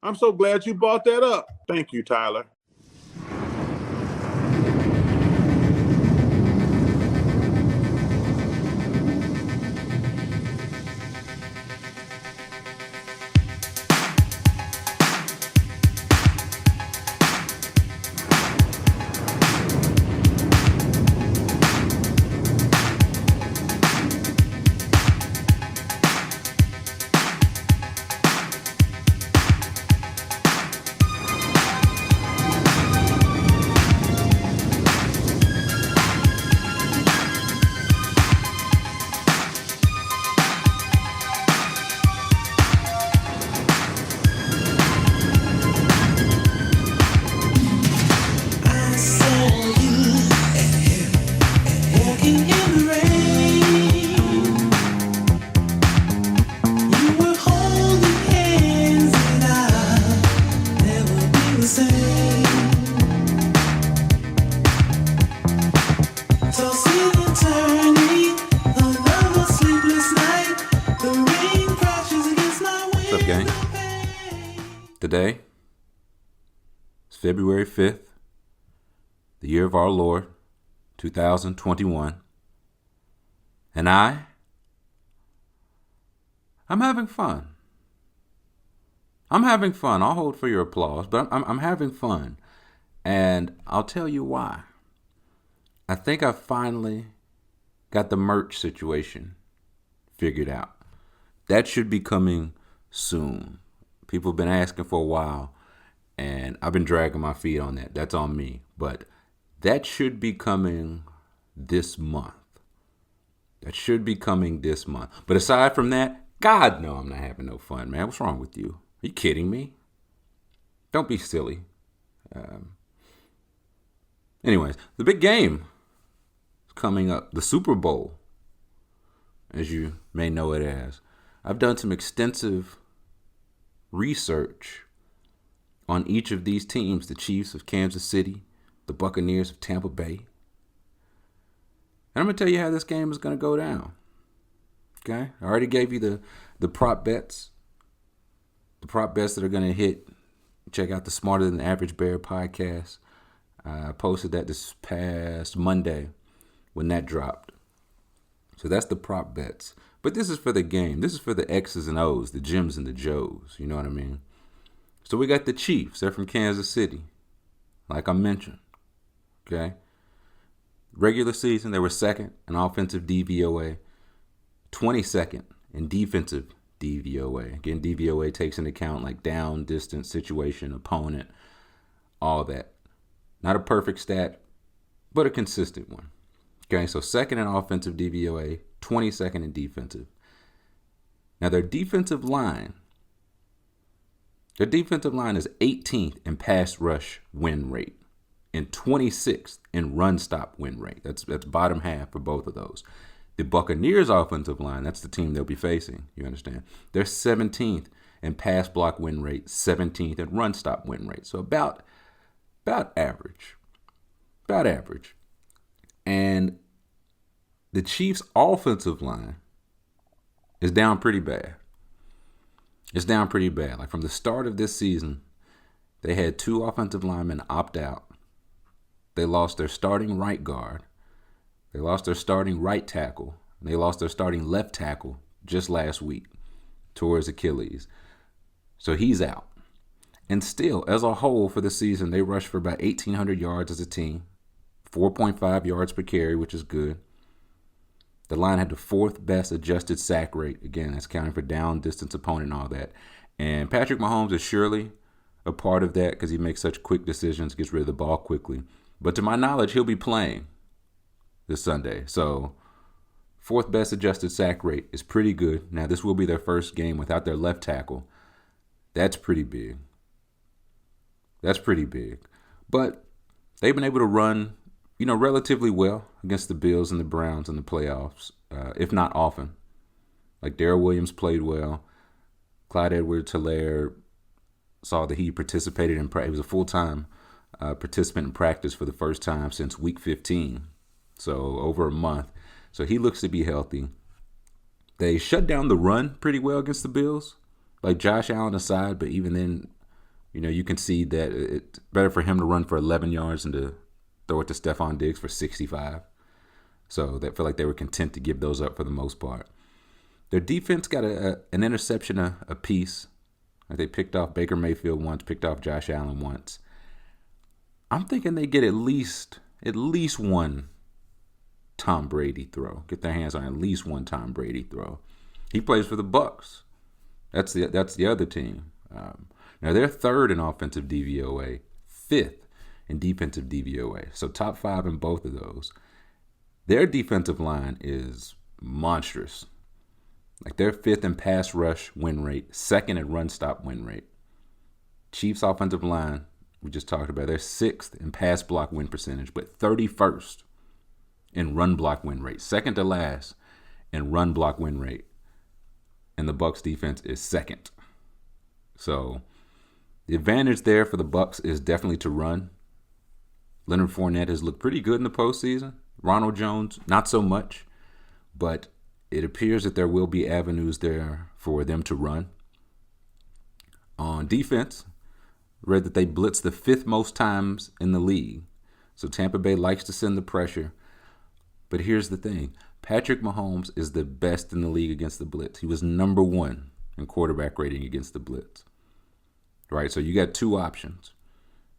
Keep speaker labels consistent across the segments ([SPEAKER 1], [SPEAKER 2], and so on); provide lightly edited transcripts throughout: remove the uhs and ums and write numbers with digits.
[SPEAKER 1] I'm so glad you brought that up. Thank you, Tyler.
[SPEAKER 2] Today is February 5th, the year of our Lord, 2021. And I'm having fun. I'm having fun. I'll hold for your applause, but I'm having fun. And I'll tell you why. I think I finally got the merch situation figured out. That should be coming soon. People have been asking for a while, and I've been dragging my feet on that. That's on me. But that should be coming this month. That should be coming this month. But aside from that, God, no, I'm not having no fun, man. What's wrong with you? Are you kidding me? Don't be silly. Anyways, the big game is coming up. The Super Bowl, as you may know it as. I've done some extensive research on each of these teams, the Chiefs of Kansas City, the Buccaneers of Tampa Bay. And I'm going to tell you how this game is going to go down. Okay? I already gave you the prop bets. The prop bets that are going to hit. Check out the Smarter Than the Average Bear podcast. I posted that this past Monday when that dropped. So that's the prop bets. But this is for the game. This is for the X's and O's, the Jims and the Joes. You know what I mean? So we got the Chiefs. They're from Kansas City, like I mentioned. Okay? Regular season, they were second in offensive DVOA, 22nd in defensive DVOA. Again, DVOA takes into account like down, distance, situation, opponent, all that. Not a perfect stat, but a consistent one. Okay, so second in offensive DVOA, 22nd in defensive. Now their defensive line is 18th in pass rush win rate and 26th in run stop win rate. That's bottom half for both of those. The Buccaneers offensive line, that's the team they'll be facing, you understand? They're 17th in pass block win rate, 17th in run stop win rate. So about average. About average. And the Chiefs' offensive line is down pretty bad. It's down pretty bad. Like from the start of this season, they had 2 offensive linemen opt out. They lost their starting right guard. They lost their starting right tackle. And they lost their starting left tackle just last week towards Achilles. So he's out. And still, as a whole for the season, they rushed for about 1,800 yards as a team. 4.5 yards per carry, which is good. The line had the 4th best adjusted sack rate. Again, that's counting for down, distance, opponent, and all that. And Patrick Mahomes is surely a part of that because he makes such quick decisions, gets rid of the ball quickly. But to my knowledge, he'll be playing this Sunday. So 4th best adjusted sack rate is pretty good. Now, this will be their first game without their left tackle. That's pretty big. That's pretty big. But they've been able to run, relatively well against the Bills and the Browns in the playoffs, if not often. Like Darrell Williams played well. Clyde Edwards-Helaire saw that he participated in practice. He was a full-time participant in practice for the first time since week 15, so over a month. So he looks to be healthy. They shut down the run pretty well against the Bills, like Josh Allen aside, but even then, You can see that it's better for him to run for 11 yards than to throw it to Stephon Diggs for 65. So they feel like they were content to give those up for the most part. Their defense got an interception a piece. They picked off Baker Mayfield once, picked off Josh Allen once. I'm thinking they get at least one Tom Brady throw. Get their hands on at least one Tom Brady throw. He plays for the Bucs. That's the other team. Now they're third in offensive DVOA, fifth in defensive DVOA. So top 5 in both of those. Their defensive line is monstrous. Like they're fifth in pass rush win rate, second in run stop win rate. Chiefs offensive line, we just talked about, they're sixth in pass block win percentage, but 31st in run block win rate, second to last in run block win rate. And the Bucs defense is second. So the advantage there for the Bucs is definitely to run. Leonard Fournette has looked pretty good in the postseason. Ronald Jones, not so much, but it appears that there will be avenues there for them to run. On defense, read that they blitz the 5th most times in the league. So Tampa Bay likes to send the pressure. But here's the thing. Patrick Mahomes is the best in the league against the blitz. He was number 1 in quarterback rating against the blitz. Right? So you got 2 options.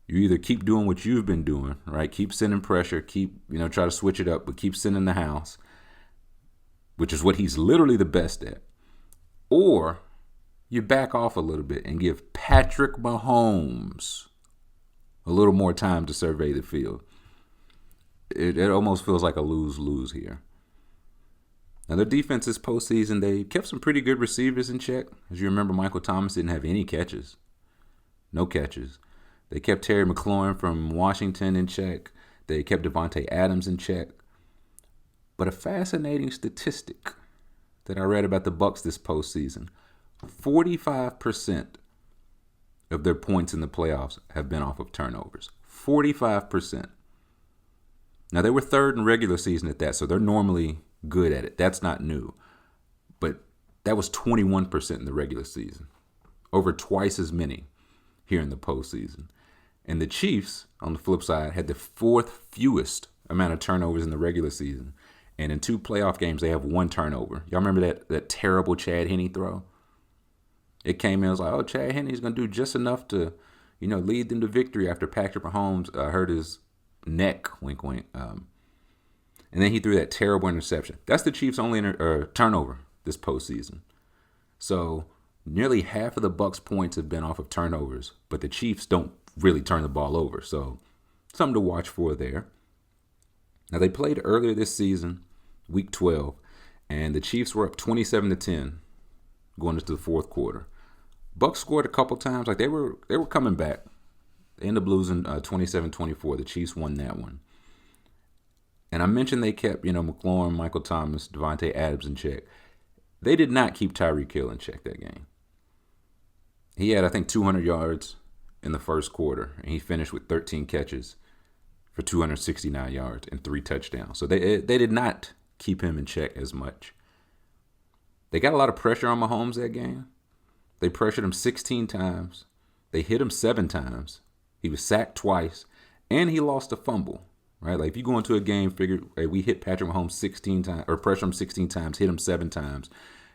[SPEAKER 2] You either keep doing what you've been doing, right? Keep sending pressure, try to switch it up, but keep sending the house, which is what he's literally the best at. Or you back off a little bit and give Patrick Mahomes a little more time to survey the field. It almost feels like a lose-lose here. Now, their defense this postseason, they kept some pretty good receivers in check. As you remember, Michael Thomas didn't have any catches. No catches. They kept Terry McLaurin from Washington in check. They kept Devontae Adams in check. But a fascinating statistic that I read about the Bucs this postseason, 45% of their points in the playoffs have been off of turnovers. 45%. Now, they were third in regular season at that, so they're normally good at it. That's not new. But that was 21% in the regular season. Over twice as many here in the postseason. And the Chiefs, on the flip side, had the 4th fewest amount of turnovers in the regular season. And in 2 playoff games, they have 1 turnover. Y'all remember that terrible Chad Henne throw? It came in, it was like, oh, Chad Henne's going to do just enough to, lead them to victory after Patrick Mahomes hurt his neck, wink, wink. And then he threw that terrible interception. That's the Chiefs' only turnover this postseason. So nearly half of the Bucs' points have been off of turnovers, but the Chiefs don't really turn the ball over. So something to watch for there. Now, they played earlier this season, week 12, and the Chiefs were up 27-10 going into the 4th quarter. Bucs scored a couple times. Like they were coming back. They ended up losing 27-24. The Chiefs won that one. And I mentioned they kept, McLaurin, Michael Thomas, Devontae Adams in check. They did not keep Tyreek Hill in check that game. He had, I think, 200 yards in the first quarter, and he finished with 13 catches for 269 yards and 3 touchdowns. So they did not keep him in check as much. They got a lot of pressure on Mahomes that game. They pressured him 16 times. They hit him 7 times. He was sacked twice, and he lost a fumble. Right? Like if you go into a game, figure, hey, we hit Patrick Mahomes 16 times, or pressure him 16 times, hit him 7 times,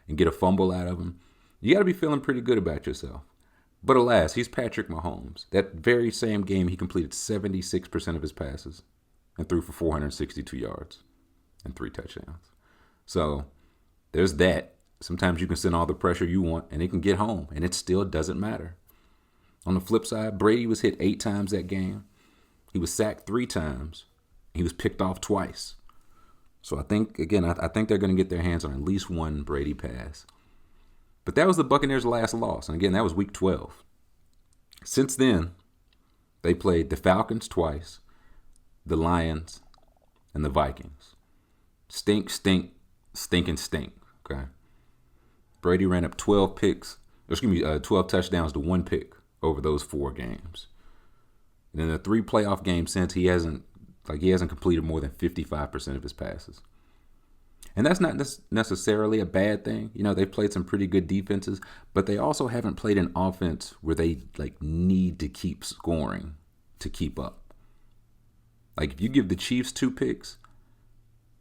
[SPEAKER 2] and get a fumble out of him. You got to be feeling pretty good about yourself. But alas, he's Patrick Mahomes. That very same game, he completed 76% of his passes and threw for 462 yards and 3 touchdowns. So there's that. Sometimes you can send all the pressure you want, and it can get home, and it still doesn't matter. On the flip side, Brady was hit 8 times that game. He was sacked 3 times. He was picked off twice. So I think, again, I think they're going to get their hands on at least 1 Brady pass. But that was the Buccaneers' last loss. And again, that was week 12. Since then, they played the Falcons twice, the Lions, and the Vikings. Stink, stink, stink, and stink. Okay. Brady ran up 12 touchdowns to 1 pick over those 4 games. And in the 3 playoff games since, he hasn't completed more than 55% of his passes. And that's not necessarily a bad thing. You know, they've played some pretty good defenses, but they also haven't played an offense where they like need to keep scoring to keep up. Like if you give the Chiefs 2 picks,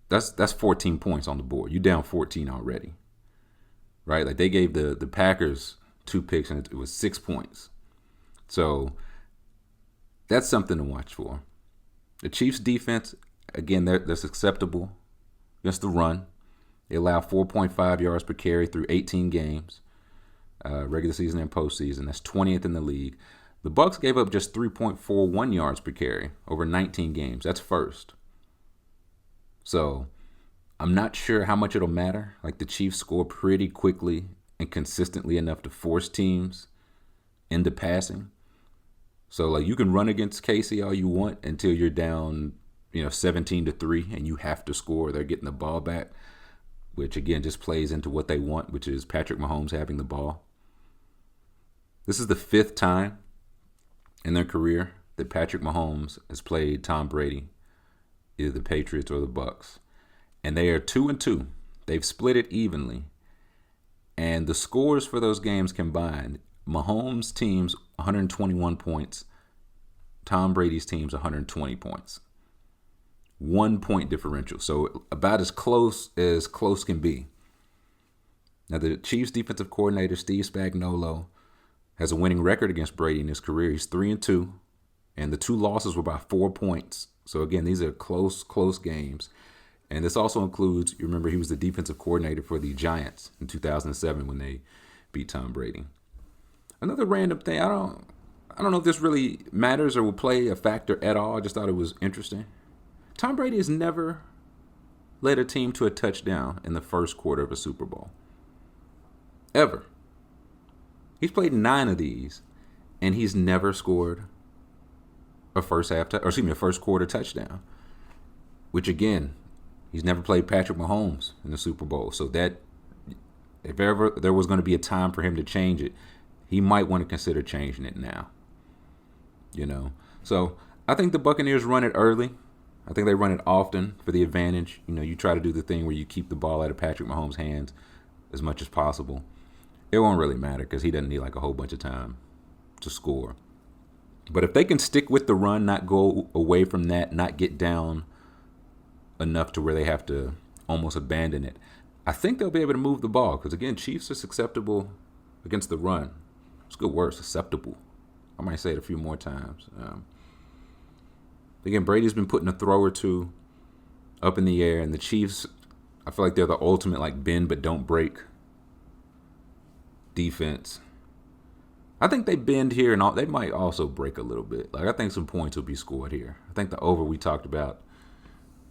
[SPEAKER 2] that's 14 points on the board. You're down 14 already. Right? Like they gave the Packers 2 picks and it was 6 points. So that's something to watch for. The Chiefs defense, again, that's acceptable against the run. They allow 4.5 yards per carry through 18 games, regular season and postseason. That's 20th in the league. The Bucs gave up just 3.41 yards per carry over 19 games. That's first. So I'm not sure how much it'll matter. Like the Chiefs score pretty quickly and consistently enough to force teams into passing. So like you can run against Casey all you want until you're down, 17-3 and you have to score. They're getting the ball back, which again just plays into what they want, which is Patrick Mahomes having the ball. This is the 5th time in their career that Patrick Mahomes has played Tom Brady, either the Patriots or the Bucs. And they are 2-2. They've split it evenly. And the scores for those games combined, Mahomes' team's 121 points, Tom Brady's team's 120 points. 1 point differential. So about as close can be. Now the Chiefs defensive coordinator, Steve Spagnuolo, has a winning record against Brady in his career. He's 3-2. And the 2 losses were by 4 points. So again, these are close games. And this also includes, you remember he was the defensive coordinator for the Giants in 2007 when they beat Tom Brady. Another random thing, I don't know if this really matters or will play a factor at all. I just thought it was interesting. Tom Brady has never led a team to a touchdown in the first quarter of a Super Bowl. Ever. He's played 9 of these, and he's never scored a first quarter touchdown. Which again, he's never played Patrick Mahomes in the Super Bowl. So that if ever there was going to be a time for him to change it, he might want to consider changing it now. So I think the Buccaneers run it early. I think they run it often for the advantage. You try to do the thing where you keep the ball out of Patrick Mahomes' hands as much as possible. It won't really matter because he doesn't need like a whole bunch of time to score. But if they can stick with the run, not go away from that, not get down enough to where they have to almost abandon it, I think they'll be able to move the ball. Because again, Chiefs are susceptible against the run. It's a good word, susceptible. I might say it a few more times. Again, Brady's been putting a throw or two up in the air, and the Chiefs, I feel like they're the ultimate like bend but don't break defense. I think they bend here, and they might also break a little bit. Like I think some points will be scored here. I think the over we talked about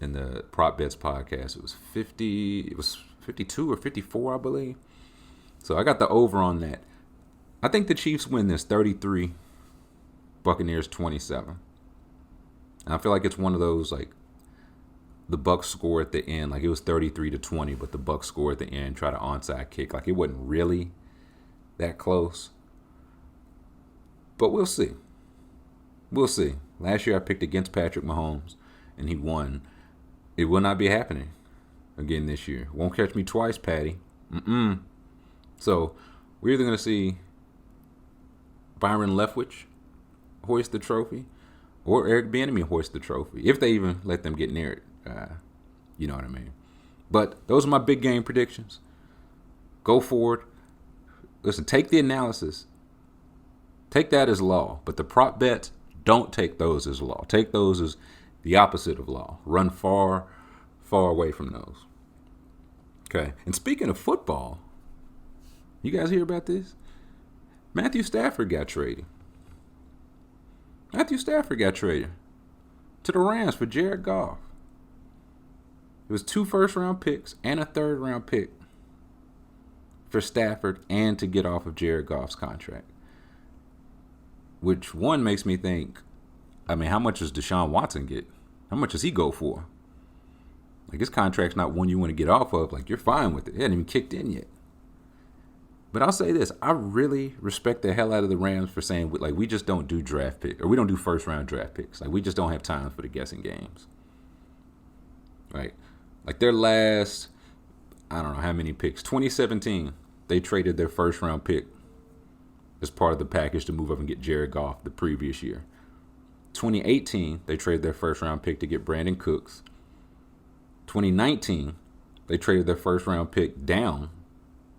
[SPEAKER 2] in the Prop Bets podcast, it was 52 or 54, I believe. So I got the over on that. I think the Chiefs win this 33, Buccaneers 27. And I feel like it's one of those like the Bucs score at the end, like it was 33-20, but the Bucs score at the end, try to onside kick. Like it wasn't really that close. But we'll see. We'll see. Last year I picked against Patrick Mahomes and he won. It will not be happening again this year. Won't catch me twice, Patty. So we're either going to see Byron Leftwich hoist the trophy or Eric Bieniemy hoist the trophy, if they even let them get near it. You know what I mean? But those are my big game predictions. Go forward. Listen, take the analysis. Take that as law. But the prop bets, don't take those as law. Take those as the opposite of law. Run far, far away from those. Okay. And speaking of football, you guys hear about this? Matthew Stafford got traded. Matthew Stafford got traded to the Rams for Jared Goff. It was 2 first-round picks and a third-round pick for Stafford and to get off of Jared Goff's contract. Which one makes me think, how much does Deshaun Watson get? How much does he go for? Like, his contract's not one you want to get off of. Like, you're fine with it. It hasn't even kicked in yet. But I'll say this. I really respect the hell out of the Rams for saying, like, we just don't do draft picks. Or we don't do first-round draft picks. Like, we just don't have time for the guessing games. Right? Like, their last I don't know how many picks. 2017, they traded their first round pick as part of the package to move up and get Jared Goff the previous year. 2018, they traded their first round pick to get Brandon Cooks. 2019, they traded their first round pick down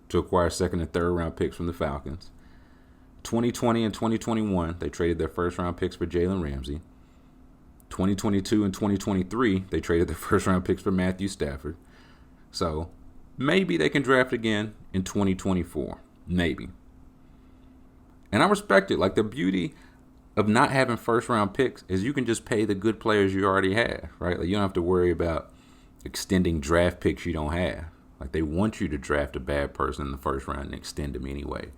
[SPEAKER 2] to acquire second and third round picks from the Falcons. 2020 and 2021, they traded their first round picks for Jalen Ramsey. 2022 and 2023, they traded their first round picks for Matthew Stafford. So maybe they can draft again in 2024. Maybe. And I respect it. Like, the beauty of not having first round picks is you can just pay the good players you already have, right? Like, you don't have to worry about extending draft picks you don't have. Like, they want you to draft a bad person in the first round and extend them anyway.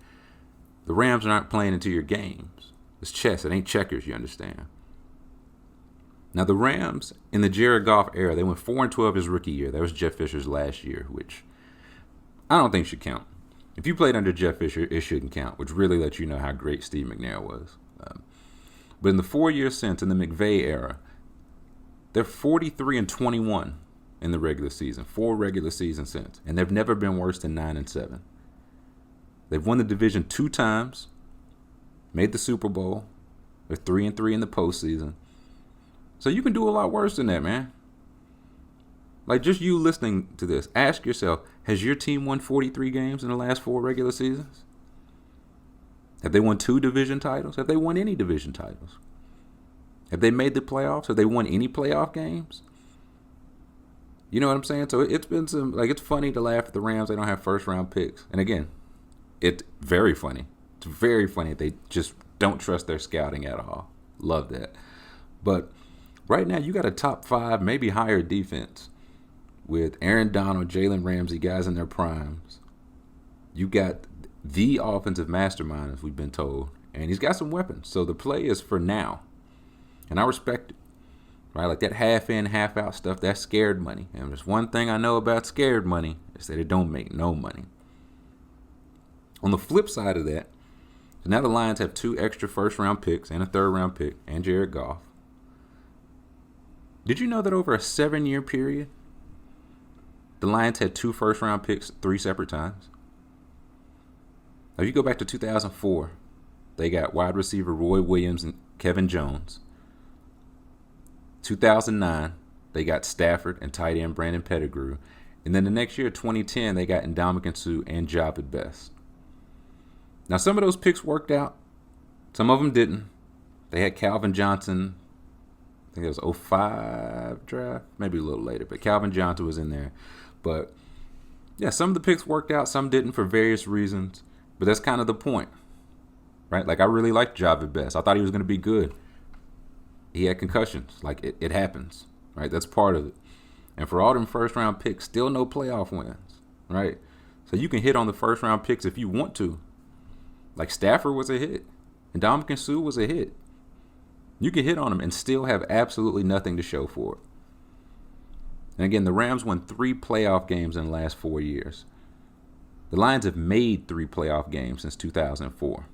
[SPEAKER 2] The Rams are not playing into your games. It's chess. It ain't checkers, you understand? Now, the Rams, in the Jared Goff era, they went 4-12 his rookie year. That was Jeff Fisher's last year, which I don't think should count. If you played under Jeff Fisher, it shouldn't count, which really lets you know how great Steve McNair was. But in the 4 years since, in the McVay era, they're 43-21 in the regular season. 4 regular seasons since. And they've never been worse than 9-7. They've won the division 2 times, made the Super Bowl. They're 3-3 in the postseason. So you can do a lot worse than that, man. Like, just you listening to this, ask yourself, has your team won 43 games in the last 4 regular seasons? Have they won 2 division titles? Have they won any division titles? Have they made the playoffs? Have they won any playoff games? You know what I'm saying? So it's been some, like, it's funny to laugh at the Rams. They don't have first round picks. And again, it's very funny. It's very funny. They just don't trust their scouting at all. Love that. But right now, you got a top 5, maybe higher defense with Aaron Donald, Jalen Ramsey, guys in their primes. You got the offensive mastermind, as we've been told, and he's got some weapons. So the play is for now, and I respect it. Right, like that half in, half out stuff, that's scared money. And there's one thing I know about scared money is that it don't make no money. On the flip side of that, now the Lions have 2 extra first-round picks and a third-round pick and Jared Goff. Did you know that over a 7-year period, the Lions had 2 first-round picks 3 separate times? Now, if you go back to 2004, they got wide receiver Roy Williams and Kevin Jones. 2009, they got Stafford and tight end Brandon Pettigrew. And then the next year, 2010, they got Ndamukong Suh and Jabba Best. Now, some of those picks worked out. Some of them didn't. They had Calvin Johnson. I think it was 05 draft, maybe a little later, but Calvin Johnson was in there. But yeah, some of the picks worked out, some didn't for various reasons. But that's kind of the point, right? Like, I really liked Jabba Best. I thought he was going to be good. He had concussions. Like, it happens, right? That's part of it. And for all them first-round picks, still no playoff wins, right? So you can hit on the first-round picks if you want to. Like, Stafford was a hit, and Ndamukong Suh was a hit. You can hit on them and still have absolutely nothing to show for it. And again, the Rams won 3 playoff games in the last 4 years. The Lions have made 3 playoff games since 2004.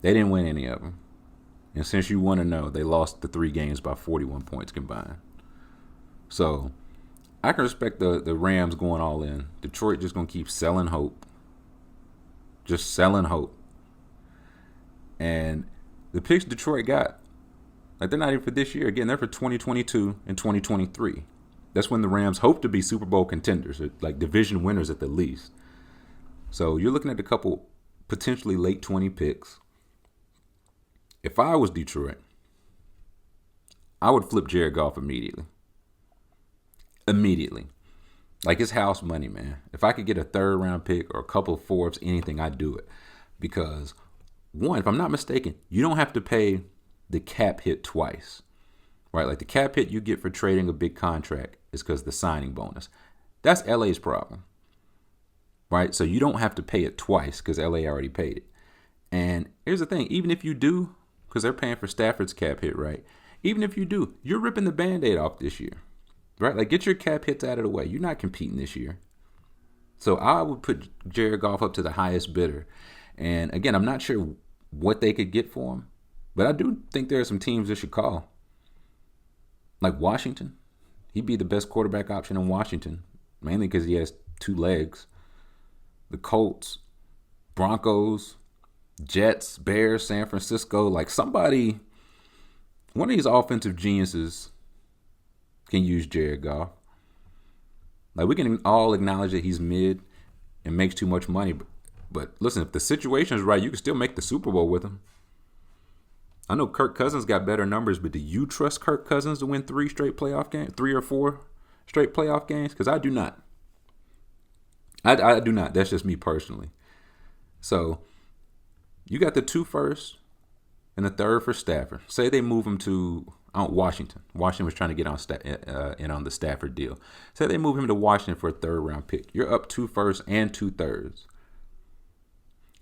[SPEAKER 2] They didn't win any of them. And since you want to know, they lost the 3 games by 41 points combined. So I can respect the Rams going all in. Detroit just going to keep selling hope. Just selling hope. And the picks Detroit got, like, they're not even for this year. Again, they're for 2022 and 2023. That's when the Rams hope to be Super Bowl contenders, or like division winners at the least. So you're looking at a couple potentially late 20 picks. If I was Detroit, I would flip Jared Goff immediately. Immediately. Like, it's house money, man. If I could get a 3rd round pick or a couple of 4s, anything, I'd do it. Because, one, if I'm not mistaken, you don't have to pay the cap hit twice. Right? Like, the cap hit you get for trading a big contract is because the signing bonus. That's LA's problem. Right? So you don't have to pay it twice because LA already paid it. And here's the thing. Even if you do, because they're paying for Stafford's cap hit, right? Even if you do, you're ripping the Band-Aid off this year. Right? Like, get your cap hits out of the way. You're not competing this year. So I would put Jared Goff up to the highest bidder. And again, I'm not sure what they could get for him. But I do think there are some teams that should call. Like Washington. He'd be the best quarterback option in Washington mainly because he has two legs. The Colts, Broncos, Jets, Bears, San Francisco. Like somebody, one of these offensive geniuses can use Jared Goff. Like we can all acknowledge that he's mid and makes too much money. But listen, if the situation is right, you can still make the Super Bowl with him. I know Kirk Cousins got better numbers, but do you trust Kirk Cousins to win 3 or 4 straight playoff games? Because I do not. I do not. That's just me personally. So you got the 2 firsts and the 3rd for Stafford. Say they move him to Washington. Washington was trying to get in on the Stafford deal. Say they move him to Washington for a 3rd round pick. You're up 2 firsts and 2 thirds.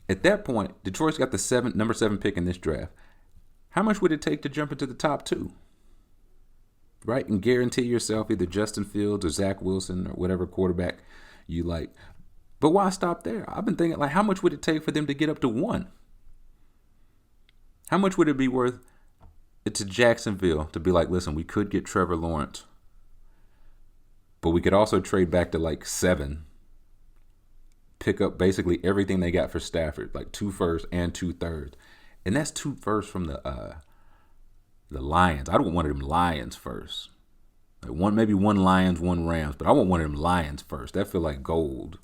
[SPEAKER 2] At that point, Detroit's got the number 7 pick in this draft. How much would it take to jump into the top 2? Right? And guarantee yourself either Justin Fields or Zach Wilson or whatever quarterback you like. But why stop there? I've been thinking, like, how much would it take for them to get up to 1? How much would it be worth it to Jacksonville to be like, listen, we could get Trevor Lawrence, but we could also trade back to like 7, pick up basically everything they got for Stafford, like 2 firsts and 2 thirds. And that's 2 firsts from the Lions. I don't want them Lions first. Like maybe 1 Lions, 1 Rams, but I want one of them Lions first. That feel like gold.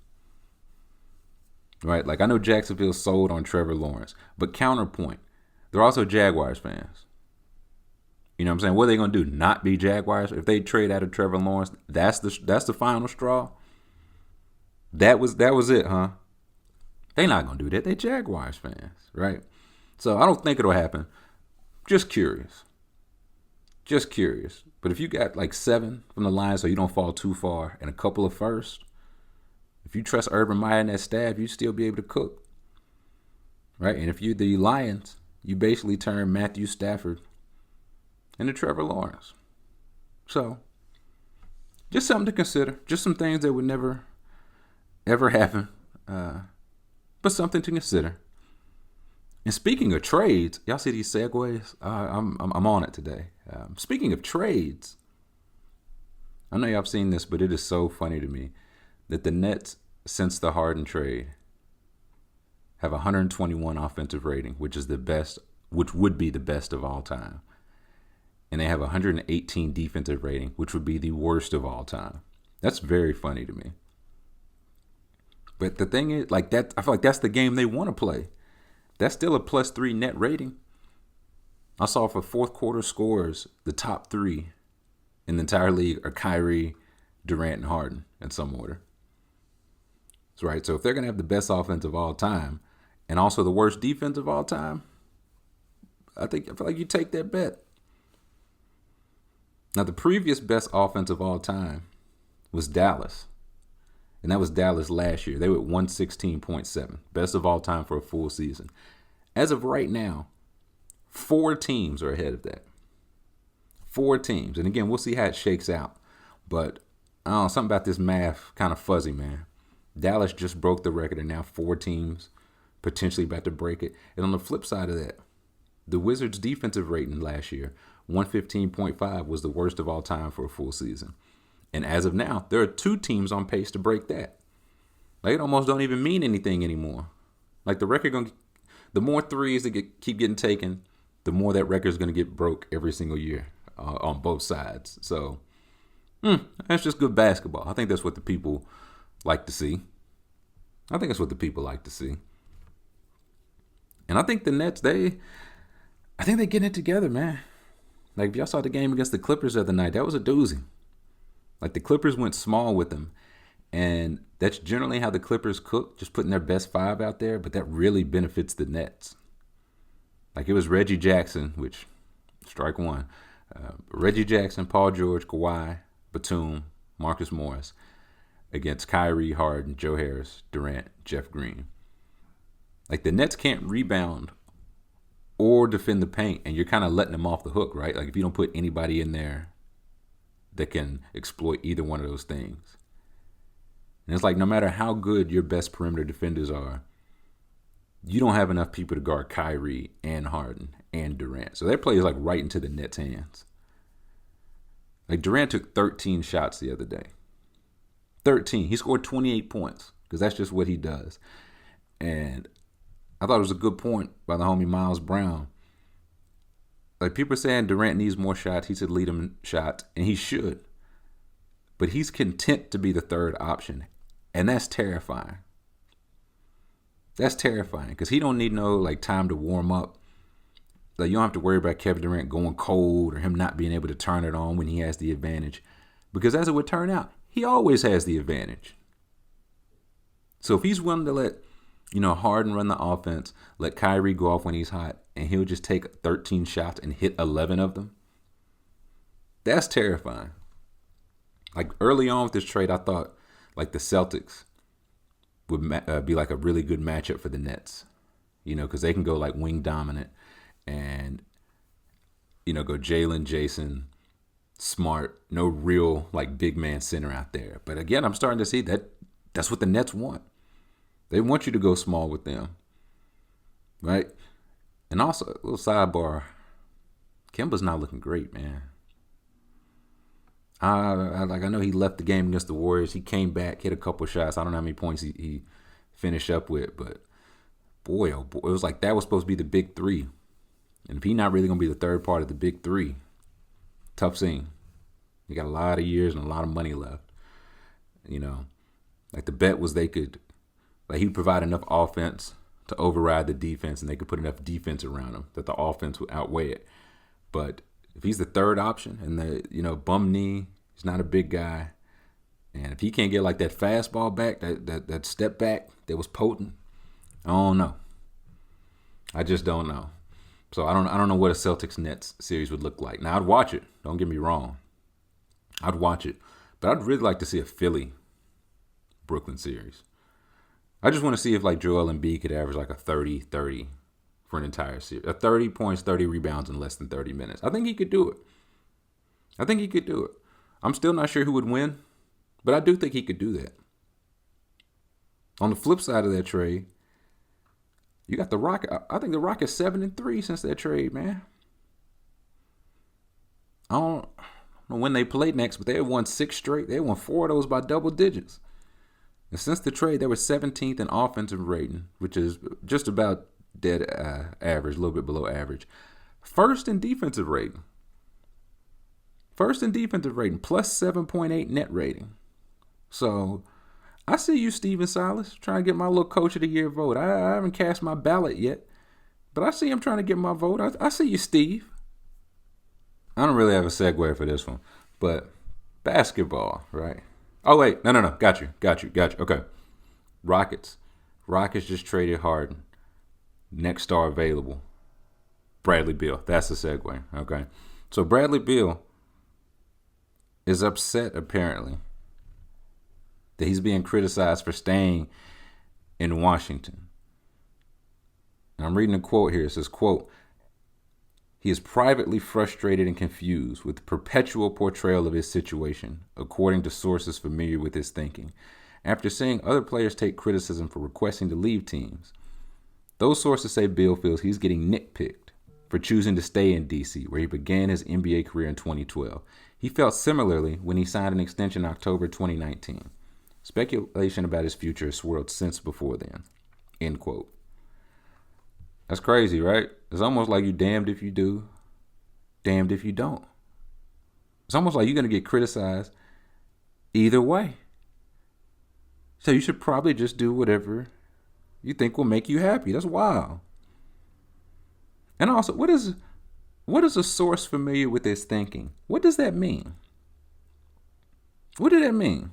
[SPEAKER 2] Right? Like I know Jacksonville sold on Trevor Lawrence, but counterpoint, they're also Jaguars fans. You know what I'm saying? What are they gonna do? Not be Jaguars? If they trade out of Trevor Lawrence, that's the final straw. That was it, huh? They're not gonna do that. They Jaguars fans, right? So I don't think it'll happen. Just curious. But if you got like 7 from the Lions so you don't fall too far and a couple of firsts, if you trust Urban Meyer and that staff, you'd still be able to cook. Right? And if you're the Lions, you basically turn Matthew Stafford into Trevor Lawrence. So, just something to consider. Just some things that would never, ever happen. But something to consider. And speaking of trades, y'all see these segues? I'm on it today. Speaking of trades, I know y'all have seen this, but it is so funny to me that the Nets, since the Harden trade, have 121 offensive rating, which is the best, which would be the best of all time. And they have 118 defensive rating, which would be the worst of all time. That's very funny to me. But the thing is, like that, I feel like that's the game they want to play. That's still a +3 net rating. I saw for 4th quarter scores, the top 3 in the entire league are Kyrie, Durant, and Harden in some order. That's right. So if they're going to have the best offense of all time and also the worst defense of all time, I feel like you take that bet. Now, the previous best offense of all time was Dallas. And that was Dallas last year. They were at 116.7. Best of all time for a full season. As of right now, 4 teams are ahead of that. 4 teams. And again, we'll see how it shakes out. But I don't know, something about this math kind of fuzzy, man. Dallas just broke the record and now 4 teams potentially about to break it. And on the flip side of that, the Wizards' defensive rating last year, 115.5, was the worst of all time for a full season. And as of now, there are 2 teams on pace to break that. Like, it almost don't even mean anything anymore. Like, the record the more threes that keep getting taken, the more that record is going to get broke every single year on both sides. So, that's just good basketball. I think that's what the people like to see. And I think the Nets, I think they're getting it together, man. Like, if y'all saw the game against the Clippers the other night, that was a doozy. Like, the Clippers went small with them. And that's generally how the Clippers cook, just putting their best 5 out there. But that really benefits the Nets. Like, it was Reggie Jackson, which, strike one. Reggie Jackson, Paul George, Kawhi, Batum, Marcus Morris against Kyrie, Harden, Joe Harris, Durant, Jeff Green. Like, the Nets can't rebound or defend the paint, and you're kind of letting them off the hook, right? Like, if you don't put anybody in there that can exploit either one of those things. And it's like, no matter how good your best perimeter defenders are, you don't have enough people to guard Kyrie and Harden and Durant. So that play is like right into the Nets' hands. Like, Durant took 13 shots the other day. 13. He scored 28 points because that's just what he does. And I thought it was a good point by the homie Miles Brown. Like, people are saying Durant needs more shots. He should lead him in shots, and he should. But he's content to be the third option, and that's terrifying. That's terrifying because he don't need no like time to warm up. Like, you don't have to worry about Kevin Durant going cold or him not being able to turn it on when he has the advantage. Because as it would turn out, he always has the advantage. So if he's willing to let, Harden run the offense, let Kyrie go off when he's hot, and he'll just take 13 shots and hit 11 of them, that's terrifying. Like, early on with this trade, I thought like the Celtics would be like a really good matchup for the Nets, because they can go like wing dominant and, go Jalen, Jason, Smart, no real like big man center out there. But again, I'm starting to see that that's what the Nets want. They want you to go small with them, right? And also, a little sidebar, Kemba's not looking great, man. I know he left the game against the Warriors. He came back, hit a couple shots. I don't know how many points he finished up with, but boy, oh boy, it was like that was supposed to be the big three. And if he's not really going to be the third part of the big three, tough scene. You got a lot of years and a lot of money left. Like the bet was he'd provide enough offense to override the defense, and they could put enough defense around him that the offense would outweigh it. But if he's the third option and bum knee, he's not a big guy. And if he can't get like that fastball back, that step back that was potent, I don't know. I just don't know. So I don't know what a Celtics Nets series would look like. Now I'd watch it. Don't get me wrong. I'd watch it. But I'd really like to see a Philly Brooklyn series. I just want to see if like Joel Embiid could average like a 30-30 for an entire series. 30 points, 30 rebounds in less than 30 minutes. I think he could do it. I'm still not sure who would win, but I do think he could do that. On the flip side of that trade, you got the Rockets. I think the Rockets 7-3 since that trade, man. I don't know when they played next, but they had won 6 straight. They won 4 of those by double digits. And since the trade, they were 17th in offensive rating, which is just about dead average, a little bit below average. First in defensive rating, plus 7.8 net rating. So I see you, Steven Silas, trying to get my little Coach of the Year vote. I haven't cast my ballot yet, but I see him trying to get my vote. I see you, Steve. I don't really have a segue for this one, but basketball, right? Oh, wait. No. Got you. Okay. Rockets just traded Harden. Next star available, Bradley Beal. That's the segue. Okay. So Bradley Beal is upset, apparently, that he's being criticized for staying in Washington. And I'm reading a quote here. It says, quote, "He is privately frustrated and confused with the perpetual portrayal of his situation, according to sources familiar with his thinking, after seeing other players take criticism for requesting to leave teams. Those sources say Beal feels he's getting nitpicked for choosing to stay in D.C., where he began his NBA career in 2012. He felt similarly when he signed an extension in October 2019. Speculation about his future has swirled since before then." End quote. That's crazy, right? It's almost like you're damned if you do, damned if you don't. It's almost like you're going to get criticized either way. So you should probably just do whatever you think will make you happy. That's wild. And also, what is a source familiar with his thinking? What does that mean? What did that mean?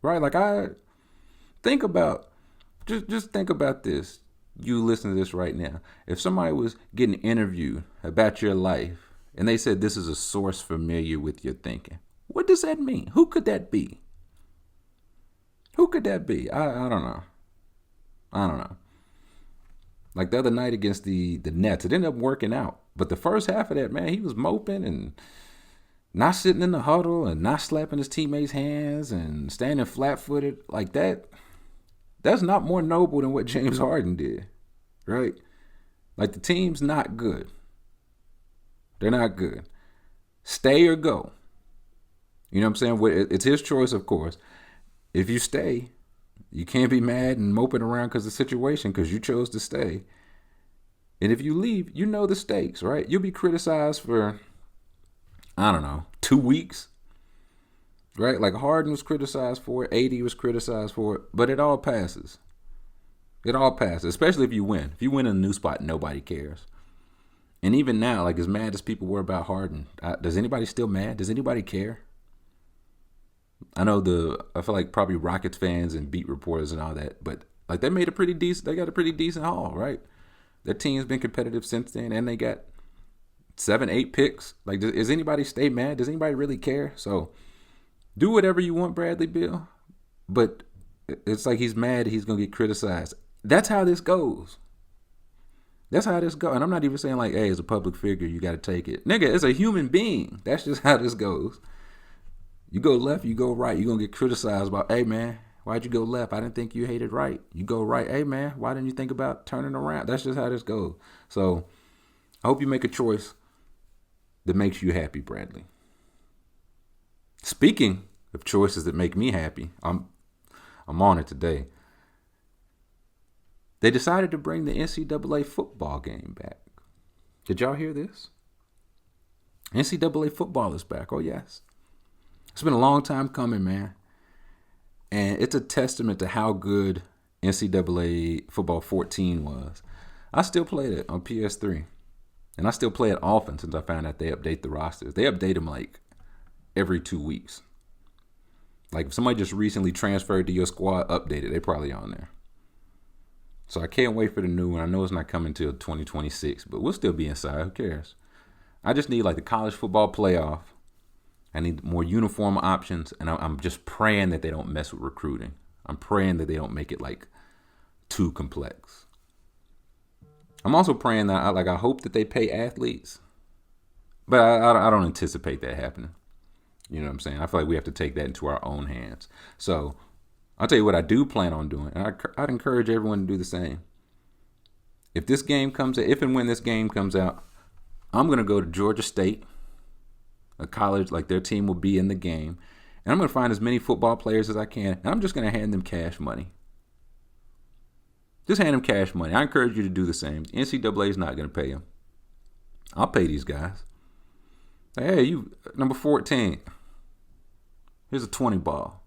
[SPEAKER 2] Right? Like, I think about, just think about this. You listen to this right now. If somebody was getting interviewed about your life and they said this is a source familiar with your thinking, what does that mean? Who could that be? I don't know. Like the other night against the Nets, it ended up working out. But the first half of that, man, he was moping and not sitting in the huddle and not slapping his teammates' hands and standing flat-footed like that. That's not more noble than what James Harden did, right? Like, the team's not good. They're not good. Stay or go. You know what I'm saying? It's his choice, of course. If you stay, you can't be mad and moping around because of the situation, because you chose to stay. And if you leave, you know the stakes, right? You'll be criticized for, I don't know, 2 weeks, right? Like Harden was criticized for it, AD was criticized for it, but it all passes. It all passes, especially if you win. If you win in a new spot, nobody cares. And even now, like as mad as people were about Harden, does anybody still mad? Does anybody care? I feel like probably Rockets fans and beat reporters and all that, but like they got a pretty decent haul, right? Their team's been competitive since then, and they got 7, 8 picks. Like, does anybody stay mad? Does anybody really care? So do whatever you want, Bradley Beal, but it's like he's mad he's going to get criticized. That's how this goes. That's how this goes. And I'm not even saying like, hey, as a public figure, you got to take it. Nigga, as a human being, that's just how this goes. You go left, you go right, you're going to get criticized about, hey, man, why'd you go left? I didn't think you hated right. You go right, hey, man, why didn't you think about turning around? That's just how this goes. So I hope you make a choice that makes you happy, Bradley. Speaking of choices that make me happy, I'm on it today. They decided to bring the NCAA football game back. Did y'all hear this? NCAA football is back. Oh, yes. It's been a long time coming, man. And it's a testament to how good NCAA Football 14 was. I still played it on PS3. And I still play it often since I found out they update the rosters. They update them like every 2 weeks. Like if somebody just recently transferred to your squad, update it. They probably on there. So I can't wait for the new one. I know it's not coming till 2026, but we'll still be inside. Who cares? I just need like the college football playoff. I need more uniform options, and I'm just praying that they don't mess with recruiting. I'm praying that they don't make it like too complex. I'm also praying that I hope that they pay athletes, but I don't anticipate that happening. You know what I'm saying? I feel like we have to take that into our own hands. So I'll tell you what I do plan on doing, and I'd encourage everyone to do the same. If and when this game comes out, I'm gonna go to Georgia State, a college, like their team will be in the game. And I'm going to find as many football players as I can. And I'm just going to hand them cash money. Just hand them cash money. I encourage you to do the same. The NCAA is not going to pay them. I'll pay these guys. Hey, you, number 14. Here's a 20 ball.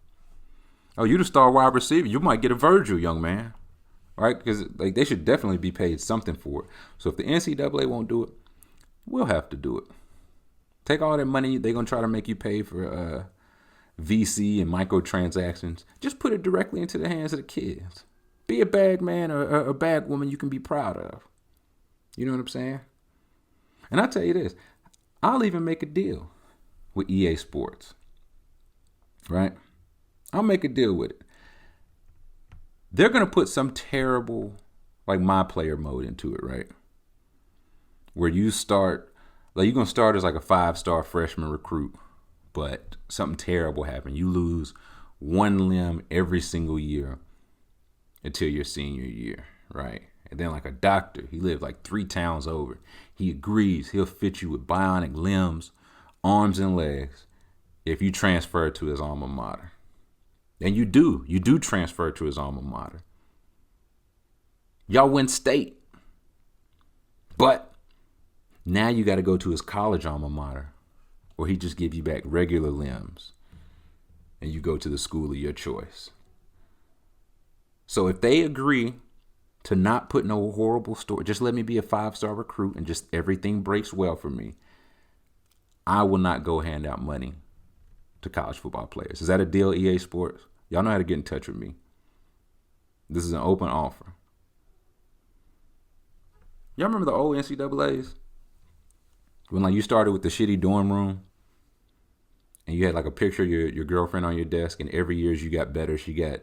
[SPEAKER 2] Oh, you the star wide receiver. You might get a Virgil, young man. Right? Because like they should definitely be paid something for it. So if the NCAA won't do it, we'll have to do it. Take all that money they're going to try to make you pay for VC and microtransactions. Just put it directly into the hands of the kids. Be a bag man or a bag woman you can be proud of. You know what I'm saying? And I'll tell you this. I'll even make a deal with EA Sports. Right? I'll make a deal with it. They're going to put some terrible, like my player mode into it, right? Where you start... Like you're going to start as like a 5-star freshman recruit, but something terrible happened. You lose one limb every single year until your senior year, right? And then like a doctor, he lived like 3 towns over. He agrees he'll fit you with bionic limbs, arms and legs if you transfer to his alma mater. And you do transfer to his alma mater. Y'all win state. But now you got to go to his college alma mater, or he just give you back regular limbs, and you go to the school of your choice. So if they agree to not put no horrible story, just let me be a 5-star recruit and just everything breaks well for me, I will not go hand out money to college football players. Is that a deal, EA Sports? Y'all know how to get in touch with me. This is an open offer. Y'all remember the old NCAAs? When like you started with the shitty dorm room and you had like a picture of your girlfriend on your desk, and every year as you got better, she got,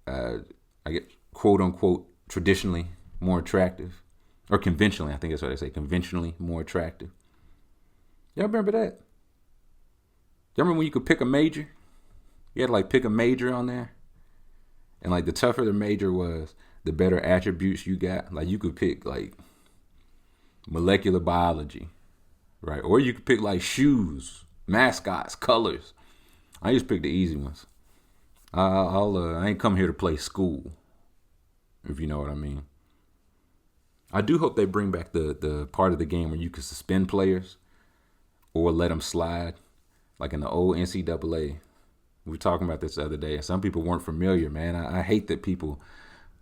[SPEAKER 2] I get quote unquote, traditionally more attractive, or conventionally, I think that's what they say, conventionally more attractive. Y'all remember that? Y'all remember when you could pick a major? You had to like pick a major on there. And like the tougher the major was, the better attributes you got. Like you could pick like molecular biology, right? Or you could pick like shoes, mascots, colors. I just pick the easy ones. I ain't come here to play school, if you know what I mean. I do hope they bring back the part of the game where you can suspend players or let them slide, like in the old NCAA. We were talking about this the other day, and some people weren't familiar, man. I hate that people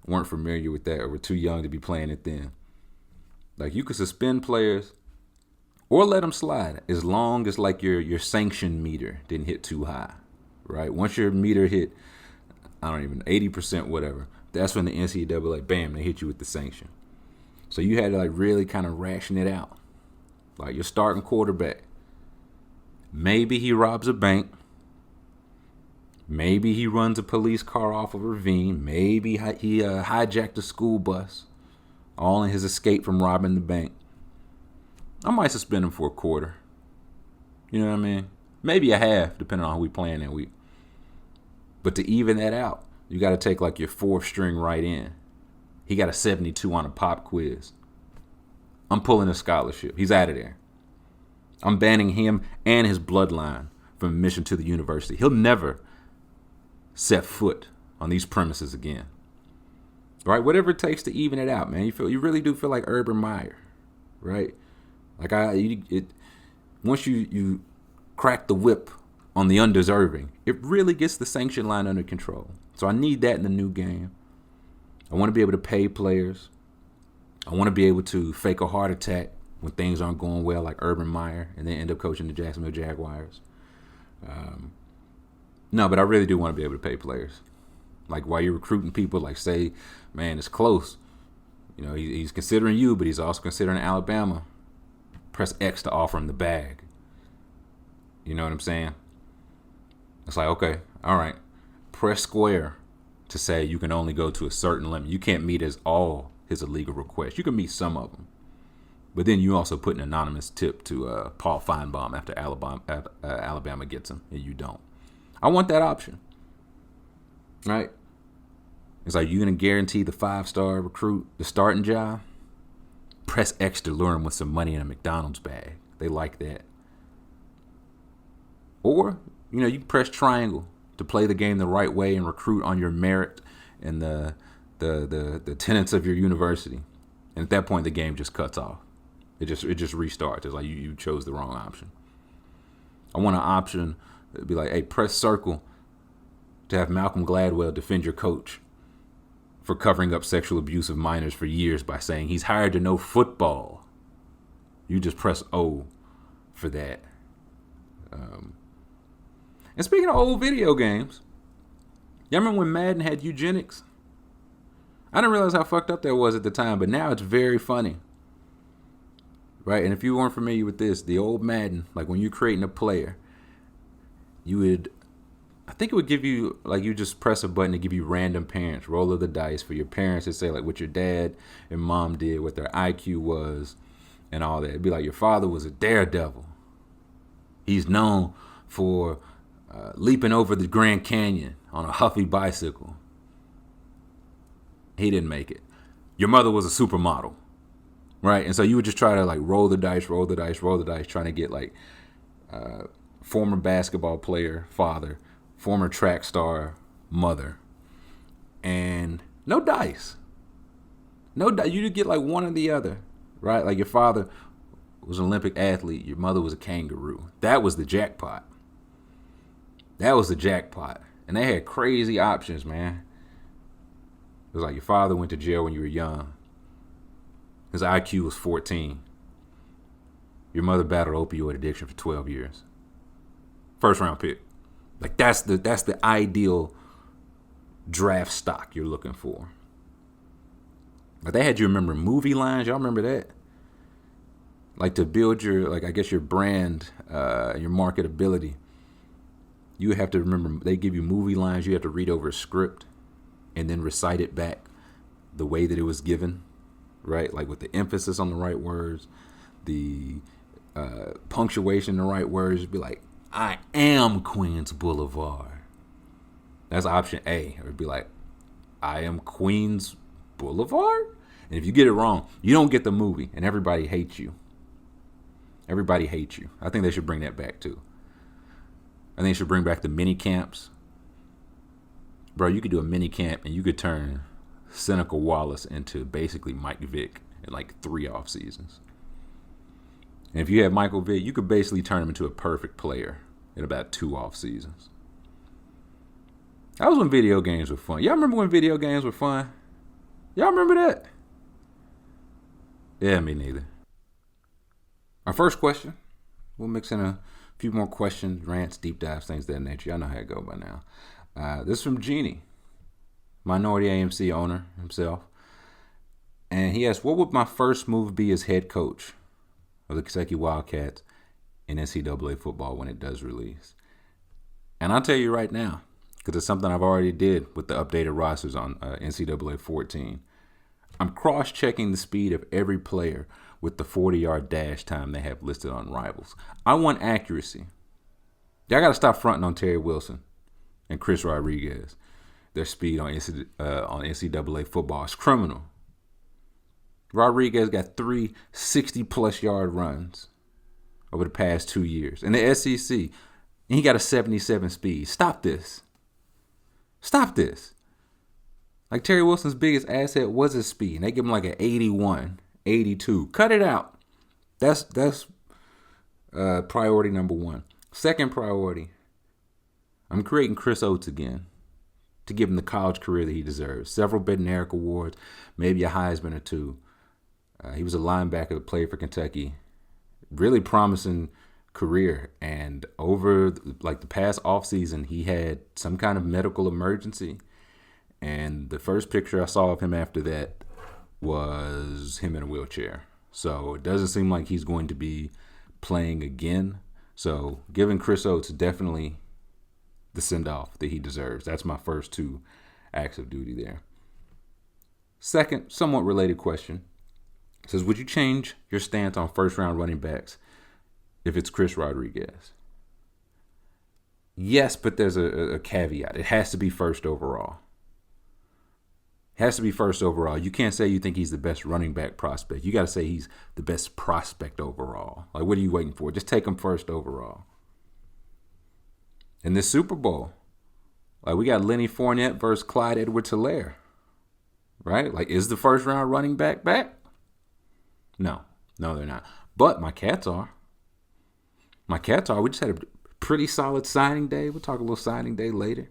[SPEAKER 2] weren't familiar with that or were too young to be playing it then. Like, you could suspend players or let them slide as long as, like, your sanction meter didn't hit too high, right? Once your meter hit, 80%, whatever, that's when the NCAA, bam, they hit you with the sanction. So you had to, like, really kind of ration it out. Like, your starting quarterback, maybe he robs a bank. Maybe he runs a police car off a ravine. Maybe he hijacked a school bus, all in his escape from robbing the bank. I might suspend him for a quarter. You know what I mean? Maybe a half, depending on who we playing that week. But to even that out, you got to take like your fourth string right in. He got a 72 on a pop quiz. I'm pulling a scholarship. He's out of there. I'm banning him and his bloodline from admission to the university. He'll never set foot on these premises again. Right? Whatever it takes to even it out, man. You really do feel like Urban Meyer, right? Like once you crack the whip on the undeserving, it really gets the sanction line under control. So I need that in the new game. I want to be able to pay players. I want to be able to fake a heart attack when things aren't going well, like Urban Meyer, and then end up coaching the Jacksonville Jaguars. No, but I really do want to be able to pay players. Like, while you're recruiting people, like, say, man, it's close. You know, he's considering you, but he's also considering Alabama. Press X to offer him the bag. You know what I'm saying? It's like, okay, all right. Press square to say you can only go to a certain limit. You can't meet all his illegal requests. You can meet some of them. But then you also put an anonymous tip to Paul Feinbaum after Alabama gets him, and you don't. I want that option, right? It's like, you going to guarantee the 5-star recruit the starting job? Press X to lure him with some money in a McDonald's bag. They like that. Or, you can press triangle to play the game the right way and recruit on your merit and the tenets of your university. And at that point, the game just cuts off. It just restarts. It's like you chose the wrong option. I want an option that'd be like, hey, press circle to have Malcolm Gladwell defend your coach for covering up sexual abuse of minors for years by saying he's hired to know football. You just press O for that. And speaking of old video games, y'all remember when Madden had eugenics? I didn't realize how fucked up that was at the time, but now it's very funny. Right? And if you weren't familiar with this, the old Madden, like when you're creating a player, I think it would give you, like, you just press a button to give you random parents, roll of the dice for your parents to say, like, what your dad and mom did, what their IQ was, and all that. It'd be like, your father was a daredevil. He's known for leaping over the Grand Canyon on a Huffy bicycle. He didn't make it. Your mother was a supermodel, right? And so you would just try to, like, roll the dice, trying to get, like, former basketball player father, former track star mother, and no dice. You get like one or the other, right? Like, your father was an Olympic athlete, your mother was a kangaroo. That was the jackpot. And they had crazy options, man. It was like, your father went to jail when you were young. His IQ was 14. Your mother battled opioid addiction for 12 years. First round pick. Like, that's the ideal draft stock you're looking for. Like, they had you remember movie lines. Y'all remember that? Like, to build your, like, I guess your brand, your marketability, you have to remember, they give you movie lines. You have to read over a script and then recite it back the way that it was given, right? Like, with the emphasis on the right words, the punctuation in the right words. Be like, I am Queens Boulevard. That's option A. Or it'd be like, I am Queens Boulevard? And if you get it wrong, you don't get the movie, and everybody hates you. I think they should bring that back too. I think they should bring back the mini camps. Bro, you could do a mini camp and you could turn Seneca Wallace into basically Mike Vick in like 3 off seasons. And if you have Michael Vick, you could basically turn him into a perfect player in about 2 off seasons. That was when video games were fun. Y'all remember when video games were fun? Y'all remember that? Yeah, me neither. Our first question. We'll mix in a few more questions, rants, deep dives, things of that nature. Y'all know how it go by now. This is from Genie, minority AMC owner himself. And he asked, what would my first move be as head coach of the Kentucky Wildcats in NCAA football when it does release? And I'll tell you right now, because it's something I've already did with the updated rosters on NCAA 14. I'm cross-checking the speed of every player with the 40-yard dash time they have listed on Rivals. I want accuracy. Y'all got to stop fronting on Terry Wilson and Chris Rodriguez. Their speed on NCAA football is criminal. Rodriguez got 3 60-plus yard runs over the past 2 years. In the SEC, and he got a 77 speed. Stop this. Stop this. Like Terry Wilson's biggest asset was his speed. And they give him like an 81, 82. Cut it out. That's priority number 1. Second priority, I'm creating Chris Oates again to give him the college career that he deserves. Several Bednarik awards, maybe a Heisman or 2. He was a linebacker that played for Kentucky. Really promising career. And over like the past offseason, he had some kind of medical emergency. And the first picture I saw of him after that was him in a wheelchair. So it doesn't seem like he's going to be playing again. So giving Chris Oates definitely the send-off that he deserves. That's my first 2 acts of duty there. Second, somewhat related question. It says, would you change your stance on first-round running backs if it's Chris Rodriguez? Yes, but there's a caveat. It has to be first overall. Has to be first overall. You can't say you think he's the best running back prospect. You got to say he's the best prospect overall. Like, what are you waiting for? Just take him first overall. In this Super Bowl, like we got Lenny Fournette versus Clyde Edwards-Helaire, right? Like, is the first round running back back? No, they're not. But my Cats are. We just had a pretty solid signing day. We'll talk a little signing day later.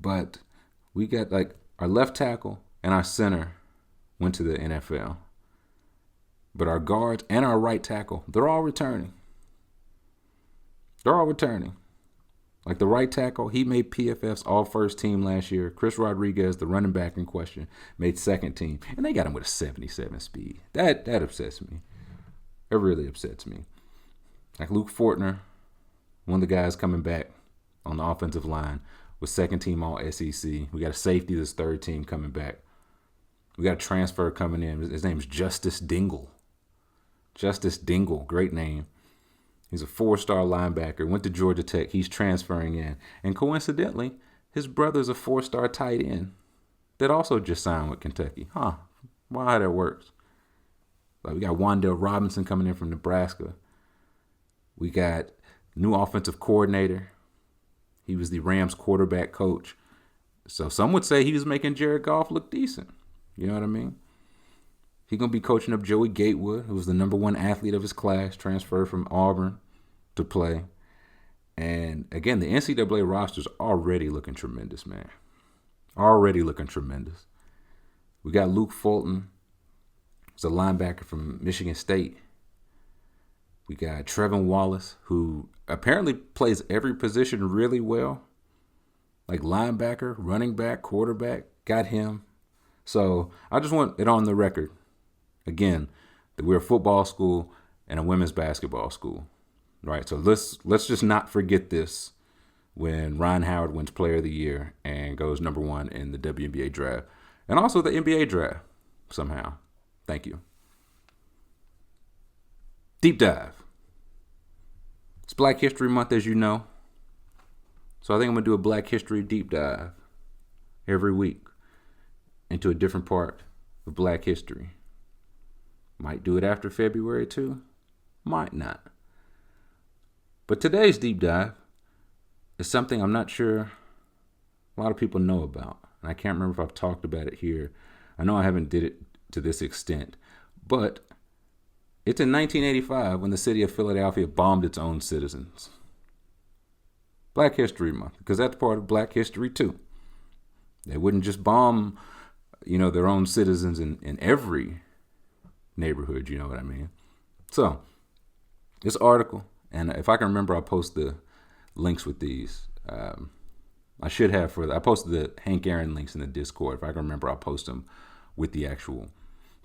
[SPEAKER 2] But we got like our left tackle and our center went to the NFL. But our guards and our right tackle, they're all returning. Like the right tackle, he made PFF's all-first team last year. Chris Rodriguez, the running back in question, made second team. And they got him with a 77 speed. That upsets me. It really upsets me. Like Luke Fortner, one of the guys coming back on the offensive line, was second team all SEC. We got a safety that's third team coming back. We got a transfer coming in. His name's Justice Dingle. Great name. He's a 4-star linebacker, went to Georgia Tech. He's transferring in. And coincidentally, his brother's a 4-star tight end that also just signed with Kentucky. Wow, how that works. Like we got Wan'Dale Robinson coming in from Nebraska. We got new offensive coordinator. He was the Rams quarterback coach. So some would say he was making Jared Goff look decent. You know what I mean? He's going to be coaching up Joey Gatewood, who was the number 1 athlete of his class, transferred from Auburn to play. And again, the NCAA roster's already looking tremendous, man. Already looking tremendous. We got Luke Fulton. He's a linebacker from Michigan State. We got Trevin Wallace, who apparently plays every position really well. Like linebacker, running back, quarterback. Got him. So I just want it on the record, again, that we're a football school and a women's basketball school, right? So let's just not forget this when Ryan Howard wins Player of the Year and goes number 1 in the WNBA draft and also the NBA draft somehow. Thank you. Deep dive. It's Black History Month, as you know. So I think I'm going to do a Black History deep dive every week into a different part of Black history. Might do it after February too. Might not. But today's deep dive, is something I'm not sure a lot of people know about. And I can't remember if I've talked about it here. I know I haven't did it to this extent. But it's in 1985 when the city of Philadelphia bombed its own citizens. Black History Month, because that's part of Black history too. They wouldn't just bomb, their own citizens in every neighborhood, you know what I mean? So, this article, and if I can remember, I'll post the links with these. I should have I posted the Hank Aaron links in the Discord. If I can remember, I'll post them with the actual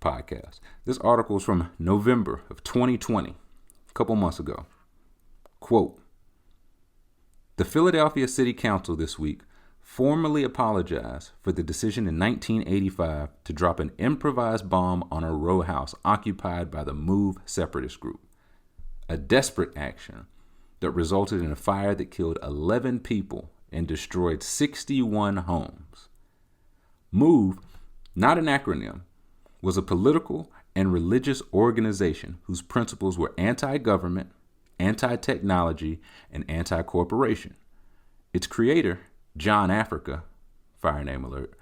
[SPEAKER 2] podcast. This article is from November of 2020, a couple months ago. Quote, the Philadelphia City Council this week formally apologized for the decision in 1985 to drop an improvised bomb on a row house occupied by the MOVE separatist group, a desperate action that resulted in a fire that killed 11 people and destroyed 61 homes. MOVE, not an acronym, was a political and religious organization whose principles were anti-government, anti-technology, and anti-corporation. Its creator, John Africa, fire name alert,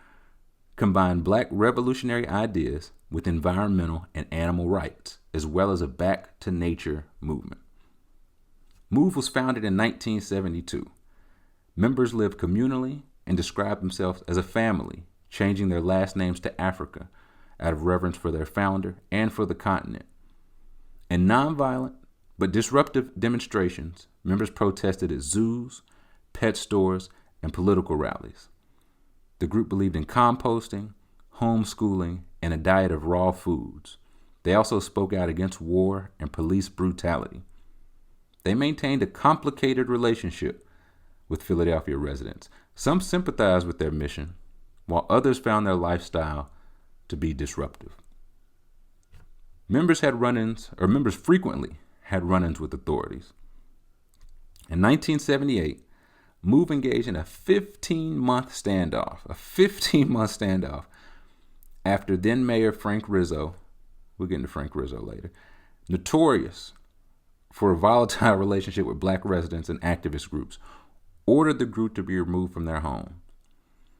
[SPEAKER 2] combined black revolutionary ideas with environmental and animal rights, as well as a back-to-nature movement. MOVE was founded in 1972. Members lived communally and described themselves as a family, changing their last names to Africa out of reverence for their founder and for the continent. In nonviolent but disruptive demonstrations, members protested at zoos, pet stores, and political rallies. The group believed in composting, homeschooling, and a diet of raw foods. They also spoke out against war and police brutality. They maintained a complicated relationship with Philadelphia residents. Some sympathized with their mission, while others found their lifestyle to be disruptive. Members frequently had run-ins with authorities. In 1978, MOVE engaged in a 15-month standoff after then Mayor Frank Rizzo, we'll get into Frank Rizzo later, notorious for a volatile relationship with black residents and activist groups, ordered the group to be removed from their home.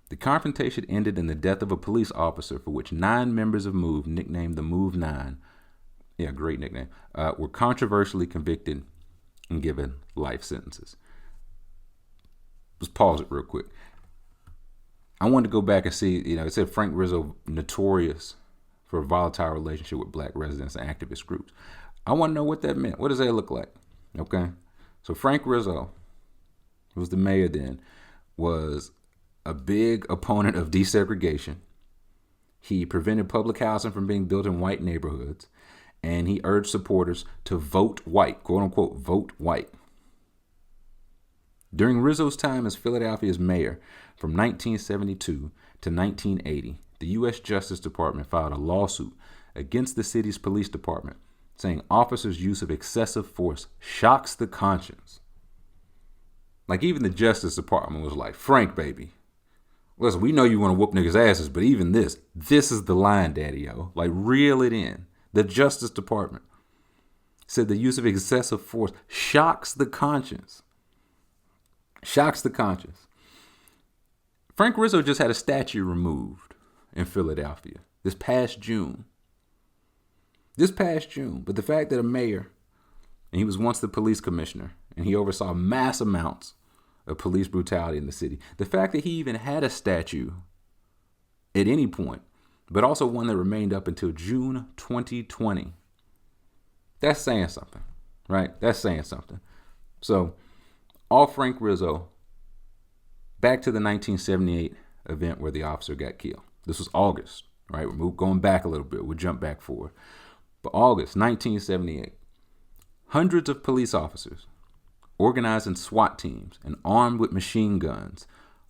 [SPEAKER 2] The confrontation ended in the death of a police officer for which 9 members of MOVE, nicknamed the MOVE 9, great nickname, were controversially convicted and given life sentences. Let's pause it real quick. I wanted to go back and see, it said Frank Rizzo notorious for a volatile relationship with black residents and activist groups. I want to know what that meant. What does that look like? Okay. So Frank Rizzo, who was the mayor then, was a big opponent of desegregation. He prevented public housing from being built in white neighborhoods, and he urged supporters to vote white, quote unquote, vote white. During Rizzo's time as Philadelphia's mayor from 1972 to 1980, the U.S. Justice Department filed a lawsuit against the city's police department, saying officers' use of excessive force shocks the conscience. Like, even the Justice Department was like, Frank, baby, listen, we know you want to whoop niggas' asses, but even this is the line, daddy-o. Like, reel it in. The Justice Department said the use of excessive force shocks the conscience. Shocks the conscience. Frank Rizzo just had a statue removed in Philadelphia this past June. But the fact that a mayor, and he was once the police commissioner, and he oversaw mass amounts of police brutality in the city. The fact that he even had a statue at any point, but also one that remained up until June 2020. That's saying something, right? That's saying something. So, all Frank Rizzo, back to the 1978 event where the officer got killed. This was August, right? We're going back a little bit. We'll jump back forward. But August 1978, hundreds of police officers, organized in SWAT teams and armed with machine guns,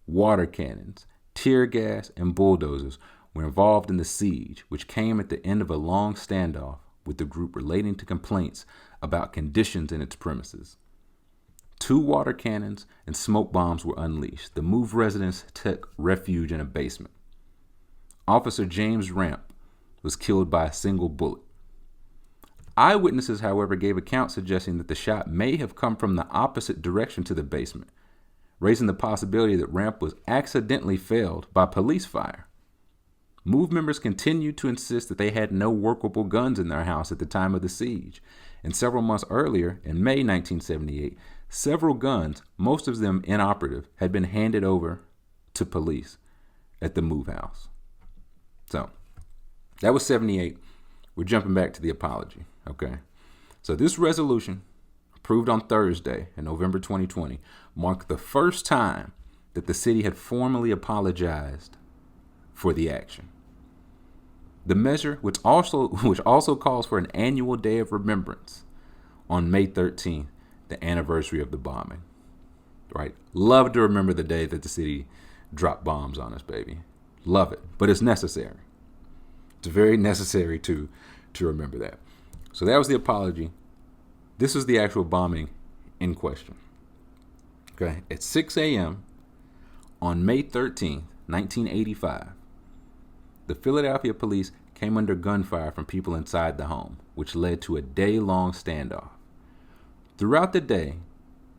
[SPEAKER 2] water cannons, tear gas, and bulldozers, were involved in the siege, which came at the end of a long standoff with the group relating to complaints about conditions in its premises. 2 water cannons and smoke bombs were unleashed. The MOVE residents took refuge in a basement. Officer James Ramp was killed by a single bullet. Eyewitnesses, however, gave accounts suggesting that the shot may have come from the opposite direction to the basement, raising the possibility that Ramp was accidentally felled by police fire. MOVE members continued to insist that they had no workable guns in their house at the time of the siege, and several months earlier, in May 1978, several guns, most of them inoperative, had been handed over to police at the MOVE house. So, that was 78. We're jumping back to the apology, okay? So this resolution, approved on Thursday in November 2020, marked the first time that the city had formally apologized for the action. The measure, which also calls for an annual day of remembrance on May 13th, the anniversary of the bombing. Right? Love to remember the day that the city dropped bombs on us, baby. Love it. But it's necessary. It's very necessary to remember that. So that was the apology. This is the actual bombing in question. Okay? At 6 a.m. on May 13th, 1985, the Philadelphia police came under gunfire from people inside the home, which led to a day-long standoff. Throughout the day,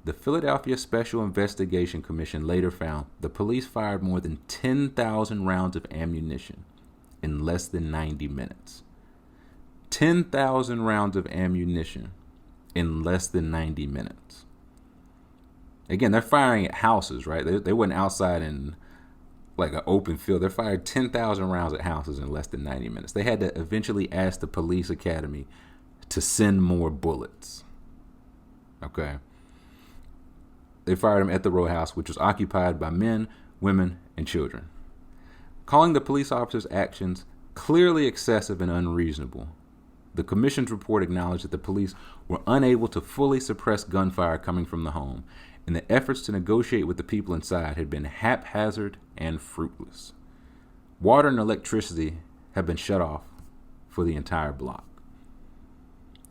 [SPEAKER 2] the Philadelphia Special Investigation Commission later found the police fired more than 10,000 rounds of ammunition in less than 90 minutes. 10,000 rounds of ammunition in less than 90 minutes. Again, they're firing at houses, right? They weren't outside in like an open field. They fired 10,000 rounds at houses in less than 90 minutes. They had to eventually ask the police academy to send more bullets. Okay. They fired them at the row house, which was occupied by men, women, and children. Calling the police officers' actions clearly excessive and unreasonable, the commission's report acknowledged that the police were unable to fully suppress gunfire coming from the home, and the efforts to negotiate with the people inside had been haphazard and fruitless. Water and electricity had been shut off for the entire block.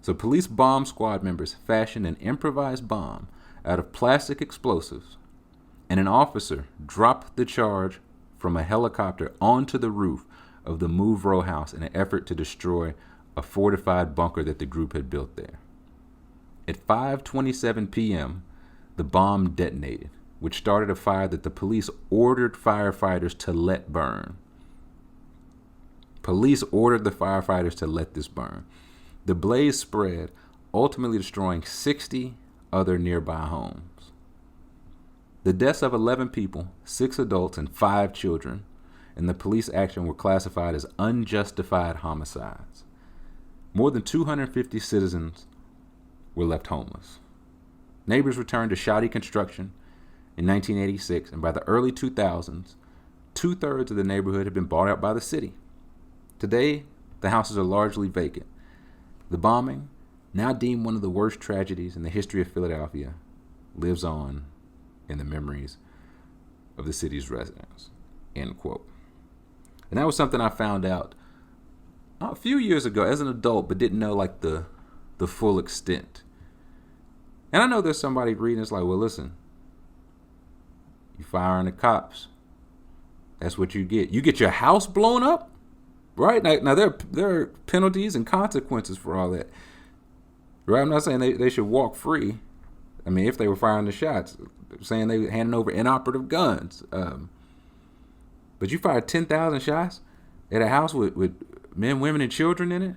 [SPEAKER 2] So police bomb squad members fashioned an improvised bomb out of plastic explosives, and an officer dropped the charge from a helicopter onto the roof of the MOVE row house in an effort to destroy a fortified bunker that the group had built there. At 5:27 p.m., the bomb detonated, which started a fire that the police ordered firefighters to let burn. Police ordered the firefighters to let this burn. The blaze spread, ultimately destroying 60 other nearby homes. The deaths of 11 people, 6 adults, and 5 children in the police action were classified as unjustified homicides. More than 250 citizens were left homeless. Neighbors returned to shoddy construction in 1986, and by the early 2000s, 2/3 of the neighborhood had been bought out by the city. Today, the houses are largely vacant. The bombing, now deemed one of the worst tragedies in the history of Philadelphia, lives on in the memories of the city's residents. End quote. And that was something I found out a few years ago as an adult, but didn't know like the full extent. And I know there's somebody reading this like, well, listen, you firing the cops, that's what you get. You get your house blown up, right? Now there are penalties and consequences for all that. Right? I'm not saying they should walk free. I mean, if they were firing the shots, saying they were handing over inoperative guns. But you fired 10,000 shots at a house with men, women, and children in it?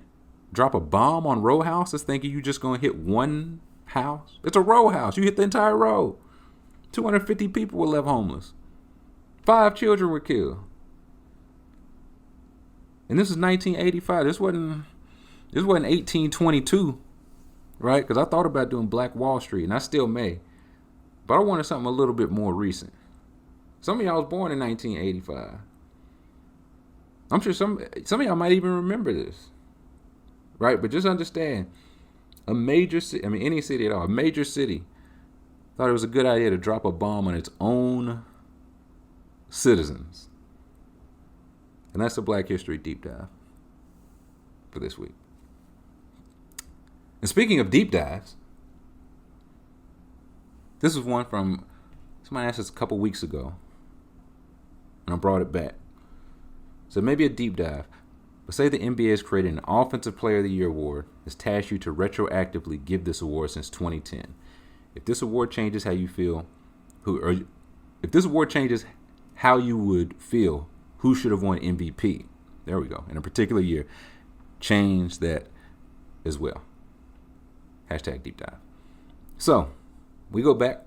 [SPEAKER 2] Drop a bomb on row houses thinking you just going to hit one house? It's a row house. You hit the entire row. 250 people were left homeless. 5 children were killed. And this is 1985. This wasn't 1822. Right? Because I thought about doing Black Wall Street, and I still may. But I wanted something a little bit more recent. Some of y'all was born in 1985. I'm sure some of y'all might even remember this. Right? But just understand, a major city, any city at all, a major city, thought it was a good idea to drop a bomb on its own citizens. And that's the Black History Deep Dive for this week. And speaking of deep dives, this is one from somebody asked us a couple weeks ago, and I brought it back. So maybe a deep dive, but say the NBA has created an Offensive Player of the Year award, has tasked you to retroactively give this award since 2010. If this award changes how you feel, who if this award changes how you would feel, who should have won MVP? There we go. In a particular year, change that as well. Hashtag deep dive. So we go back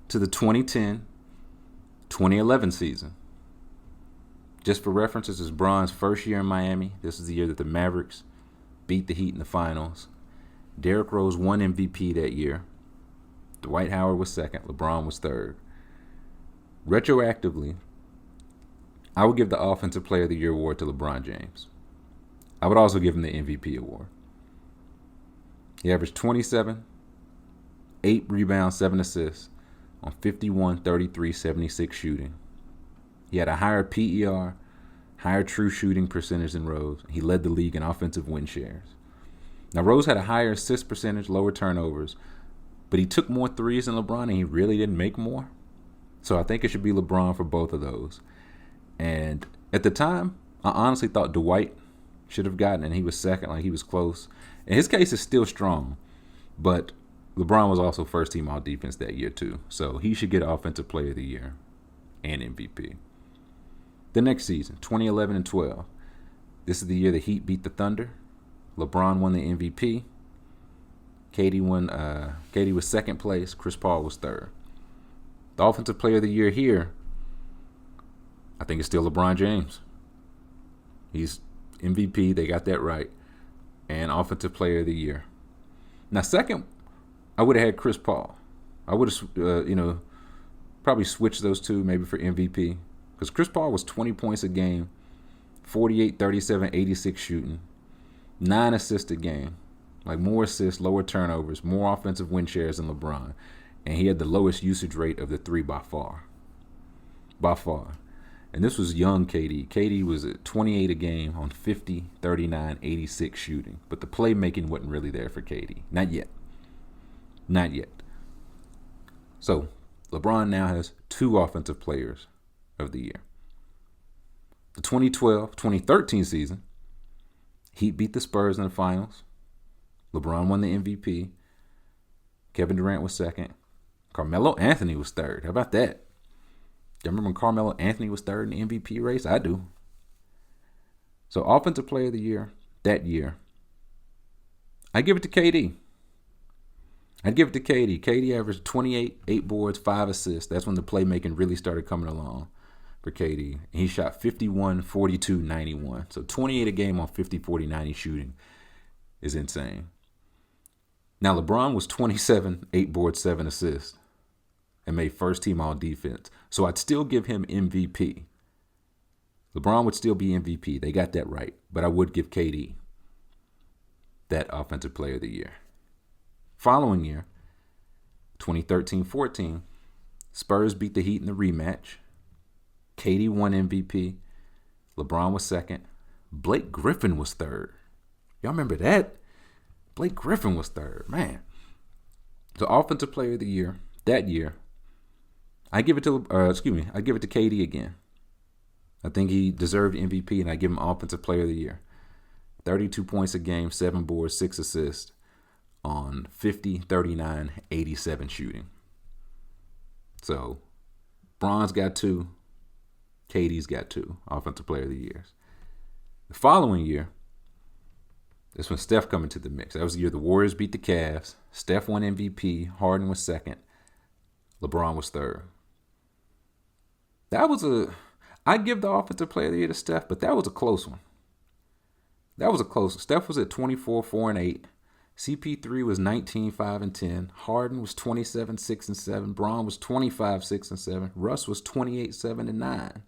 [SPEAKER 2] to the 2010-2011 season. Just for reference, this is Bron's first year in Miami. This is the year that the Mavericks beat the Heat in the finals. Derrick Rose won MVP that year. Dwight Howard was second. LeBron was third. Retroactively, I would give the Offensive Player of the Year award to LeBron James. I would also give him the MVP award. He averaged 27, 8 rebounds, 7 assists on 51, 33, 76 shooting. He had a higher PER, higher true shooting percentage than Rose. He led the league in offensive win shares. Now, Rose had a higher assist percentage, lower turnovers, but he took more threes than LeBron, and he really didn't make more. So I think it should be LeBron for both of those. And at the time, I honestly thought Dwight should have gotten it, and he was second, like he was close. And his case is still strong, but LeBron was also first team all defense that year too. So he should get Offensive Player of the Year and MVP. The next season, 2011 and 12. This is the year the Heat beat the Thunder. LeBron won the MVP. KD was second place. Chris Paul was third. The Offensive Player of the Year here, I think it's still LeBron James. He's MVP. They got that right. And Offensive Player of the Year. Now, second, I would have had Chris Paul. I would have, probably switched those two maybe for MVP. Because Chris Paul was 20 points a game, 48, 37, 86 shooting, 9 assists a game. Like more assists, lower turnovers, more offensive win shares than LeBron. And he had the lowest usage rate of the three by far. By far. And this was young KD. KD was at 28 a game on 50, 39, 86 shooting. But the playmaking wasn't really there for KD. Not yet. Not yet. So LeBron now has 2 Offensive Players of the Year. The 2012-2013 season, Heat beat the Spurs in the finals. LeBron won the MVP. Kevin Durant was second. Carmelo Anthony was third. How about that? Do you remember when Carmelo Anthony was third in the MVP race? I do. So Offensive Player of the Year that year, I give it to KD. I'd give it to KD. KD averaged 28, 8 boards, 5 assists. That's when the playmaking really started coming along for KD. He shot 51, 42, 91. So 28 a game on 50, 40, 90 shooting is insane. Now LeBron was 27, 8 boards, 7 assists and made first team all defense. So I'd still give him MVP. LeBron would still be MVP. They got that right. But I would give KD that Offensive Player of the Year. Following year, 2013-14, Spurs beat the Heat in the rematch. KD won MVP. LeBron was second. Blake Griffin was third. Y'all remember that? Blake Griffin was third. Man. So Offensive Player of the Year that year, I give it to KD again. I think he deserved MVP, and I give him Offensive Player of the Year. 32 points a game, 7 boards, 6 assists on 50, 39, 87 shooting. So Bron's got 2. KD's got 2 Offensive Player of the Years. The following year, that's when Steph come into the mix. That was the year the Warriors beat the Cavs. Steph won MVP. Harden was second. LeBron was third. I give the Offensive Player of the Year to Steph, but that was a close one. Steph was at 24, 4, and 8. CP3 was 19, 5, and 10. Harden was 27, 6, and 7. Bron was 25, 6, and 7. Russ was 28, 7, and 9.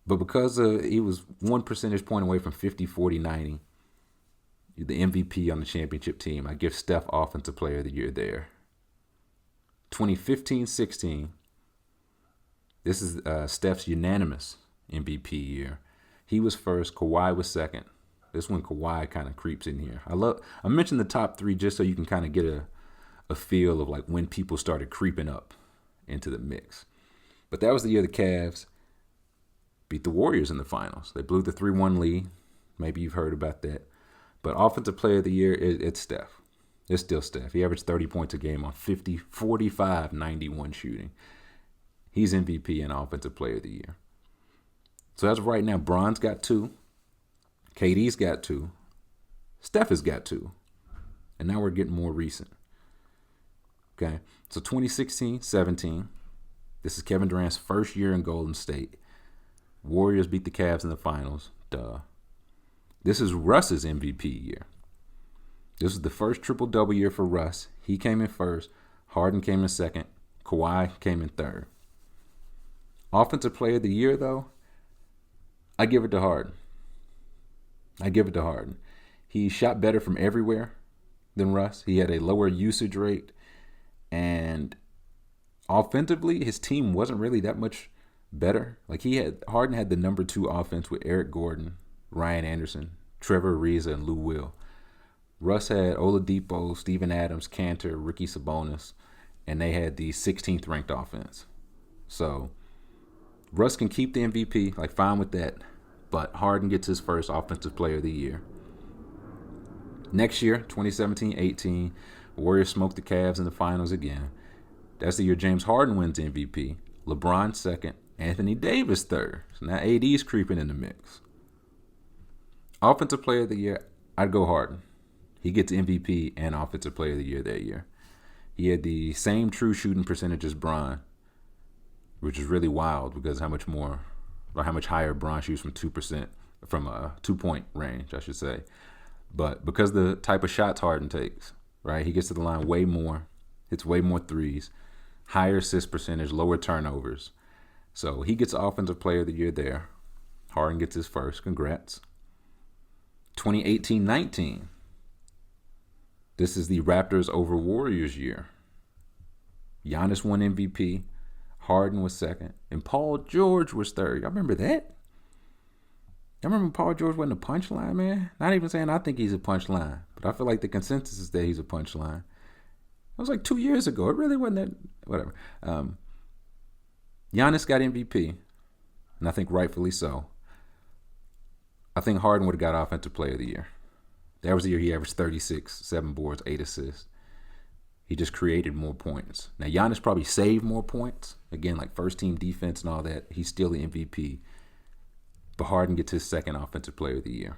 [SPEAKER 2] But because he was 1 percentage point away from 50, 40, 90, the MVP on the championship team, I give Steph Offensive Player of the Year there. 2015-16, this is Steph's unanimous MVP year. He was first. Kawhi was second. This one Kawhi kind of creeps in here. I mentioned the top 3 just so you can kind of get a feel of like when people started creeping up into the mix. But that was the year the Cavs beat the Warriors in the finals. They blew the 3-1 lead. Maybe you've heard about that. But Offensive Player of the Year, it's Steph. It's still Steph. He averaged 30 points a game on 45, 91 shooting. He's MVP and Offensive Player of the Year. So as of right now, Bron's got 2. KD's got 2. Steph has got 2. And now we're getting more recent. Okay. So 2016-17. This is Kevin Durant's first year in Golden State. Warriors beat the Cavs in the finals. Duh. This is Russ's MVP year. This is the first triple-double year for Russ. He came in first. Harden came in second. Kawhi came in third. Offensive Player of the Year, though, I give it to Harden. He shot better from everywhere than Russ. He had a lower usage rate. And offensively, his team wasn't really that much better. Like Harden had the number 2 offense with Eric Gordon, Ryan Anderson, Trevor Ariza, and Lou Will. Russ had Oladipo, Steven Adams, Cantor, Ricky Sabonis, and they had the 16th ranked offense. So Russ can keep the MVP, like fine with that, but Harden gets his first Offensive Player of the Year. Next year, 2017-18, Warriors smoked the Cavs in the finals again. That's the year James Harden wins MVP, LeBron second, Anthony Davis third. So now AD's creeping in the mix. Offensive Player of the Year, I'd go Harden. He gets MVP and Offensive Player of the Year that year. He had the same true shooting percentage as Bron, which is really wild because how much higher Bron shoots from 2%, from a 2-point range, I should say. But because the type of shots Harden takes, right, he gets to the line way more, hits way more threes, higher assist percentage, lower turnovers. So he gets Offensive Player of the Year there. Harden gets his first. Congrats. 2018-19. This is the Raptors over Warriors year. Giannis won MVP. Harden was second. And Paul George was third. Y'all remember that? Y'all remember Paul George wasn't a punchline, man? Not even saying I think he's a punchline. But I feel like the consensus is that he's a punchline. That was like 2 years ago. It really wasn't that. Whatever. Giannis got MVP. And I think rightfully so. I think Harden would have got Offensive Player of the Year. That was the year he averaged 36, 7 boards, 8 assists. He just created more points. Now, Giannis probably saved more points. Again, like first-team defense and all that. He's still the MVP. But Harden gets his second Offensive Player of the Year.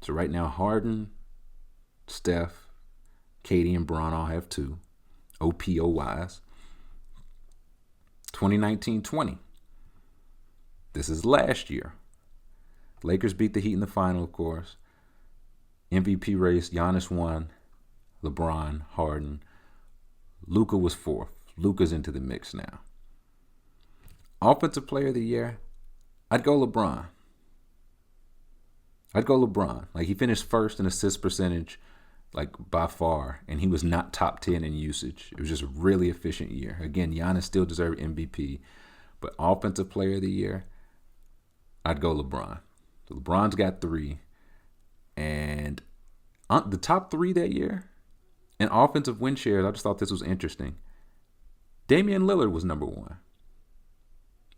[SPEAKER 2] So right now, Harden, Steph, KD, and Bron all have 2. OPO-wise. 2019-20. This is last year. Lakers beat the Heat in the final, of course. MVP race, Giannis won, LeBron, Harden. Luka was 4th. Luka's into the mix now. Offensive Player of the Year, I'd go LeBron. Like, he finished first in assist percentage, like, by far, and he was not top 10 in usage. It was just a really efficient year. Again, Giannis still deserved MVP, but Offensive Player of the Year, I'd go LeBron. So LeBron's got 3. And the top 3 that year in offensive win shares, I just thought this was interesting. Damian Lillard was number 1.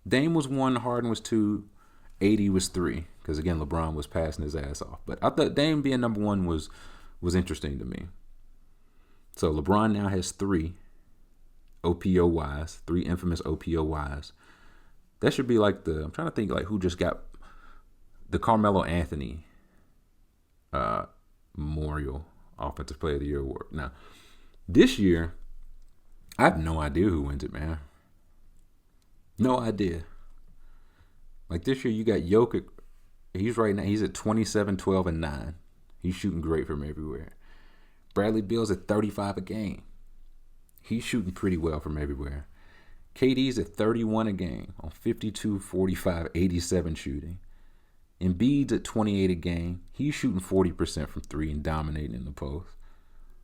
[SPEAKER 2] Dame was 1, Harden was 2, AD was 3. Because, again, LeBron was passing his ass off. But I thought Dame being number 1 was interesting to me. So LeBron now has 3 OPO-wise, 3 infamous OPO-wise. That should be like I'm trying to think like who just got the Carmelo Anthony Memorial Offensive Player of the Year award. Now, this year, I have no idea who wins it, man. No idea. Like this year, you got Jokic. He's at 27, 12, and 9. He's shooting great from everywhere. Bradley Beal's at 35 a game. He's shooting pretty well from everywhere. KD's at 31 a game on 52, 45, 87 shooting. Embiid's at 28 a game. He's shooting 40% from 3 and dominating in the post.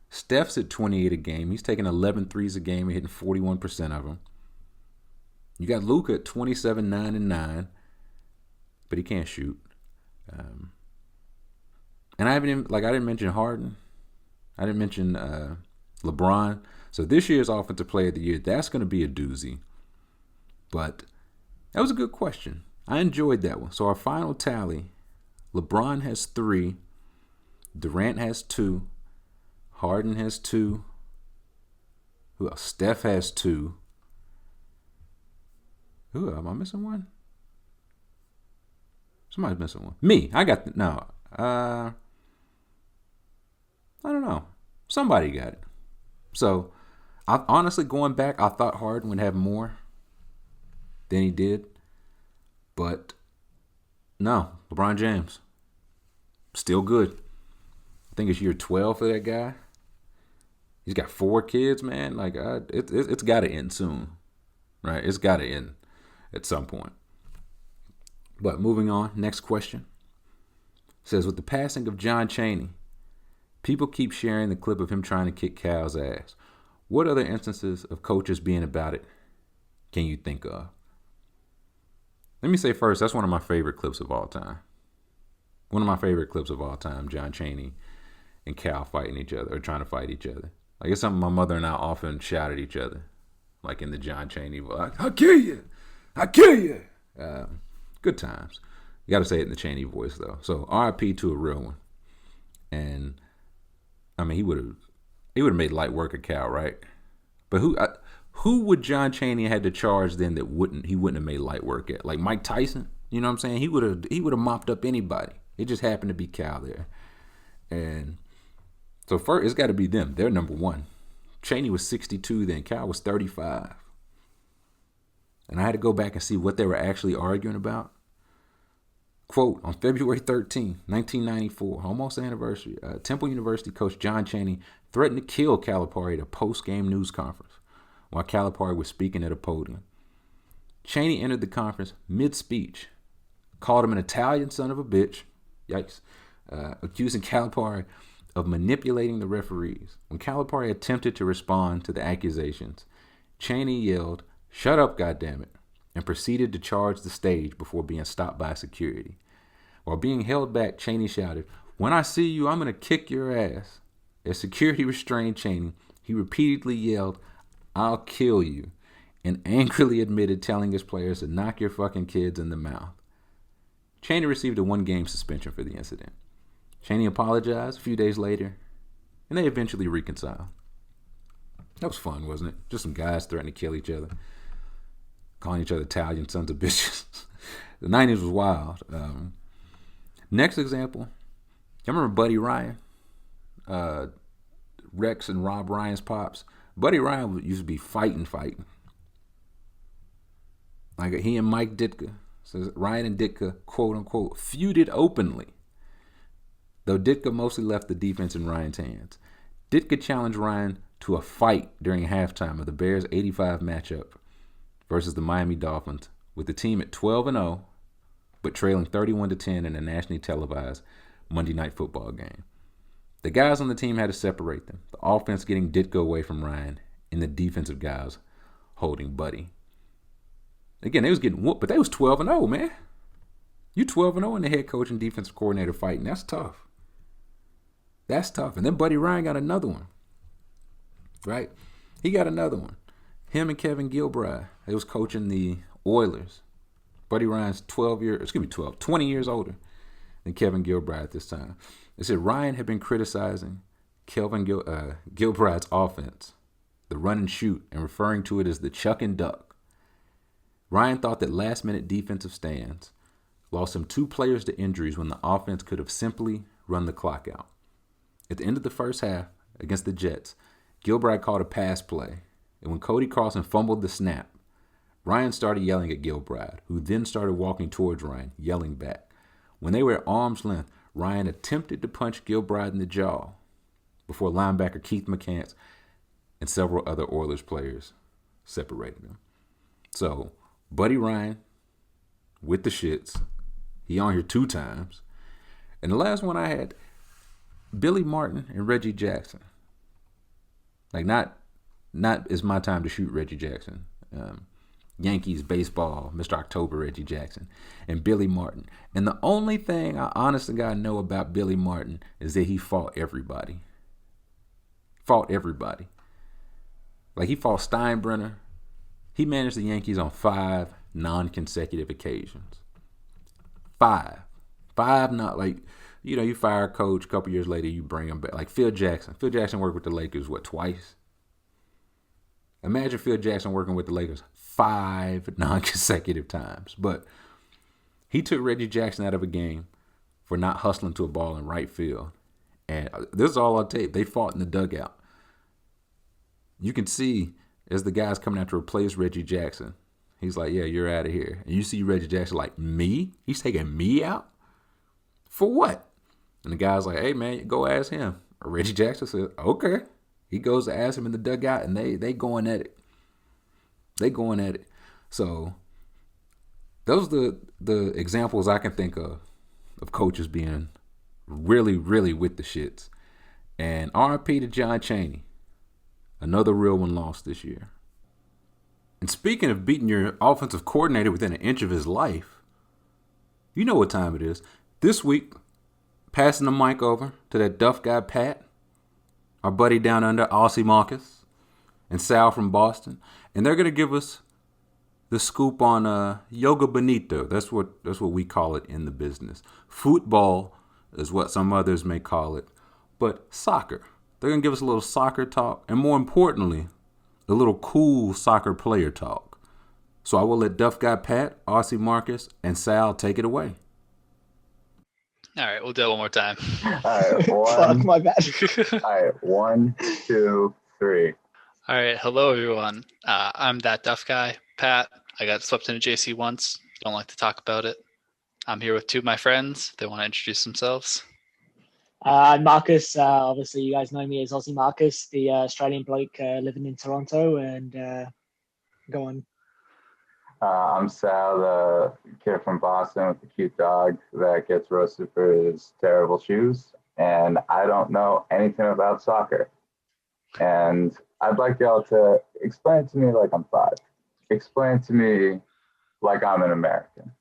[SPEAKER 2] Steph's at 28 a game. He's taking 11 threes a game and hitting 41% of them. You got Luka at 27, 9, and 9, but he can't shoot. And I didn't mention Harden. I didn't mention LeBron. So this year's Offensive Player of the Year, that's going to be a doozy. But that was a good question. I enjoyed that one. So our final tally, LeBron has 3, Durant has 2, Harden has 2. Who else? Steph has 2. Who am I missing one? Somebody's missing one. Me. I got no. I don't know. Somebody got it. So, honestly, going back, I thought Harden would have more than he did. But, no. LeBron James. Still good. I think it's year 12 for that guy. He's got 4 kids, man. Like, it's got to end soon. Right? It's got to end at some point. But moving on. Next question. It says, with the passing of John Chaney, people keep sharing the clip of him trying to kick Cal's ass. What other instances of coaches being about it can you think of? Let me say first, that's one of my favorite clips of all time. One of my favorite clips of all time, John Chaney and Cal fighting each other, or trying to fight each other. Like, it's something my mother and I often shout at each other, like in the John Chaney voice. I'll kill you. I'll kill you. Good times. You got to say it in the Chaney voice, though. So, RIP to a real one. And, I mean, he would have made light work of Cal, right? But who would John Chaney had to charge then that he wouldn't have made light work at? Like Mike Tyson? You know what I'm saying? He would have mopped up anybody. It just happened to be Cal there. And so first, it's got to be them. They're number one. Chaney was 62 then. Cal was 35. And I had to go back and see what they were actually arguing about. Quote, on February 13, 1994, almost anniversary, Temple University coach John Chaney threatened to kill Calipari at a post-game news conference while Calipari was speaking at a podium. Chaney entered the conference mid-speech, called him an Italian son of a bitch, yikes, accusing Calipari of manipulating the referees. When Calipari attempted to respond to the accusations, Chaney yelled, "Shut up, goddammit," and proceeded to charge the stage before being stopped by security. While being held back, Chaney shouted, "When I see you, I'm going to kick your ass." As security restrained Chaney, he repeatedly yelled, "I'll kill you," and angrily admitted telling his players to knock your fucking kids in the mouth. Chaney received a 1-game suspension for the incident. Chaney apologized a few days later, and they eventually reconciled. That was fun, wasn't it? Just some guys threatening to kill each other, calling each other Italian sons of bitches. The 90s was wild. Next example, you remember Buddy Ryan? Rex and Rob Ryan's pops. Buddy Ryan used to be fighting. Like he and Mike Ditka. Says Ryan and Ditka, quote unquote, feuded openly. Though Ditka mostly left the defense in Ryan's hands. Ditka challenged Ryan to a fight during halftime of the Bears' 85 matchup versus the Miami Dolphins, with the team at 12-0, but trailing 31-10 in a nationally televised Monday Night Football game. The guys on the team had to separate them, the offense getting Ditka away from Ryan, and the defensive guys holding Buddy. Again, they was getting whooped, but they was 12-0, man. You 12-0 and the head coach and defensive coordinator fighting. That's tough. That's tough. And then Buddy Ryan got another one. Right? He got another one. Him and Kevin Gilbride. They was coaching the Oilers. Buddy Ryan's 20 years older than Kevin Gilbride at this time. They said Ryan had been criticizing Kevin Gilbride's offense, the run and shoot, and referring to it as the chuck and duck. Ryan thought that last-minute defensive stands lost him 2 players to injuries when the offense could have simply run the clock out. At the end of the first half, against the Jets, Gilbride called a pass play, and when Cody Carlson fumbled the snap, Ryan started yelling at Gilbride, who then started walking towards Ryan, yelling back. When they were at arm's length, Ryan attempted to punch Gilbride in the jaw before linebacker Keith McCants and several other Oilers players separated him. So, Buddy Ryan with the shits. He on here 2 times. And the last one I had, Billy Martin and Reggie Jackson. Like, not it's my time to shoot Reggie Jackson. Yankees baseball, Mr. October Reggie Jackson, and Billy Martin. And the only thing I honestly got to know about Billy Martin is that he fought everybody. Like, he fought Steinbrenner. He managed the Yankees on 5 non-consecutive occasions. 5. 5 not like you fire a coach, a couple years later, you bring him back. Like Phil Jackson. Phil Jackson worked with the Lakers, twice? Imagine Phil Jackson working with the Lakers 5 non-consecutive times. But he took Reggie Jackson out of a game for not hustling to a ball in right field. And this is all on tape. They fought in the dugout. You can see as the guy's coming out to replace Reggie Jackson, he's like, yeah, you're out of here. And you see Reggie Jackson like, me? He's taking me out? For what? And the guy's like, hey, man, go ask him. Reggie Jackson says, okay. He goes to ask him in the dugout, and they going at it. They going at it. So those are the examples I can think of coaches being really, really with the shits. And RIP to John Chaney. Another real one lost this year. And speaking of beating your offensive coordinator within an inch of his life, you know what time it is. This week, passing the mic over to that Duff guy, Pat, our buddy down under, Aussie Marcus, and Sal from Boston. And they're going to give us the scoop on Yoga Bonito. That's what we call it in the business. Football is what some others may call it. But soccer. They're going to give us a little soccer talk. And more importantly, a little cool soccer player talk. So I will let Duff Guy Pat, Aussie Marcus, and Sal take it away.
[SPEAKER 3] All right, we'll do it one more time.
[SPEAKER 4] All right,
[SPEAKER 5] Fuck, my bad.
[SPEAKER 4] All right, 1, 2, 3.
[SPEAKER 3] All right, hello everyone. I'm that Duff guy, Pat. I got swept into JC once. Don't like to talk about it. I'm here with two of my friends. They want to introduce themselves.
[SPEAKER 5] I'm Marcus. Obviously, you guys know me as Aussie Marcus, the Australian bloke living in Toronto. And go on.
[SPEAKER 4] I'm Sal, the kid from Boston with the cute dog that gets roasted for his terrible shoes. And I don't know anything about soccer. And I'd like y'all to explain it to me like I'm 5. Explain it to me like I'm an American.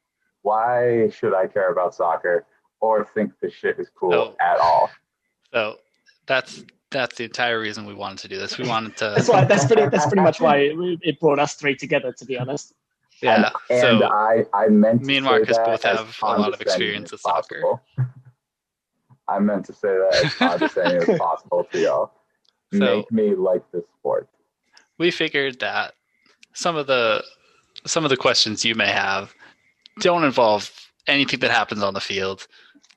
[SPEAKER 4] Why should I care about soccer or think this shit is cool at all?
[SPEAKER 3] So that's the entire reason we wanted to do this. We wanted to.
[SPEAKER 5] That's pretty much why it brought us 3 together, to be honest.
[SPEAKER 3] Yeah.
[SPEAKER 4] And
[SPEAKER 3] so
[SPEAKER 4] I meant to
[SPEAKER 3] me and
[SPEAKER 4] say
[SPEAKER 3] Marcus
[SPEAKER 4] that
[SPEAKER 3] both
[SPEAKER 4] as
[SPEAKER 3] have a lot of experience with soccer.
[SPEAKER 4] possible. I meant to say that as condescending as possible to y'all.
[SPEAKER 3] So,
[SPEAKER 4] make me like this sport.
[SPEAKER 3] We figured that some of the questions you may have don't involve anything that happens on the field.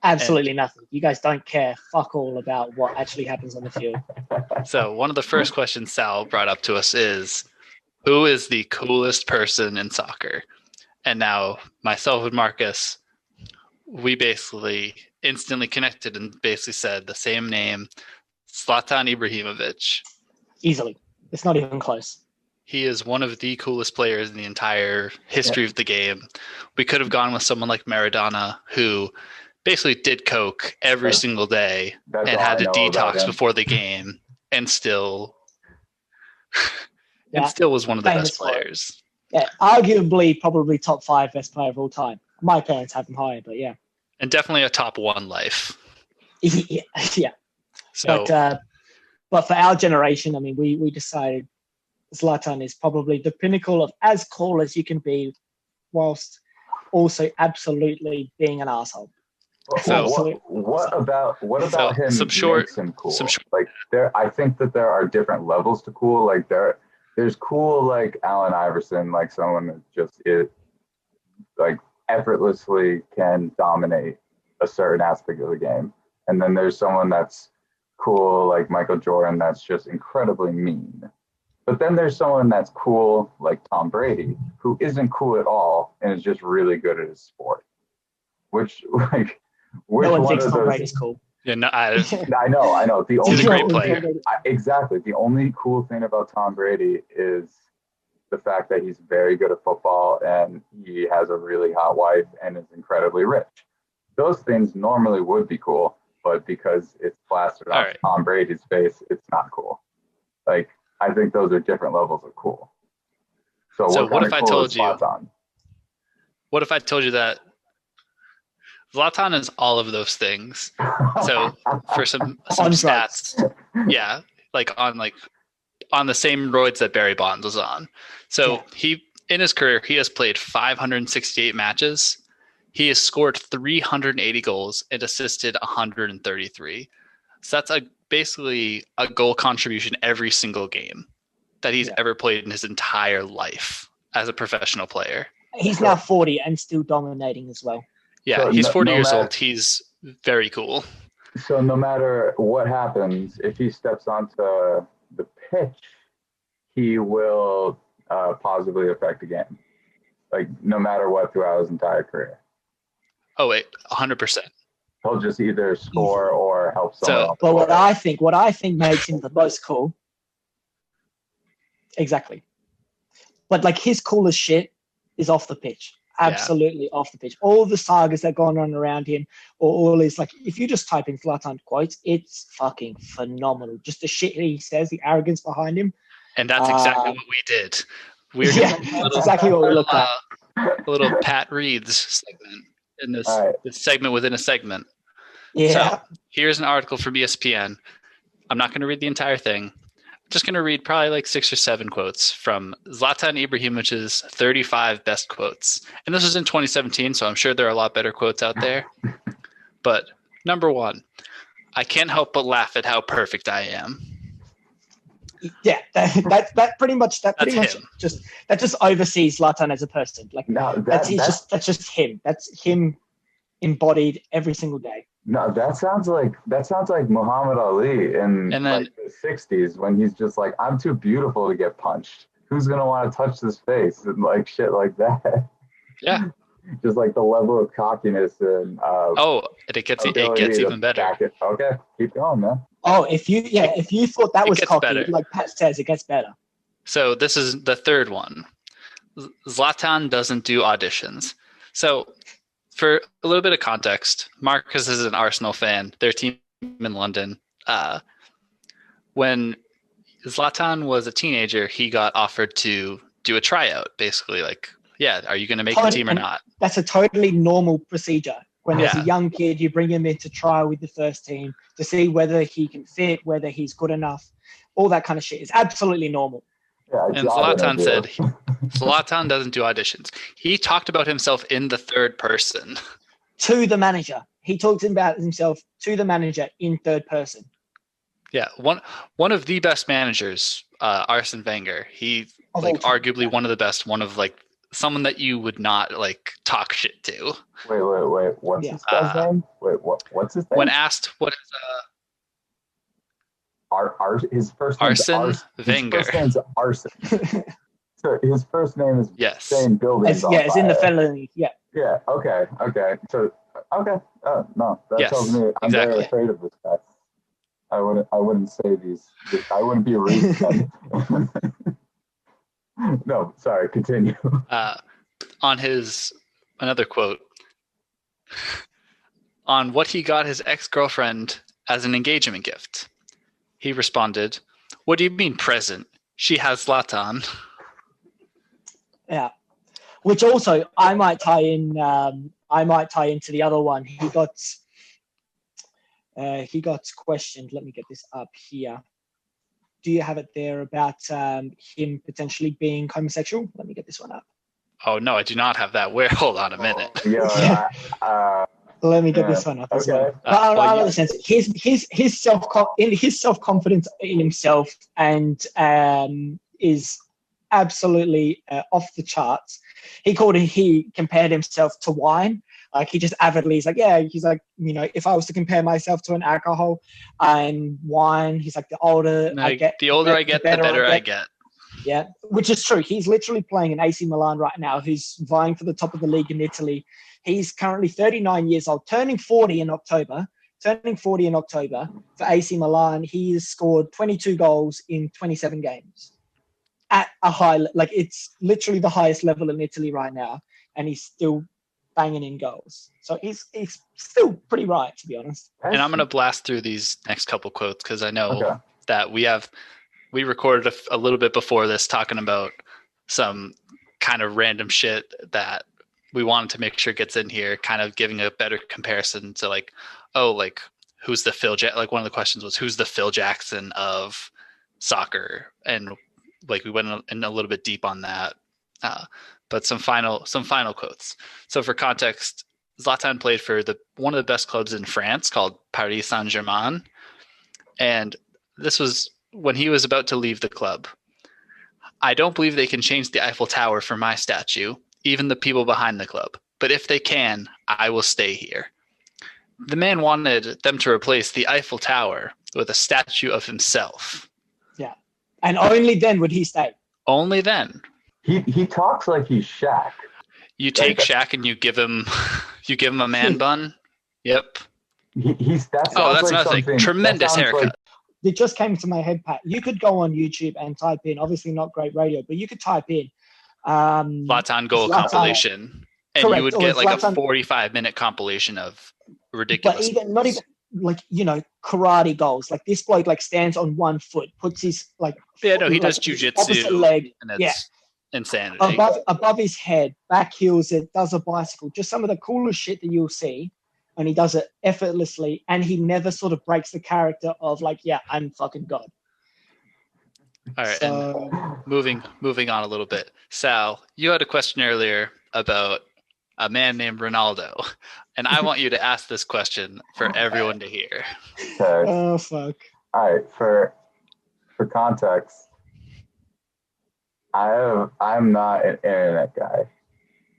[SPEAKER 5] Absolutely nothing. You guys don't care fuck all about what actually happens on the field.
[SPEAKER 3] So one of the first questions Sal brought up to us is, who is the coolest person in soccer? And now myself and Marcus, we basically instantly connected and basically said the same name, Zlatan Ibrahimovic.
[SPEAKER 5] Easily. It's not even close.
[SPEAKER 3] He is one of the coolest players in the entire history of the game. We could have gone with someone like Maradona, who basically did coke every single day and had to detox before the game, and still was one of the best players.
[SPEAKER 5] Yeah, arguably probably top 5 best player of all time. My parents have him higher, but yeah.
[SPEAKER 3] And definitely a top 1 life.
[SPEAKER 5] Yeah.
[SPEAKER 3] So,
[SPEAKER 5] but for our generation, I mean, we decided Zlatan is probably the pinnacle of as cool as you can be, whilst also absolutely being an asshole.
[SPEAKER 4] So what about him makes him cool? Like I think that there are different levels to cool. Like there's cool like Allen Iverson, like someone that just is like effortlessly can dominate a certain aspect of the game. And then there's someone that's cool like Michael Jordan that's just incredibly mean. But then there's someone that's cool like Tom Brady, who isn't cool at all and is just really good at his sport. Which no
[SPEAKER 5] one thinks Tom Brady's cool.
[SPEAKER 3] Yeah, no, I
[SPEAKER 4] know.
[SPEAKER 3] He's a great player.
[SPEAKER 4] Exactly. The only cool thing about Tom Brady is the fact that he's very good at football and he has a really hot wife and is incredibly rich. Those things normally would be cool, but because it's plastered on Tom Brady's face, it's not cool. Like, I think those are different levels of cool. So what if I told you?
[SPEAKER 3] What if I told you that Zlatan is all of those things? So for some stats, yeah, on the same roids that Barry Bonds was on. So he in his career he has played 568 matches. He has scored 380 goals and assisted 133. So that's basically a goal contribution every single game that he's ever played in his entire life as a professional player.
[SPEAKER 5] He's now 40 and still dominating as well.
[SPEAKER 3] Yeah, so he's 40 years old. He's very cool.
[SPEAKER 4] So no matter what happens, if he steps onto the pitch, he will positively affect the game. Like no matter what throughout his entire career.
[SPEAKER 3] Oh wait, 100%.
[SPEAKER 4] He'll just either score or help someone else.
[SPEAKER 5] But what I think makes him the most cool. Exactly. But like his coolest shit is off the pitch. Absolutely off the pitch. All the sagas that go on around him, or all his, like, if you just type in Zlatan quotes, it's fucking phenomenal. Just the shit he says, the arrogance behind him.
[SPEAKER 3] And that's exactly what we did. We were
[SPEAKER 5] that's exactly what we looked at.
[SPEAKER 3] A little Pat Reed's segment in this segment within a segment.
[SPEAKER 5] Yeah.
[SPEAKER 3] So here's an article from ESPN. I'm not going to read the entire thing. Just going to read probably like 6 or 7 quotes from Zlatan Ibrahimovic's 35 best quotes. And this was in 2017, so I'm sure there are a lot better quotes out there. But number 1, I can't help but laugh at how perfect I am.
[SPEAKER 5] Yeah, that pretty much just oversees Zlatan as a person. Like that's just him. That's him embodied every single day.
[SPEAKER 4] No, that sounds like Muhammad Ali in like the 60s when he's just like, I'm too beautiful to get punched. Who's gonna want to touch this face and like shit like that?
[SPEAKER 3] Yeah.
[SPEAKER 4] Just like the level of cockiness and
[SPEAKER 3] it gets even better.
[SPEAKER 4] Okay, keep going, man.
[SPEAKER 5] Oh, if you thought that was cocky, better. Like Pat says, it gets better.
[SPEAKER 3] So this is the third one. Zlatan doesn't do auditions. So for a little bit of context, Marcus is an Arsenal fan. Their team in London. When Zlatan was a teenager, he got offered to do a tryout. Basically, like, are you going to make the team or not?
[SPEAKER 5] That's a totally normal procedure. When there's a young kid, you bring him in to try with the first team to see whether he can fit, whether he's good enough. All that kind of shit is absolutely normal.
[SPEAKER 4] Yeah,
[SPEAKER 3] and Zlatan said Zlatan doesn't do auditions. He talked about himself in the third person.
[SPEAKER 5] To the manager. He talks about himself to the manager in third person.
[SPEAKER 3] Yeah, one of the best managers, Arsene Wenger. He arguably one of the best, one of like someone that you would not like talk shit to.
[SPEAKER 4] Wait. What's his guy's name? What's his name?
[SPEAKER 3] When asked what is
[SPEAKER 4] his first name
[SPEAKER 3] Arsene Wenger.
[SPEAKER 4] His first name's Arsene. So his first name is saying buildings.
[SPEAKER 5] It's in the felony. Yeah.
[SPEAKER 4] Yeah. Okay. So no, that tells me I'm very afraid of this guy. I wouldn't say these. I wouldn't be rude. No, sorry. Continue.
[SPEAKER 3] On another quote on what he got his ex-girlfriend as an engagement gift. He responded, "What do you mean present? She has Zlatan."
[SPEAKER 5] Yeah, which also I might tie in. I might tie into the other one. He got questioned. Let me get this up here. Do you have it there about him potentially being homosexual? Let me get this one up.
[SPEAKER 3] Oh no, I do not have that. Hold on a minute.
[SPEAKER 5] Let me get this one up as well. I understand. His self-confidence in himself and is absolutely off the charts. He compared himself to wine. Like he just avidly is like, he's like, if I was to compare myself to an alcohol and wine, he's like, the older I get,
[SPEAKER 3] the better I get.
[SPEAKER 5] Yeah, which is true. He's literally playing in AC Milan right now, who's vying for the top of the league in Italy. He's currently 39 years old, turning 40 in October for AC Milan. He has scored 22 goals in 27 games at a high, it's literally the highest level in Italy right now, and he's still banging in goals. So he's still pretty right, to be honest.
[SPEAKER 3] And I'm going to blast through these next couple quotes because I know that we recorded a little bit before this talking about some kind of random shit that we wanted to make sure gets in here, kind of giving a better comparison to who's the Phil Jackson? Like one of the questions was, who's the Phil Jackson of soccer? And we went in a little bit deep on that. But some final quotes. So for context, Zlatan played for one of the best clubs in France called Paris Saint-Germain. And this was when he was about to leave the club. I don't believe they can change the Eiffel Tower for my statue, even the people behind the club. But if they can, I will stay here. The man wanted them to replace the Eiffel Tower with a statue of himself.
[SPEAKER 5] Yeah. And only then would he stay.
[SPEAKER 3] Only then.
[SPEAKER 4] He talks like he's Shaq.
[SPEAKER 3] You take Shaq and you give him a man bun. Yep.
[SPEAKER 4] That's
[SPEAKER 3] another thing. Tremendous haircut.
[SPEAKER 5] Like, it just came to my head, Pat. You could go on YouTube and type in, obviously not great radio, but you could type in
[SPEAKER 3] Zlatan goal compilation, and correct, you would get like Zlatan, a 45-minute compilation of ridiculous.
[SPEAKER 5] But not even like karate goals. Like this bloke like stands on one foot, puts his
[SPEAKER 3] he does jujitsu,
[SPEAKER 5] leg,
[SPEAKER 3] and it's insanity.
[SPEAKER 5] Above his head, back heels it, does a bicycle. Just some of the coolest shit that you'll see. And he does it effortlessly, and he never sort of breaks the character of I'm fucking God.
[SPEAKER 3] All right, so, and moving on a little bit. Sal, you had a question earlier about a man named Ronaldo, and I want you to ask this question for everyone to hear.
[SPEAKER 4] Okay.
[SPEAKER 5] Oh fuck!
[SPEAKER 4] All right, for context, I'm not an internet guy.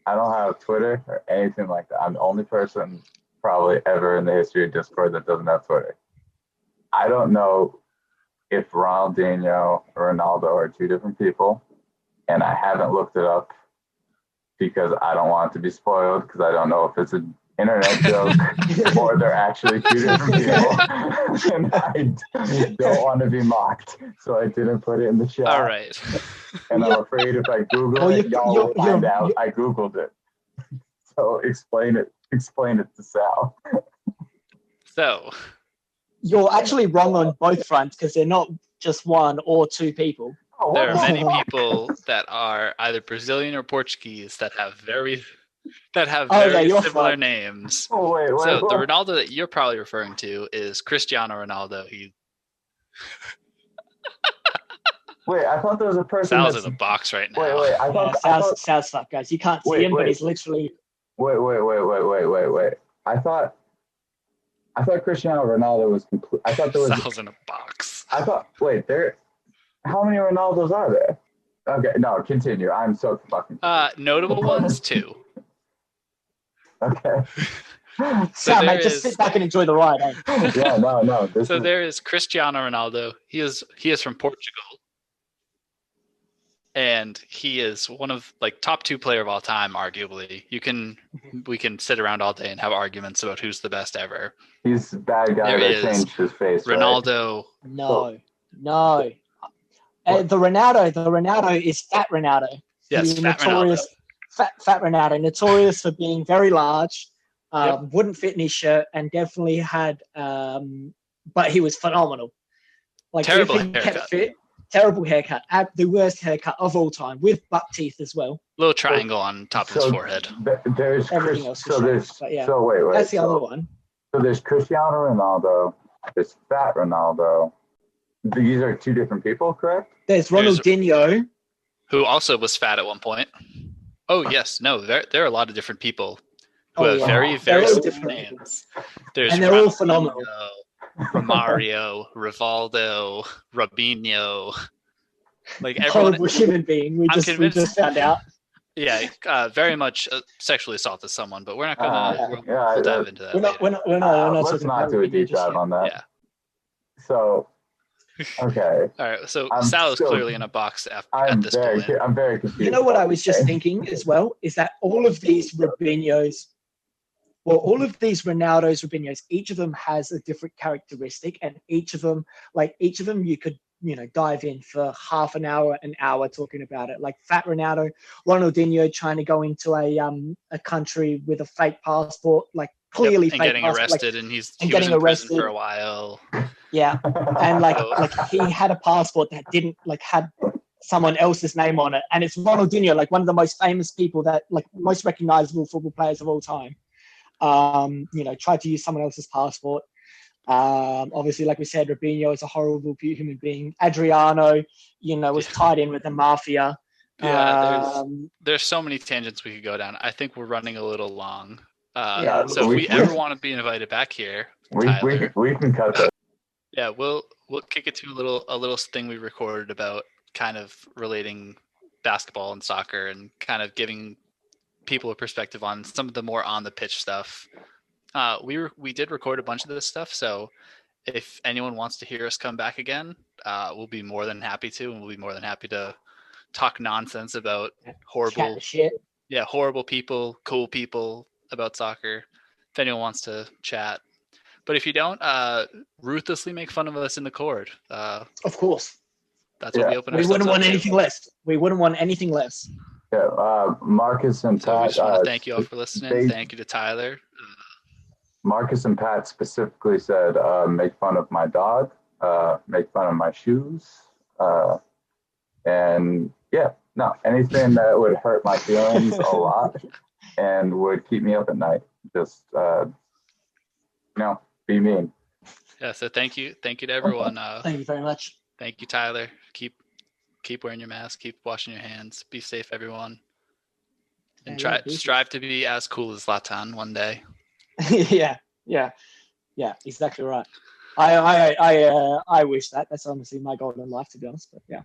[SPEAKER 4] I don't have Twitter or anything like that. I'm the only person probably ever in the history of Discord that doesn't have Twitter. I don't know if Ronaldinho or Ronaldo are two different people, and I haven't looked it up because I don't want it to be spoiled because I don't know if it's an internet joke or they're actually two different people, and I don't want to be mocked, so I didn't put it in the chat.
[SPEAKER 3] All right.
[SPEAKER 4] And I'm afraid if I Google it, y'all will find out I Googled it. So explain it to Sal.
[SPEAKER 3] So
[SPEAKER 5] you're actually wrong on both fronts because they're not just one or two people.
[SPEAKER 3] There are many people that are either Brazilian or Portuguese that have very similar names.
[SPEAKER 4] Wait.
[SPEAKER 3] The Ronaldo that you're probably referring to is Cristiano Ronaldo.
[SPEAKER 4] Wait, I thought there was a person.
[SPEAKER 3] Sal's in a box right now.
[SPEAKER 4] Wait.
[SPEAKER 5] Sal's fuck, guys. You can't see him, but he's literally.
[SPEAKER 4] Wait. I thought Cristiano Ronaldo was complete. I thought there was.
[SPEAKER 3] Sal's in a box.
[SPEAKER 4] How many Ronaldos are there? Okay, no, continue. I'm so fucking.
[SPEAKER 3] Notable ones too.
[SPEAKER 4] Okay.
[SPEAKER 5] Sam, mate, just sit back and enjoy the ride. Eh?
[SPEAKER 4] Yeah, no.
[SPEAKER 3] There is Cristiano Ronaldo. He is from Portugal. And he is one of top 2 player of all time, arguably. We can sit around all day and have arguments about who's the best ever.
[SPEAKER 4] He's the bad guy that changed his face.
[SPEAKER 3] Ronaldo.
[SPEAKER 5] Right? No. The Ronaldo is Fat Ronaldo.
[SPEAKER 3] Yes, Fat Ronaldo.
[SPEAKER 5] Fat Ronaldo, notorious for being very large, wouldn't fit in his shirt, and definitely had. But he was phenomenal.
[SPEAKER 3] Terrible haircut.
[SPEAKER 5] Terrible haircut. The worst haircut of all time, with buck teeth as well.
[SPEAKER 3] Little triangle on top of his forehead.
[SPEAKER 4] There's
[SPEAKER 5] everything else.
[SPEAKER 4] So wait.
[SPEAKER 5] That's the other one.
[SPEAKER 4] So there's Cristiano Ronaldo. There's Fat Ronaldo. These are two different people, correct?
[SPEAKER 5] There's Ronaldinho,
[SPEAKER 3] who also was fat at one point. Oh yes, no, there are a lot of different people who have very similar names.
[SPEAKER 5] And they're all phenomenal.
[SPEAKER 3] Romario, Rivaldo, Robinho, everyone.
[SPEAKER 5] Horrible human being. We just found out.
[SPEAKER 3] Yeah, very much sexually assaulted someone, but we're not gonna we'll dive into that.
[SPEAKER 5] We're not.
[SPEAKER 4] Let's not do a deep dive on that.
[SPEAKER 3] Yeah.
[SPEAKER 4] So. Okay.
[SPEAKER 3] All right. So Sal is clearly in a box at this point.
[SPEAKER 4] I'm very confused.
[SPEAKER 5] You know what I was just thinking as well is that all of these Ronaldos, Robinhos, each of them has a different characteristic, and each of them you could dive in for half an hour talking about it. Like Fat Ronaldinho trying to go into a country with a fake passport, clearly
[SPEAKER 3] and
[SPEAKER 5] fake
[SPEAKER 3] getting
[SPEAKER 5] passport,
[SPEAKER 3] arrested, and he was in prison for a while.
[SPEAKER 5] Yeah, and he had a passport that didn't had someone else's name on it, and it's Ronaldinho, one of the most famous people that most recognizable football players of all time. Tried to use someone else's passport. Obviously, like we said, Robinho is a horrible human being. Adriano, was tied in with the mafia.
[SPEAKER 3] Yeah, there's so many tangents we could go down. I think we're running a little long. So if we ever want to be invited back here, Tyler,
[SPEAKER 4] we can cut that.
[SPEAKER 3] Yeah, we'll kick it to a little thing we recorded about kind of relating basketball and soccer and kind of giving people a perspective on some of the more on the pitch stuff. We did record a bunch of this stuff, so if anyone wants to hear us come back again, we'll be more than happy to, and we'll be more than happy to talk nonsense about horrible
[SPEAKER 5] shit.
[SPEAKER 3] Yeah, horrible people, cool people about soccer. If anyone wants to chat. But if you don't, ruthlessly make fun of us in the Cord.
[SPEAKER 5] Of course.
[SPEAKER 3] That's what we open
[SPEAKER 5] ourselves up to. We wouldn't want anything less. We wouldn't want anything less.
[SPEAKER 4] Yeah, Marcus and Pat.
[SPEAKER 3] We just want to thank you all for listening. Thank you to Tyler.
[SPEAKER 4] Marcus and Pat specifically said, make fun of my dog, make fun of my shoes, and anything that would hurt my feelings a lot and would keep me up at night. Just, be mean.
[SPEAKER 3] Yeah, so thank you to everyone.
[SPEAKER 5] Thank you very much.
[SPEAKER 3] Thank you, Tyler. Keep wearing your mask. Keep washing your hands. Be safe, everyone. And strive to be as cool as Zlatan one day.
[SPEAKER 5] Yeah, exactly right. I wish that. That's honestly my goal in life, to be honest. But yeah.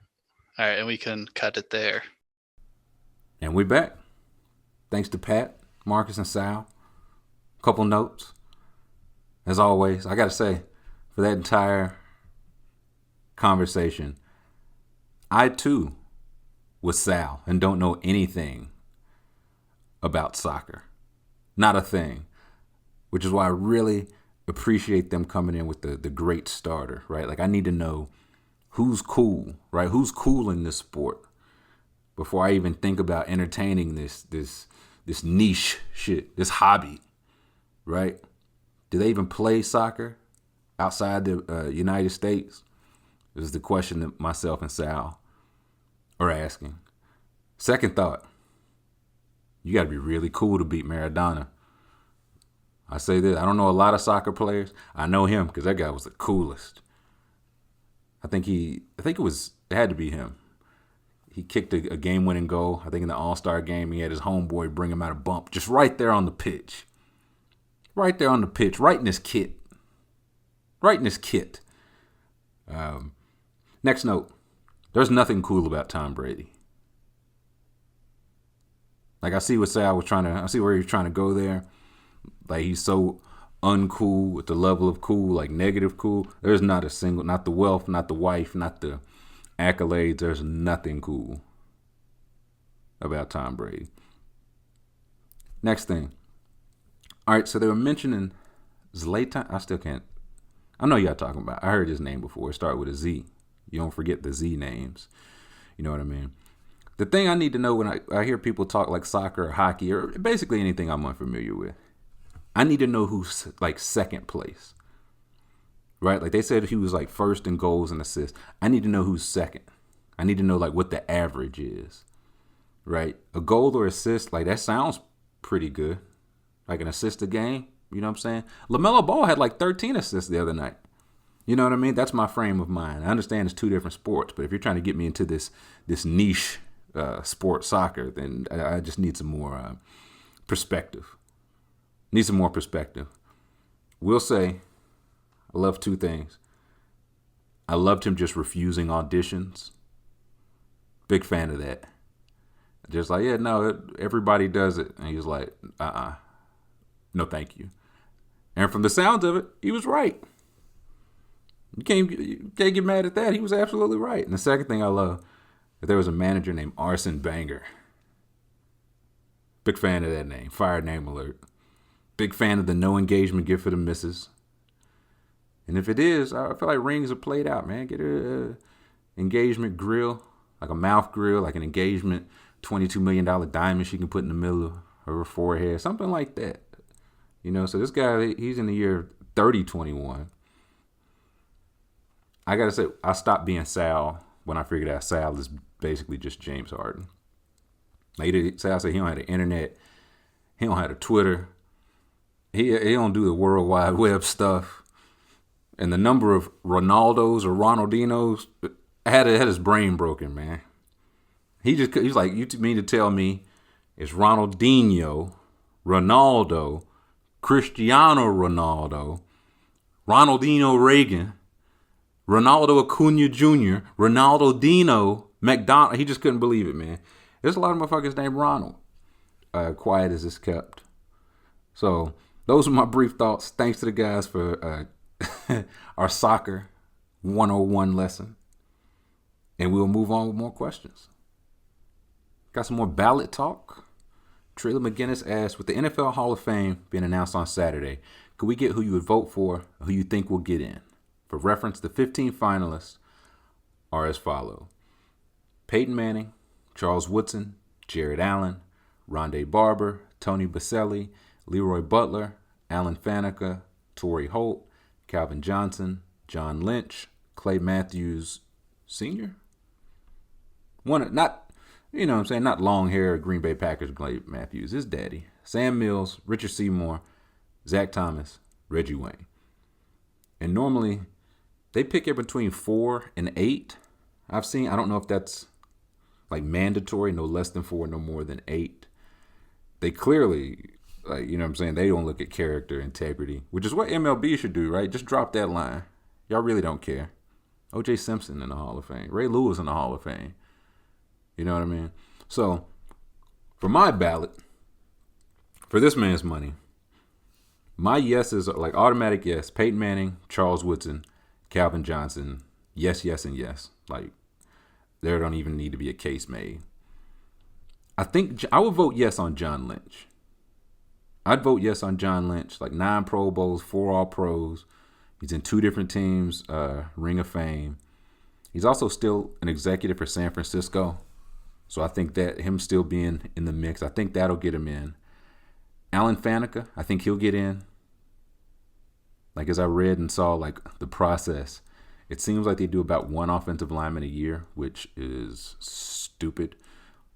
[SPEAKER 3] All right, and we can cut it there.
[SPEAKER 2] And we're back. Thanks to Pat, Marcus, and Sal. Couple notes. As always, I got to say, for that entire conversation, I too was Sal and don't know anything about soccer. Not a thing. Which is why I really appreciate them coming in with the great starter, right? Like, I need to know who's cool, right? Who's cool in this sport before I even think about entertaining this niche shit, this hobby, right? Do they even play soccer outside the United States? This is the question that myself and Sal are asking. Second thought, you got to be really cool to beat Maradona. I say this, I don't know a lot of soccer players. I know him because that guy was the coolest. I think it had to be him. He kicked a game-winning goal. I think in the All-Star game, he had his homeboy bring him out a bump just right there on the pitch. Right there on the pitch, right in his kit. Next note, there's nothing cool about Tom Brady. Like, I see what Sal was I see where he was trying to go there. Like, he's so uncool with the level of cool, like negative cool. There's not the wealth, not the wife, not the accolades. There's nothing cool about Tom Brady. Next thing. All right, so they were mentioning Zlatan. I know y'all talking about. I heard his name before. It started with a Z. You don't forget the Z names. You know what I mean? The thing I need to know when I hear people talk like soccer or hockey or basically anything I'm unfamiliar with, I need to know who's like second place. Right? Like, they said he was like first in goals and assists. I need to know who's second. I need to know like what the average is. Right? A goal or assist, like, that sounds pretty good. Like an assist a game, you know what I'm saying? LaMelo Ball had like 13 assists the other night. You know what I mean? That's my frame of mind. I understand it's two different sports, but if you're trying to get me into this niche sport, soccer, then I just need some more perspective. Need some more perspective. Will say, I love two things. I loved him just refusing auditions. Big fan of that. Just like, everybody does it. And he was like, no, thank you. And from the sounds of it, he was right. You can't get mad at that. He was absolutely right. And the second thing I love, that there was a manager named Arsene Wenger. Big fan of that name. Fire name alert. Big fan of the no engagement gift for the missus. And if it is, I feel like rings are played out, man. Get a engagement grill, like a mouth grill, like an engagement $22 million diamond she can put in the middle of her forehead, something like that. You know, so this guy, he's in the year 3021. I got to say, I stopped being Sal when I figured out Sal is basically just James Harden. Like, Sal said he don't have the internet. He don't have the Twitter. He don't do the World Wide Web stuff. And the number of Ronaldos or Ronaldinos had his brain broken, man. He's like, you mean to tell me it's Ronaldinho, Ronaldo, Cristiano Ronaldo, Ronaldinho Reagan, Ronaldo Acuna Jr., Ronaldo Dino McDonald. He just couldn't believe it, man. There's a lot of motherfuckers named Ronald. Quiet as it's kept. So those are my brief thoughts. Thanks to the guys for our soccer 101 lesson. And we'll move on with more questions. Got some more ballot talk. Trailer McGinnis asked, with the NFL Hall of Fame being announced on Saturday, could we get who you would vote for or who you think will get in? For reference, the 15 finalists are as follows: Peyton Manning, Charles Woodson, Jared Allen, Rondé Barber, Tony Baselli, Leroy Butler, Alan Faneca, Torrey Holt, Calvin Johnson, John Lynch, Clay Matthews Sr. Not long hair Green Bay Packers Clay Matthews, his daddy. Sam Mills, Richard Seymour, Zach Thomas, Reggie Wayne. And normally they pick it between 4 and 8. I don't know if that's like mandatory, no less than 4, no more than 8. They clearly, they don't look at character, integrity, which is what MLB should do, right? Just drop that line. Y'all really don't care. O.J. Simpson in the Hall of Fame. Ray Lewis in the Hall of Fame. You know what I mean? So, for my ballot, for this man's money, my yeses are like automatic yes. Peyton Manning, Charles Woodson, Calvin Johnson, yes, and yes. Like, there don't even need to be a case made. I think I would vote yes on John Lynch. I'd vote yes on John Lynch. Like 9 Pro Bowls, 4 All-Pros. He's in 2 different teams, Ring of Fame. He's also still an executive for San Francisco. So I think that him still being in the mix, I think that'll get him in. Alan Faneca, I think he'll get in. Like, as I read and saw, like, the process, it seems like they do about 1 offensive lineman a year, which is stupid.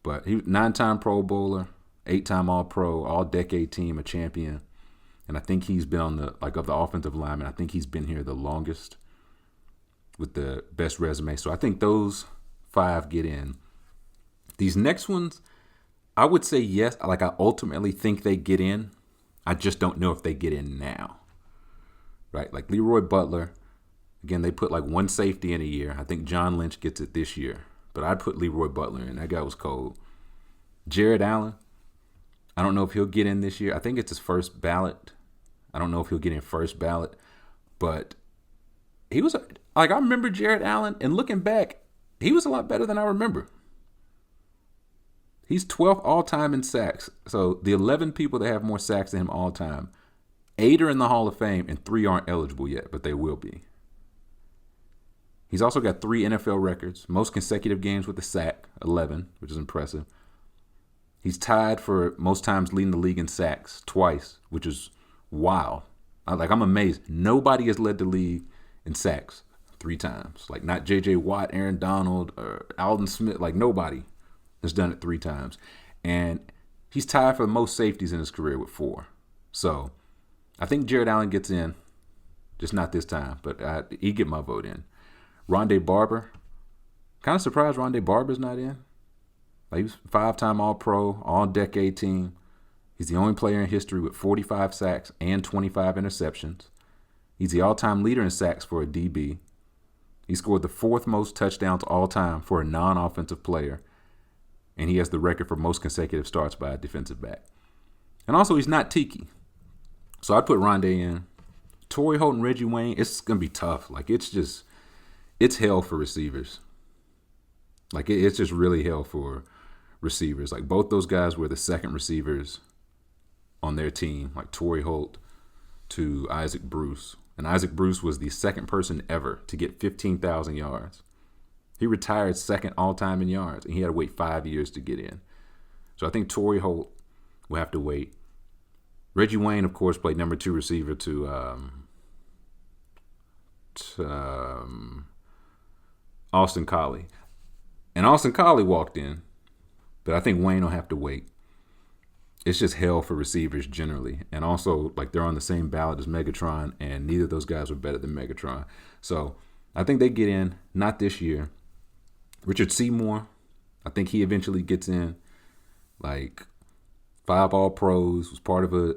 [SPEAKER 2] But he 9-time Pro Bowler, 8-time All-Pro, All-Decade team, a champion. And I think he's been on of the offensive linemen, I think he's been here the longest with the best resume. So I think those 5 get in. These next ones, I would say yes. Like, I ultimately think they get in. I just don't know if they get in now. Right? Like Leroy Butler, again, they put like 1 safety in a year. I think John Lynch gets it this year. But I'd put Leroy Butler in. That guy was cold. Jared Allen, I don't know if he'll get in this year. I think it's his first ballot. I don't know if he'll get in first ballot. But he was, I remember Jared Allen, and looking back, he was a lot better than I remember. He's 12th all-time in sacks. So the 11 people that have more sacks than him all-time, 8 are in the Hall of Fame and 3 aren't eligible yet, but they will be. He's also got 3 NFL records, most consecutive games with a sack, 11, which is impressive. He's tied for most times leading the league in sacks, twice, which is wow. I'm amazed. Nobody has led the league in sacks 3 times. Like, not J.J. Watt, Aaron Donald, or Alden Smith. Like, nobody has done it 3 times. And he's tied for most safeties in his career with 4. So I think Jared Allen gets in, just not this time, but he get my vote in. Rondé Barber, kind of surprised Rondé Barber's not in. Like, he was 5-time All-Pro, All-Decade team. He's the only player in history with 45 sacks and 25 interceptions. He's the all-time leader in sacks for a DB. He scored the 4th most touchdowns all time for a non-offensive player. And he has the record for most consecutive starts by a defensive back. And also, he's not Tiki. So I'd put Rondé in. Torrey Holt and Reggie Wayne, it's going to be tough. Like, it's hell for receivers. Like, it's just really hell for receivers. Like, both those guys were the second receivers on their team, like Torrey Holt to Isaac Bruce. And Isaac Bruce was the second person ever to get 15,000 yards. He retired second all-time in yards, and he had to wait 5 years to get in. So I think Torrey Holt will have to wait. Reggie Wayne, of course, played number 2 receiver to Austin Collie. And Austin Collie walked in, but I think Wayne will have to wait. It's just hell for receivers generally. And also, like, they're on the same ballot as Megatron, and neither of those guys were better than Megatron. So I think they get in, not this year. Richard Seymour, I think he eventually gets in. Like, 5 All-Pros, was part of a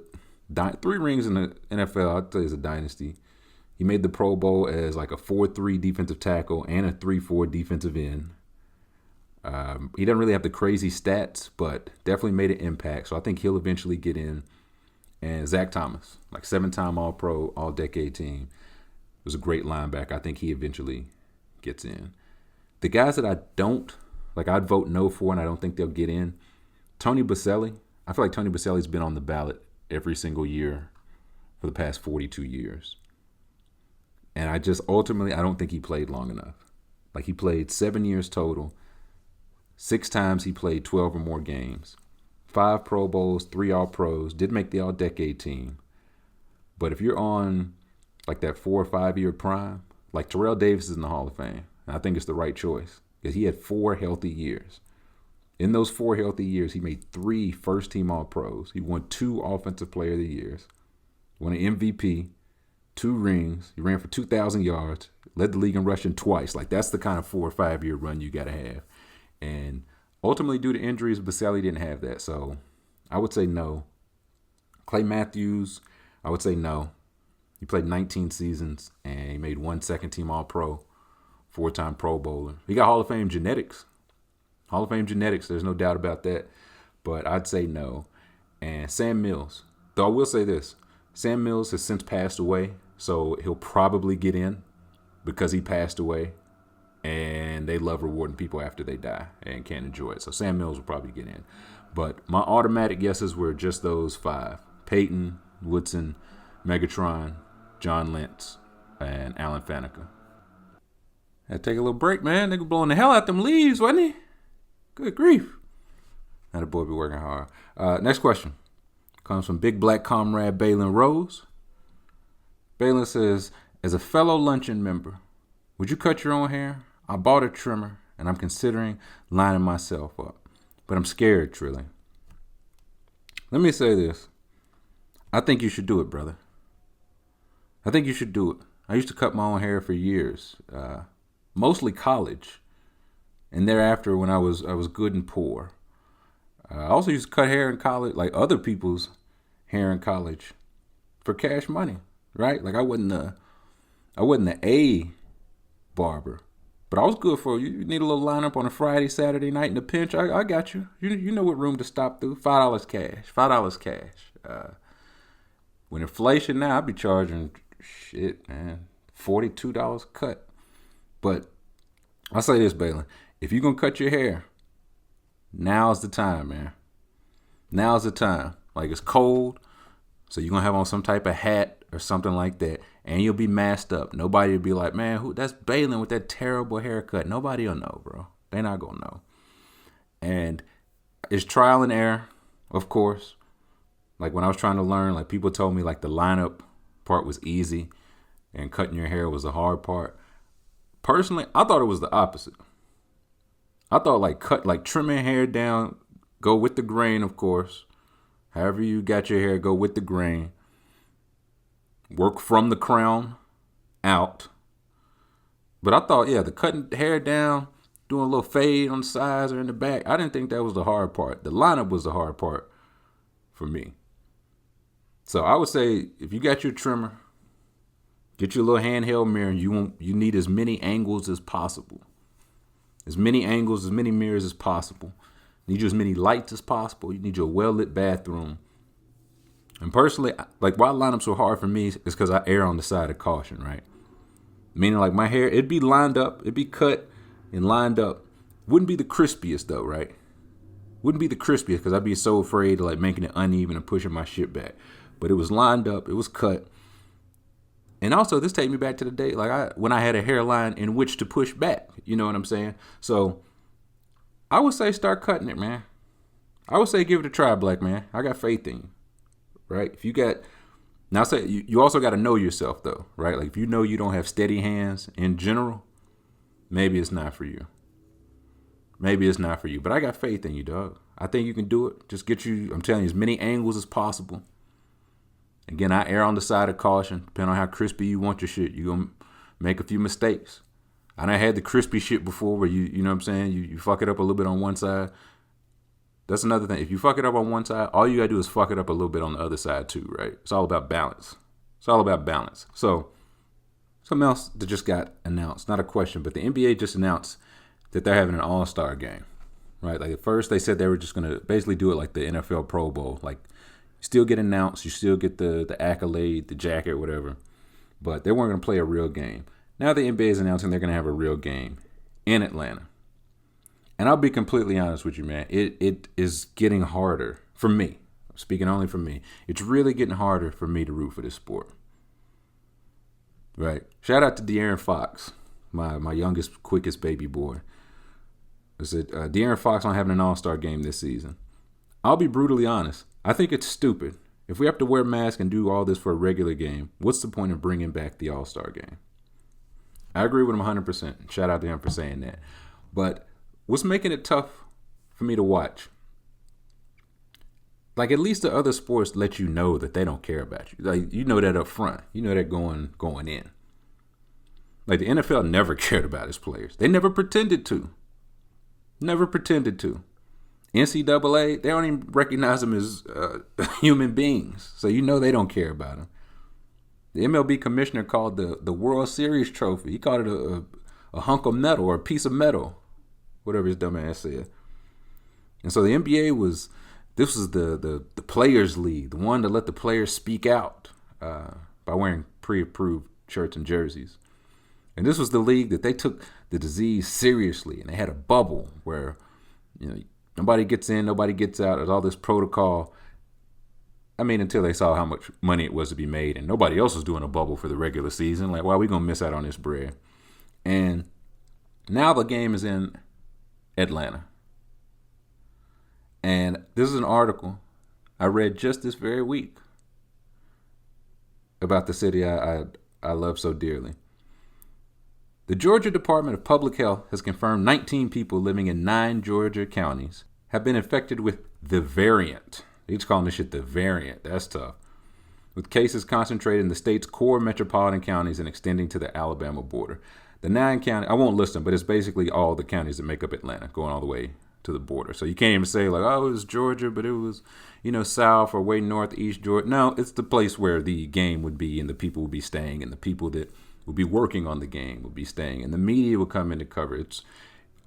[SPEAKER 2] 3 rings in the NFL, I'd say is a dynasty. He made the Pro Bowl as like a 4-3 defensive tackle and a 3-4 defensive end. He doesn't really have the crazy stats, but definitely made an impact. So I think he'll eventually get in. And Zach Thomas, like 7-time All-Pro, All-Decade team, was a great linebacker. I think he eventually gets in. The guys that I don't, like I'd vote no for and I don't think they'll get in, Tony Boselli. I feel like Tony Boselli's been on the ballot every single year for the past 42 years. And I don't think he played long enough. Like he played 7 years total. 6 times he played 12 or more games. 5 Pro Bowls, 3 All-Pros, did make the All-Decade team. But if you're on like that 4 or 5 year prime, like Terrell Davis is in the Hall of Fame. And I think it's the right choice because he had 4 healthy years. In those 4 healthy years, he made 3 first-team All-Pros. He won 2 Offensive Player of the Years, won an MVP, 2 rings. He ran for 2,000 yards, led the league in rushing twice. Like that's the kind of 4 or 5 year run you got to have. And ultimately, due to injuries, Boselli didn't have that. So I would say no. Clay Matthews, I would say no. He played 19 seasons, and he made 1 second-team All-Pro, 4-time Pro Bowler. He got Hall of Fame genetics. Hall of Fame genetics, there's no doubt about that. But I'd say no. And Sam Mills. Though I will say this. Sam Mills has since passed away, so he'll probably get in because he passed away. And they love rewarding people after they die and can't enjoy it. So Sam Mills will probably get in. But my automatic guesses were just those 5. Peyton, Woodson, Megatron, John Lentz, and Alan Faneca. Had to take a little break, man. Nigga blowing the hell out them leaves, wasn't he? Good grief. Now the boy be working hard. Next question comes from Big Black Comrade Balin Rose. Balin says, as a fellow luncheon member, would you cut your own hair? I bought a trimmer, and I'm considering lining myself up. But I'm scared, Trilly. Let me say this. I think you should do it, brother. I think you should do it. I used to cut my own hair for years, mostly college, and thereafter when I was good and poor. I also used to cut hair in college, like other people's hair in college, for cash money, right? Like I wasn't the A barber, but I was good for you. You need a little lineup on a Friday, Saturday night in the pinch. I got you. You know what room to stop through. $5 cash. $5 cash. When inflation now, I'd be charging shit, man, $42 cut. But I'll say this, Balin. If you're gonna cut your hair, now's the time, man. Now's the time. Like it's cold, so you're gonna have on some type of hat or something like that, and you'll be masked up. Nobody will be like, man, that's Balin with that terrible haircut. Nobody will know, bro. They're not gonna know. And it's trial and error, of course. Like when I was trying to learn, like people told me like the lineup part was easy and cutting your hair was the hard part. Personally, I thought it was the opposite. I thought like trimming hair down, go with the grain, of course. However you got your hair, go with the grain. Work from the crown out. But I thought, yeah, the cutting hair down, doing a little fade on the sides or in the back, I didn't think that was the hard part. The lineup was the hard part for me. So I would say if you got your trimmer, get your little handheld mirror. You need as many angles as possible. As many angles, as many mirrors as possible. You need you as many lights as possible. You need your well-lit bathroom. And personally, like why lineups are hard for me is because I err on the side of caution, right? Meaning like my hair, it'd be lined up, it'd be cut and lined up. Wouldn't be the crispiest though, right? Wouldn't be the crispiest because I'd be so afraid of like making it uneven and pushing my shit back. But it was lined up, it was cut. And also, this takes me back to the day when I had a hairline in which to push back. You know what I'm saying? So I would say start cutting it, man. I would say give it a try, black man. I got faith in you, right? If you got, now say you also got to know yourself though, right? Like if you know you don't have steady hands in general, maybe it's not for you. Maybe it's not for you. But I got faith in you, dog. I think you can do it. Just get you, I'm telling you, as many angles as possible. Again, I err on the side of caution. Depending on how crispy you want your shit, you're going to make a few mistakes. I done had the crispy shit before where you know what I'm saying? You fuck it up a little bit on one side. That's another thing. If you fuck it up on one side, all you gotta do is fuck it up a little bit on the other side too, right? It's all about balance. It's all about balance. So something else that just got announced, not a question, but the NBA just announced that they're having an all-star game, right? Like at first they said they were just gonna basically do it like the NFL Pro Bowl. Like you still get announced, you still get the accolade, the jacket, whatever, but they weren't gonna play a real game. Now the NBA is announcing they're gonna have a real game in Atlanta. And I'll be completely honest with you, man. It is getting harder for me. Speaking only for me. It's really getting harder for me to root for this sport. Right. Shout out to De'Aaron Fox, my youngest, quickest baby boy. I said, De'Aaron Fox not having an all-star game this season. I'll be brutally honest. I think it's stupid. If we have to wear masks and do all this for a regular game, what's the point of bringing back the all-star game? I agree with him 100%. Shout out to him for saying that. But what's making it tough for me to watch? Like, at least the other sports let you know that they don't care about you. Like, you know that up front. You know that going in. Like, the NFL never cared about its players. They never pretended to. Never pretended to. NCAA, they don't even recognize them as human beings. So you know they don't care about them. The MLB commissioner called the World Series trophy, he called it a hunk of metal or a piece of metal. Whatever his dumb ass said. And so the NBA this was the players' league, the one to let the players speak out by wearing pre-approved shirts and jerseys. And this was the league that they took the disease seriously, and they had a bubble where, you know, nobody gets in, nobody gets out. There's all this protocol. I mean, until they saw how much money it was to be made, and nobody else was doing a bubble for the regular season. Like, why are we gonna miss out on this bread? And now the game is in Atlanta. And this is an article I read just this very week about the city I love so dearly. The Georgia Department of Public Health has confirmed 19 people living in 9 Georgia counties have been infected with the variant. They're just calling this shit the variant. That's tough. With cases concentrated in the state's core metropolitan counties and extending to the Alabama border. The 9 counties, I won't list them, but it's basically all the counties that make up Atlanta, going all the way to the border. So you can't even say like, oh, it was Georgia, but it was, south or way northeast Georgia. No, it's the place where the game would be and the people would be staying and the people that would be working on the game would be staying and the media would come in to cover it. It's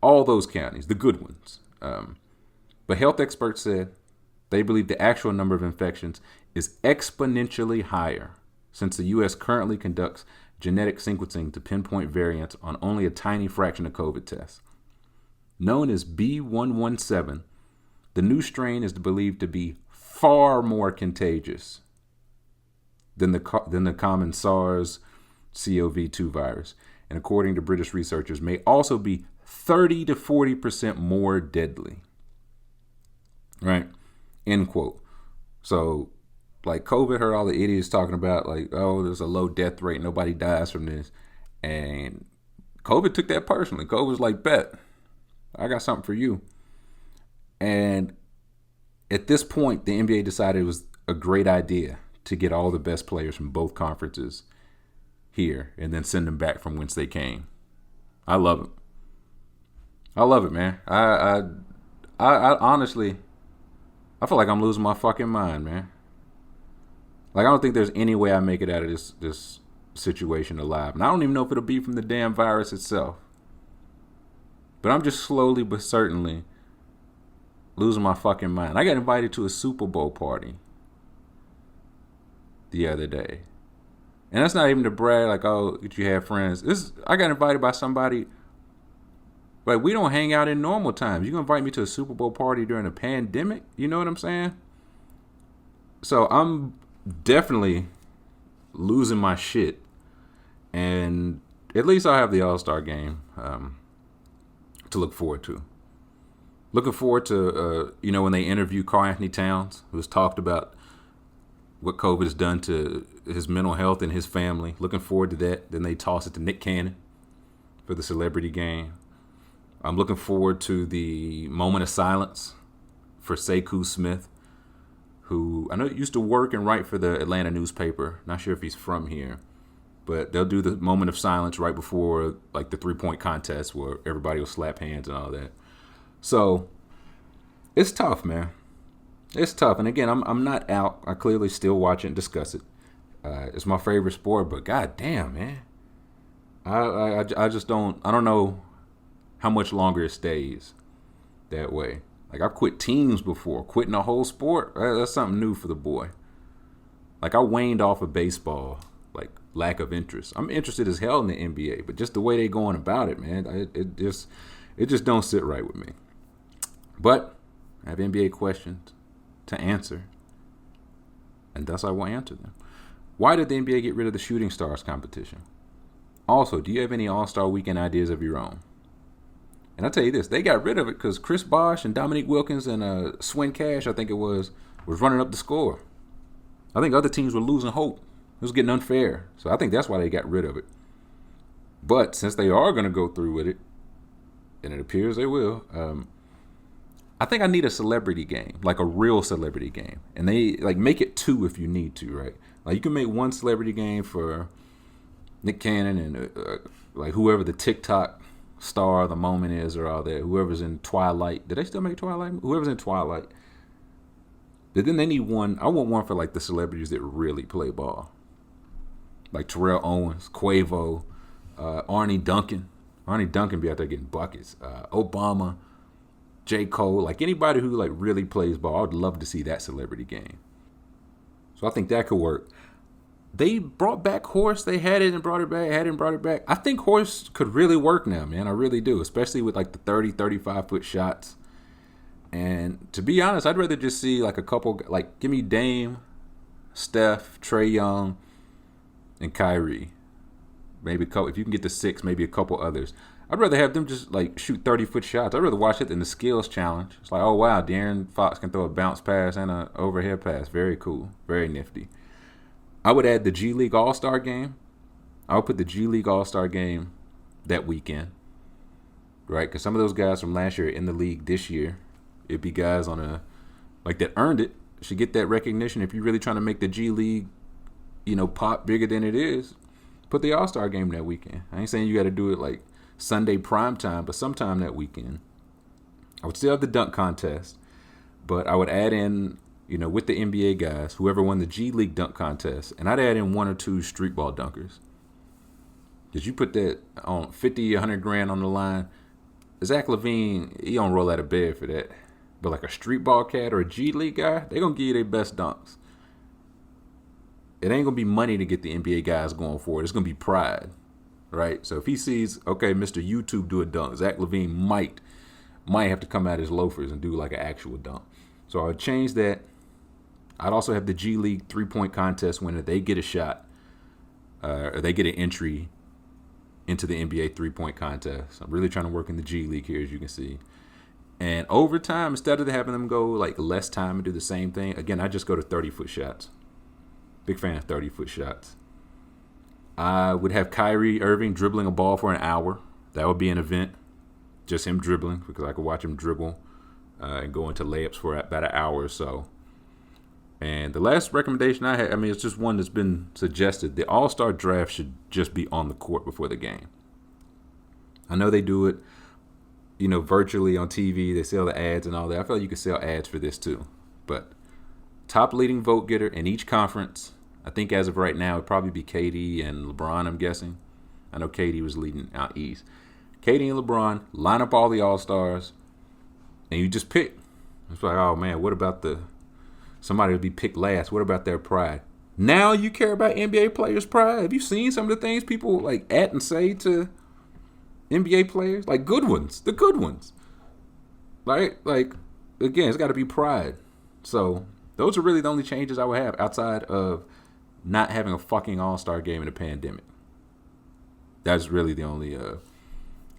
[SPEAKER 2] all those counties, the good ones. But health experts said they believe the actual number of infections is exponentially higher since the U.S. currently conducts genetic sequencing to pinpoint variants on only a tiny fraction of COVID tests. Known as B117, the new strain is believed to be far more contagious than the common SARS-CoV-2 virus, and according to British researchers, may also be 30 to 40% more deadly. Right? End quote. So, like, COVID, heard all the idiots talking about, like, oh, there's a low death rate, nobody dies from this. And COVID took that personally. COVID was like, bet, I got something for you. And at this point, the NBA decided it was a great idea to get all the best players from both conferences here and then send them back from whence they came. I love it. I love it, man. I honestly, I feel like I'm losing my fucking mind, man. Like, I don't think there's any way I make it out of this situation alive. And I don't even know if it'll be from the damn virus itself. But I'm just slowly but certainly losing my fucking mind. I got invited to a Super Bowl party the other day. And that's not even to brag, like, oh, you have friends. I got invited by somebody. Like, we don't hang out in normal times. You gonna invite me to a Super Bowl party during a pandemic? You know what I'm saying? So I'm definitely losing my shit. And at least I'll have the All-Star game to look forward to. Looking forward to, when they interview Karl Anthony Towns, who's talked about what COVID has done to his mental health and his family. Looking forward to that. Then they toss it to Nick Cannon for the celebrity game. I'm looking forward to the moment of silence for Sekou Smith, who I know used to work and write for the Atlanta newspaper. Not sure if he's from here, but they'll do the moment of silence right before, like, the 3-point contest where everybody will slap hands and all that. So It's tough, man. It's tough. And again, I'm not out. I clearly still watch it and discuss it. It's my favorite sport, but god damn, man. I just don't know how much longer it stays that way. Like, I've quit teams before. Quitting a whole sport, that's something new for the boy. Like, I waned off of baseball, like, lack of interest. I'm interested as hell in the NBA, but just the way they going about it, man, it just don't sit right with me. But I have NBA questions to answer, and thus I will answer them. Why did the NBA get rid of the Shooting Stars competition? Also, do you have any All-Star Weekend ideas of your own? And I'll tell you this, they got rid of it because Chris Bosh and Dominique Wilkins and Swin Cash, I think it was running up the score. I think other teams were losing hope. It was getting unfair. So I think that's why they got rid of it. But since they are going to go through with it, and it appears they will, I think I need a celebrity game, like a real celebrity game. And they like make it 2 if you need to, right? Like, you can make one celebrity game for Nick Cannon and like whoever the TikTok star of the moment is, or all that. Whoever's in Twilight. Did they still make Twilight? Whoever's in Twilight. But then they need one. I want one for like the celebrities that really play ball, like Terrell Owens, Quavo, Arnie Duncan. Arnie Duncan be out there getting buckets. Obama, J. Cole, like anybody who like really plays ball. I would love to see that celebrity game. So I think that could work. They brought back horse. They had it and brought it back, had it and brought it back. I think horse could really work now, man. I really do, especially with like the 30, 35-foot shots. And to be honest, I'd rather just see like a couple, like give me Dame, Steph, Trae Young, and Kyrie. Maybe a couple, if you can get to 6, maybe a couple others. I'd rather have them just like shoot 30-foot shots. I'd rather watch it than the skills challenge. It's like, oh wow, De'Aaron Fox can throw a bounce pass and an overhead pass. Very cool, very nifty. I would add the G League All-Star game. I would put the G League All-Star game that weekend, right? Because some of those guys from last year are in the league this year. It'd be guys on a like that earned it. Should get that recognition. If you're really trying to make the G League, pop bigger than it is, put the All-Star game that weekend. I ain't saying you got to do it like Sunday prime time, but sometime that weekend. I would still have the dunk contest, but I would add in, with the NBA guys, whoever won the G League dunk contest, and I'd add in 1 or 2 street ball dunkers. Because you put that on 50, 100 grand on the line, Zach LaVine, he don't roll out of bed for that. But like a street ball cat or a G League guy, they going to give you their best dunks. It ain't going to be money to get the NBA guys going for it. It's going to be pride, right? So if he sees, okay, Mr. YouTube do a dunk, Zach LaVine might have to come out his loafers and do like an actual dunk. So I would change that. I'd also have the G League 3-point contest winner. They get a shot, or they get an entry into the NBA 3-point contest. I'm really trying to work in the G League here, as you can see. And overtime, instead of having them go like less time and do the same thing, again, I just go to 30-foot shots. Big fan of 30-foot shots. I would have Kyrie Irving dribbling a ball for an hour. That would be an event. Just him dribbling, because I could watch him dribble and go into layups for about an hour or so. And the last recommendation I had, it's just one that's been suggested. The All-Star Draft should just be on the court before the game. I know they do it, virtually on TV. They sell the ads and all that. I feel like you could sell ads for this too. But top leading vote getter in each conference, I think as of right now, it'd probably be KD and LeBron, I'm guessing. I know KD was leading out east. KD and LeBron, line up all the All-Stars, and you just pick. It's like, oh man, what about somebody will be picked last? What about their pride? Now you care about NBA players' pride? Have you seen some of the things people like at and say to NBA players? Like good ones, the good ones. Like again, it's got to be pride. So those are really the only changes I would have outside of not having a fucking All-Star game in a pandemic. That's really the only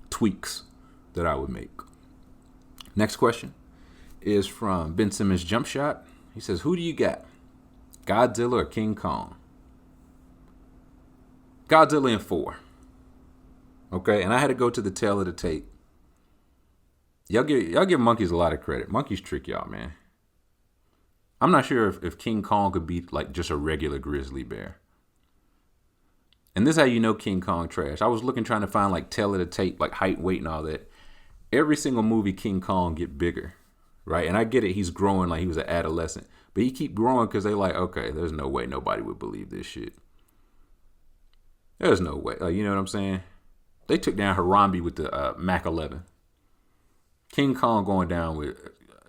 [SPEAKER 2] tweaks that I would make. Next question is from Ben Simmons Jump Shot. He says, who do you got? Godzilla or King Kong? Godzilla in 4. Okay, and I had to go to the tail of the tape. Y'all give monkeys a lot of credit. Monkeys trick y'all, man. I'm not sure if King Kong could beat like just a regular grizzly bear. And this is how you know King Kong trash. I was trying to find like tail of the tape, like height, weight, and all that. Every single movie King Kong get bigger, right? And I get it. He's growing like he was an adolescent. But he keep growing because they like, okay, there's no way nobody would believe this shit. There's no way. Like, you know what I'm saying? They took down Harambe with the Mac 11. King Kong going down with,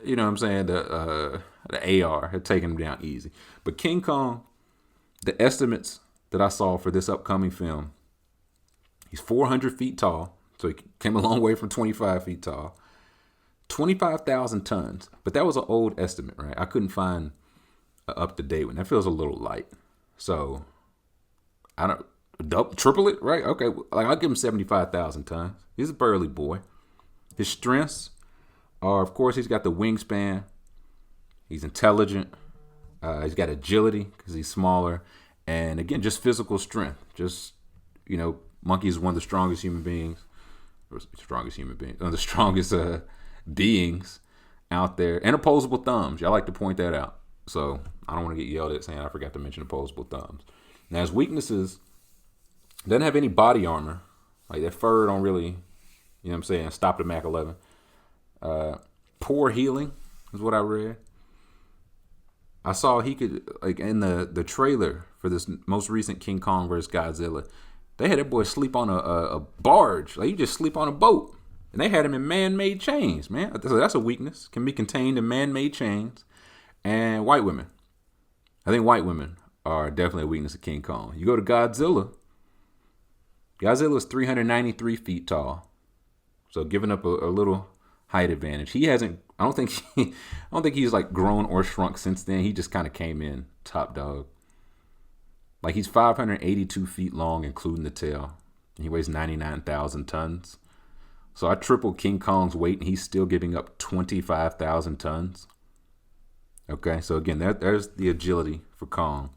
[SPEAKER 2] you know what I'm saying, the AR had taken him down easy. But King Kong, the estimates that I saw for this upcoming film, he's 400 feet tall. So he came a long way from 25 feet tall. 25,000 tons. But that was an old estimate, right? I couldn't find an up-to-date one. That feels a little light. So, I don't, triple it, right? Okay, like I'll give him 75,000 tons. He's a burly boy. His strengths are, of course, he's got the wingspan. He's intelligent. He's got agility because he's smaller. And again, just physical strength. Just, you know, Monkey is one of the strongest human beings. One of the strongest beings out there. And opposable thumbs. Y'all like to point that out. So I don't want to get yelled at saying I forgot to mention opposable thumbs. Now, his weaknesses, doesn't have any body armor. Like that fur don't really, you know what I'm saying, stop the Mac 11. Poor healing is what I read. I saw he could, like in the trailer for this most recent King Kong vs. Godzilla, they had that boy sleep on a barge. Like you just sleep on a boat. And they had him in man-made chains, man. So that's a weakness. Can be contained in man-made chains. And white women. I think white women are definitely a weakness of King Kong. You go to Godzilla. Godzilla is 393 feet tall. So giving up a little height advantage. He hasn't, I don't think he's like grown or shrunk since then. He just kind of came in top dog. Like he's 582 feet long, including the tail. And he weighs 99,000 tons. So I tripled King Kong's weight and he's still giving up 25,000 tons. Okay, so again, there's the agility for Kong.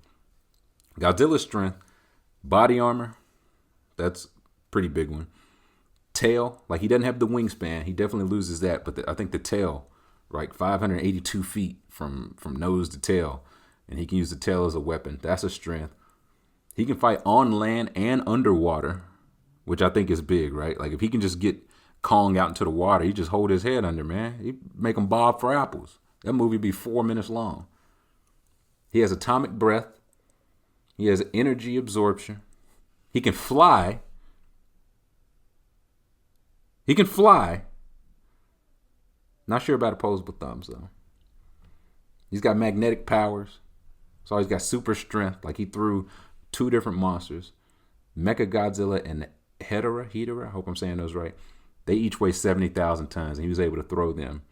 [SPEAKER 2] Godzilla's strength, body armor, that's a pretty big one. Tail, like he doesn't have the wingspan. He definitely loses that. But I think the tail, right, 582 feet from nose to tail. And he can use the tail as a weapon. That's a strength. He can fight on land and underwater, which I think is big, right? Like if he can just get Kong out into the water, he just hold his head under, man. He make him bob for apples. That movie be 4 minutes long. He has atomic breath. He has energy absorption. He can fly. Not sure about opposable thumbs, though. He's got magnetic powers. So he's got super strength. Like he threw 2 different monsters. Mechagodzilla and Hedorah. I hope I'm saying those right. They each weigh 70,000 tons, and he was able to throw them.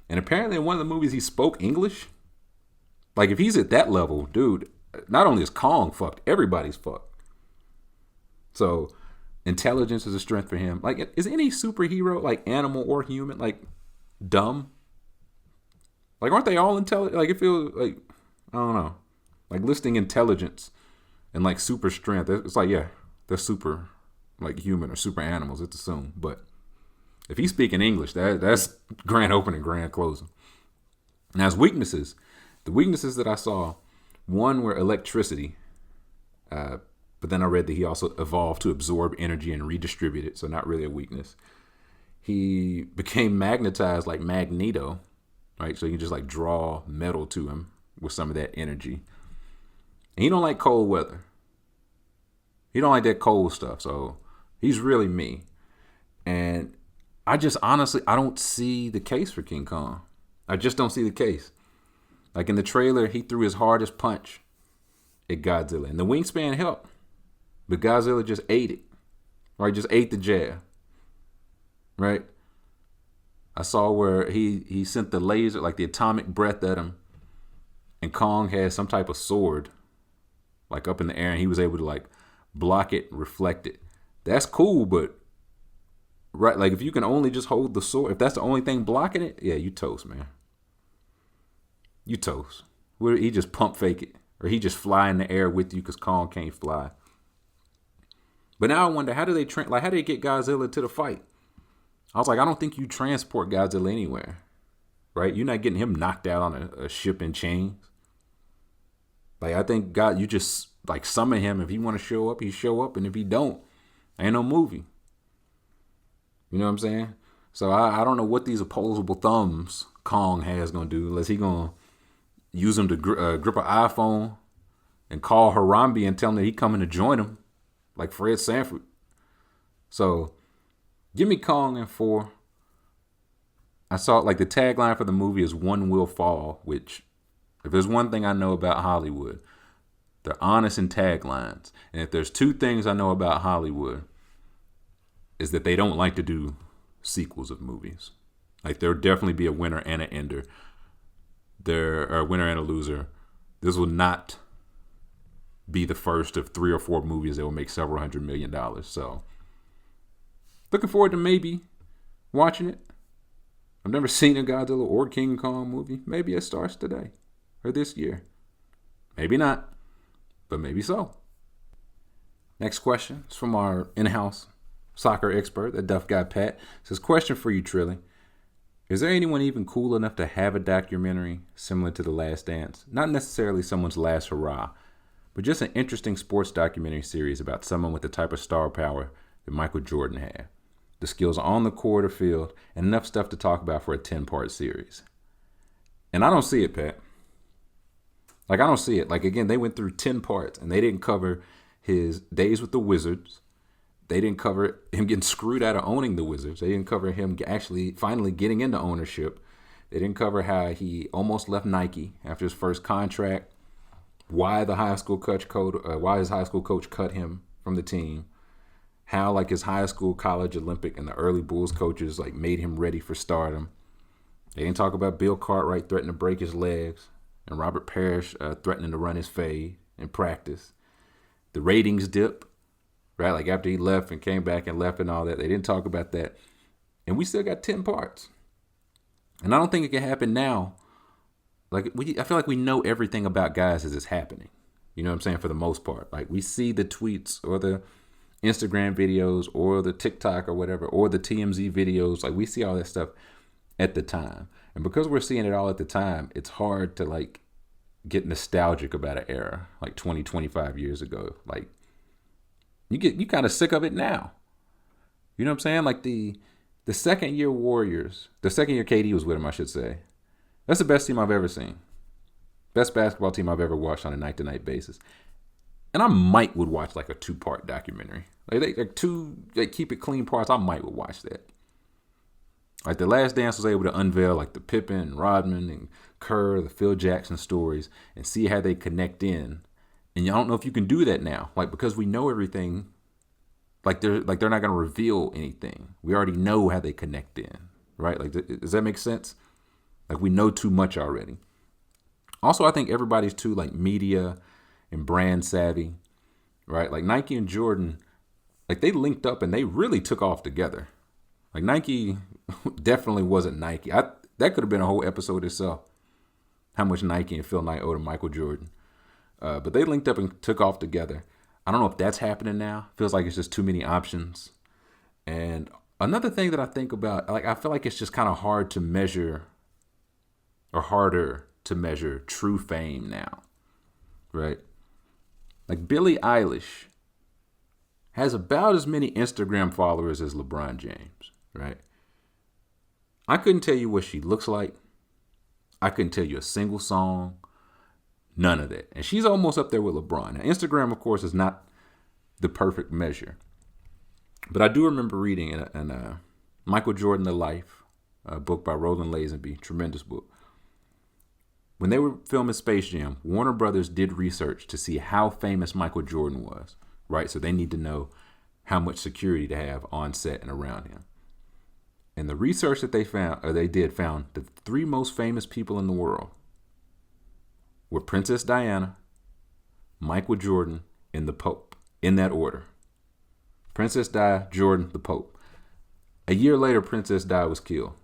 [SPEAKER 2] And apparently in one of the movies, he spoke English. Like, if he's at that level, dude, not only is Kong fucked, everybody's fucked. So, intelligence is a strength for him. Like, is any superhero, like animal or human, like, dumb? Like, aren't they all intelligent? Like, it feels like, I don't know. Like, listing intelligence and, like, super strength. It's like, yeah, they're super, like, human or super animals, it's assumed. But if he's speaking English, that's grand opening, grand closing. Now, his weaknesses. The weaknesses that I saw, one were electricity. But then I read that he also evolved to absorb energy and redistribute it. So not really a weakness. He became magnetized like Magneto. Right? So you can just like draw metal to him with some of that energy. And he don't like cold weather. He don't like that cold stuff. So he's really me. And I just honestly, I don't see the case for King Kong. I just don't see the case. Like in the trailer, he threw his hardest punch at Godzilla. And the wingspan helped. But Godzilla just ate it. Right? Just ate the jab. Right? I saw where he sent the laser, like the atomic breath at him. And Kong had some type of sword. Like up in the air. And he was able to like block it, reflect it. That's cool, but right, like if you can only just hold the sword, if that's the only thing blocking it, yeah, you toast, man. You toast. Where he just pump fake it, or he just fly in the air with you because Kong can't fly. But now I wonder, how do they get Godzilla to the fight? I was like, I don't think you transport Godzilla anywhere, right? You're not getting him knocked out on a ship in chains. Like I think you just like summon him. If he want to show up, he show up, and if he don't, ain't no movie. You know what I'm saying? So I don't know what these opposable thumbs Kong has going to do, unless he going to use them to grip an iPhone and call Harambe and tell him that he coming to join him, like Fred Sanford. So give me Kong in 4. I saw like the tagline for the movie is "One Will Fall," which, if there's one thing I know about Hollywood, they're honest in taglines. And if there's 2 things I know about Hollywood, is that they don't like to do sequels of movies. Like, there'll definitely be a winner and an ender. There are a winner and a loser. This will not be the first of 3 or 4 movies that will make several $100 million. So, looking forward to maybe watching it. I've never seen a Godzilla or King Kong movie. Maybe it starts today or this year. Maybe not, but maybe so. Next question is from our in-house soccer expert, the Duff Guy Pat. It says, question for you, Trilly. Is there anyone even cool enough to have a documentary similar to The Last Dance? Not necessarily someone's last hurrah, but just an interesting sports documentary series about someone with the type of star power that Michael Jordan had. The skills on the court or field, and enough stuff to talk about for a 10-part series. And I don't see it, Pat. Like, I don't see it. Like, again, they went through 10 parts, and they didn't cover his days with the Wizards. They didn't cover him getting screwed out of owning the Wizards. They didn't cover him actually finally getting into ownership. They didn't cover how he almost left Nike after his first contract, why his high school coach cut him from the team, how like his high school, college, Olympic, and the early Bulls coaches like made him ready for stardom. They didn't talk about Bill Cartwright threatening to break his legs and Robert Parrish threatening to run his fade in practice. The ratings dip, right? Like after he left and came back and left and all that. They didn't talk about that. And we still got 10 parts. And I don't think it can happen now. Like I feel like we know everything about guys as it's happening. You know what I'm saying? For the most part. Like we see the tweets or the Instagram videos or the TikTok or whatever, or the TMZ videos. Like we see all that stuff at the time. And because we're seeing it all at the time, it's hard to like get nostalgic about an era like 20, 25 years ago. Like you kind of sick of it now. You know what I'm saying? Like the second year Warriors, the second year KD was with him, I should say. That's the best team I've ever seen. Best basketball team I've ever watched on a night-to-night basis. And I might would watch like a 2-part documentary. Like two keep it clean parts, I might would watch that. Like The Last Dance was able to unveil like the Pippen and Rodman and Kerr, the Phil Jackson stories, and see how they connect in. And I don't know if you can do that now. Like because we know everything, like they're not gonna reveal anything. We already know how they connect in. Right? Like does that make sense? Like we know too much already. Also, I think everybody's too like media and brand savvy, right? Like Nike and Jordan, like they linked up and they really took off together. Like Nike definitely wasn't Nike. That could have been a whole episode itself. How much Nike and Phil Knight owe to Michael Jordan. But they linked up and took off together. I don't know if that's happening now. Feels like it's just too many options. And another thing that I think about, like I feel like it's just kind of hard to measure, or harder to measure true fame now, right? Like Billie Eilish has about as many Instagram followers as LeBron James, right? I couldn't tell you what she looks like. I couldn't tell you a single song. None of that. And she's almost up there with LeBron. Now, Instagram, of course, is not the perfect measure. But I do remember reading in Michael Jordan, The Life, a book by Roland Lazenby, tremendous book. When they were filming Space Jam, Warner Brothers did research to see how famous Michael Jordan was, right? So they need to know how much security to have on set and around him. And the research that they found the 3 most famous people in the world were Princess Diana, Michael Jordan, and the Pope, in that order. Princess Di, Jordan, the Pope. A year later, Princess Di was killed.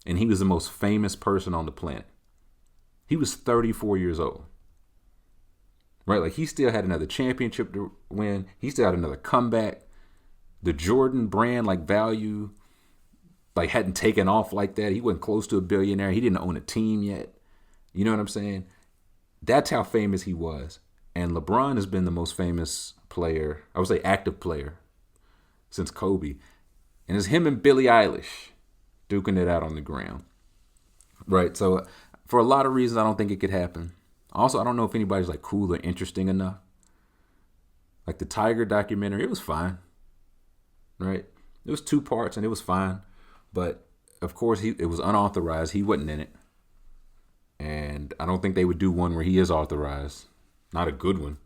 [SPEAKER 2] And he was the most famous person on the planet. He was 34 years old. Right? Like he still had another championship to win. He still had another comeback. The Jordan brand, like value, like hadn't taken off like that. He wasn't close to a billionaire. He didn't own a team yet. You know what I'm saying? That's how famous he was. And LeBron has been the most famous player, I would say active player, since Kobe. And it's him and Billie Eilish duking it out on the ground. Right. So for a lot of reasons, I don't think it could happen. Also, I don't know if anybody's like cool or interesting enough. Like the Tiger documentary, it was fine. Right. It was 2 parts and it was fine. But of course, it was unauthorized. He wasn't in it. And I don't think they would do one where he is authorized. Not a good one.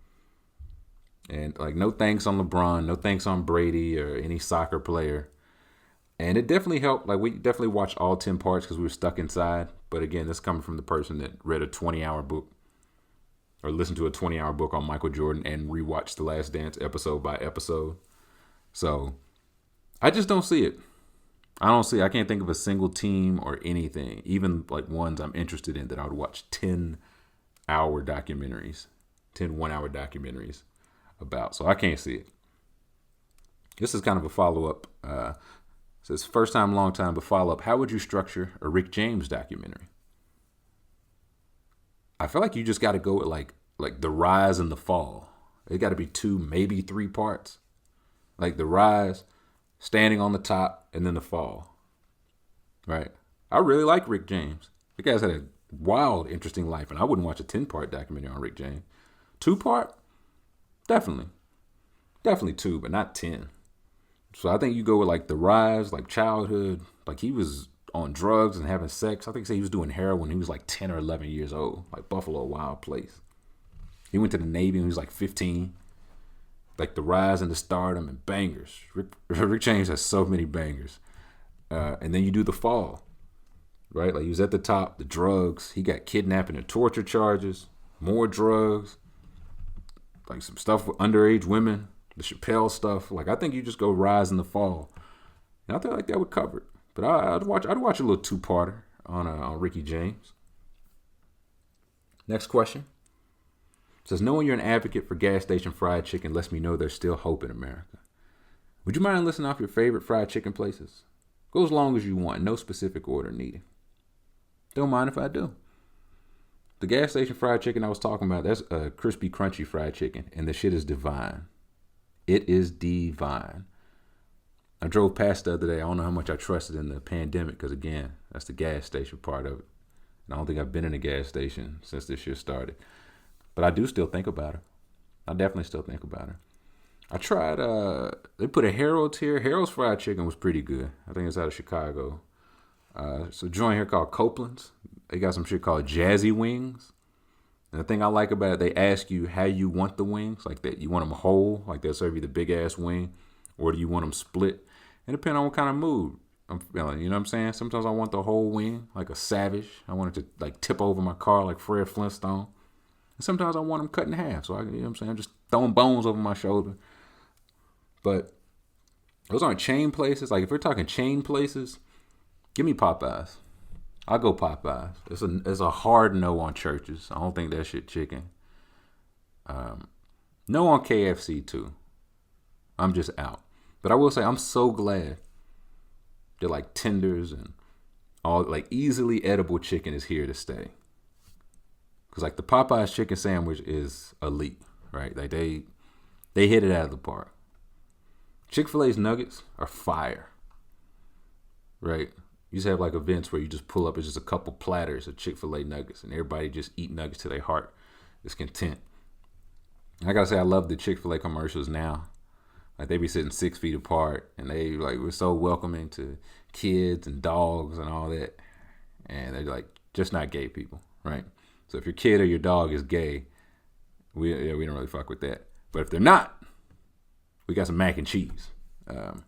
[SPEAKER 2] And like, no thanks on LeBron, no thanks on Brady or any soccer player. And it definitely helped. Like, we definitely watched all 10 parts because we were stuck inside. But again, this coming from the person that read a 20-hour book or listened to a 20-hour book on Michael Jordan and rewatched The Last Dance episode by episode. So I just don't see it. I can't think of a single team or anything, even like ones I'm interested in, that I would watch 10-hour documentaries, 10 one-hour documentaries about. So I can't see it. This is kind of a follow-up. It says first time, long time, but follow-up. How would you structure a Rick James documentary? I feel like you just got to go with like the rise and the fall. It got to be 2, maybe 3 parts. Like the rise, standing on the top, and then the fall. Right? I really like Rick James. The guy's had a wild, interesting life, and I wouldn't watch a 10-part documentary on Rick James. 2-part? Definitely. Definitely 2, but not 10. So I think you go with like the rise, like childhood, like he was on drugs and having sex. I think he was doing heroin when he was like 10 or 11 years old, like Buffalo Wild Place. He went to the Navy when he was like 15. Like the rise into stardom and bangers. Rick James has so many bangers. And then you do the fall, right? Like he was at the top, the drugs. He got kidnapping and torture charges, more drugs, like some stuff with underage women, the Chappelle stuff. Like I think you just go rise and the fall. And I feel like that would cover it. But I'd watch a little 2-parter on Ricky James. Next question. It says, knowing you're an advocate for gas station fried chicken lets me know there's still hope in America. Would you mind listing off your favorite fried chicken places? Go as long as you want, no specific order needed. Don't mind if I do. The gas station fried chicken I was talking about, that's a crispy, crunchy fried chicken, and the shit is divine. It is divine. I drove past the other day. I don't know how much I trusted in the pandemic because, again, that's the gas station part of it. And I don't think I've been in a gas station since this year started. But I do still think about her. I definitely still think about her. I tried, they put a Harold's here. Harold's fried chicken was pretty good. I think it's out of Chicago. It's a joint here called Copeland's. They got some shit called Jazzy Wings. And the thing I like about it, they ask you how you want the wings. Like that, you want them whole, like they'll serve you the big ass wing, or do you want them split? And depending on what kind of mood I'm feeling, you know what I'm saying? Sometimes I want the whole wing, like a savage. I want it to like tip over my car like Fred Flintstone. And sometimes I want them cut in half. So you know what I'm saying? I'm just throwing bones over my shoulder. But those aren't chain places. Like if we're talking chain places, give me Popeyes. I'll go Popeyes. It's a hard no on Church's. I don't think that shit chicken. No on KFC too. I'm just out. But I will say I'm so glad that like tenders and all like easily edible chicken is here to stay. Cause like the Popeyes chicken sandwich is elite, right? Like they hit it out of the park. Chick-fil-A's nuggets are fire, right? You just have like events where you just pull up, it's just a couple platters of Chick-fil-A nuggets and everybody just eat nuggets to their heart is content. And I gotta say, I love the Chick-fil-A commercials now. Like they be sitting 6 feet apart and they like we're so welcoming to kids and dogs and all that. And they're like just not gay people, right? So if your kid or your dog is gay, we don't really fuck with that. But if they're not, we got some mac and cheese. And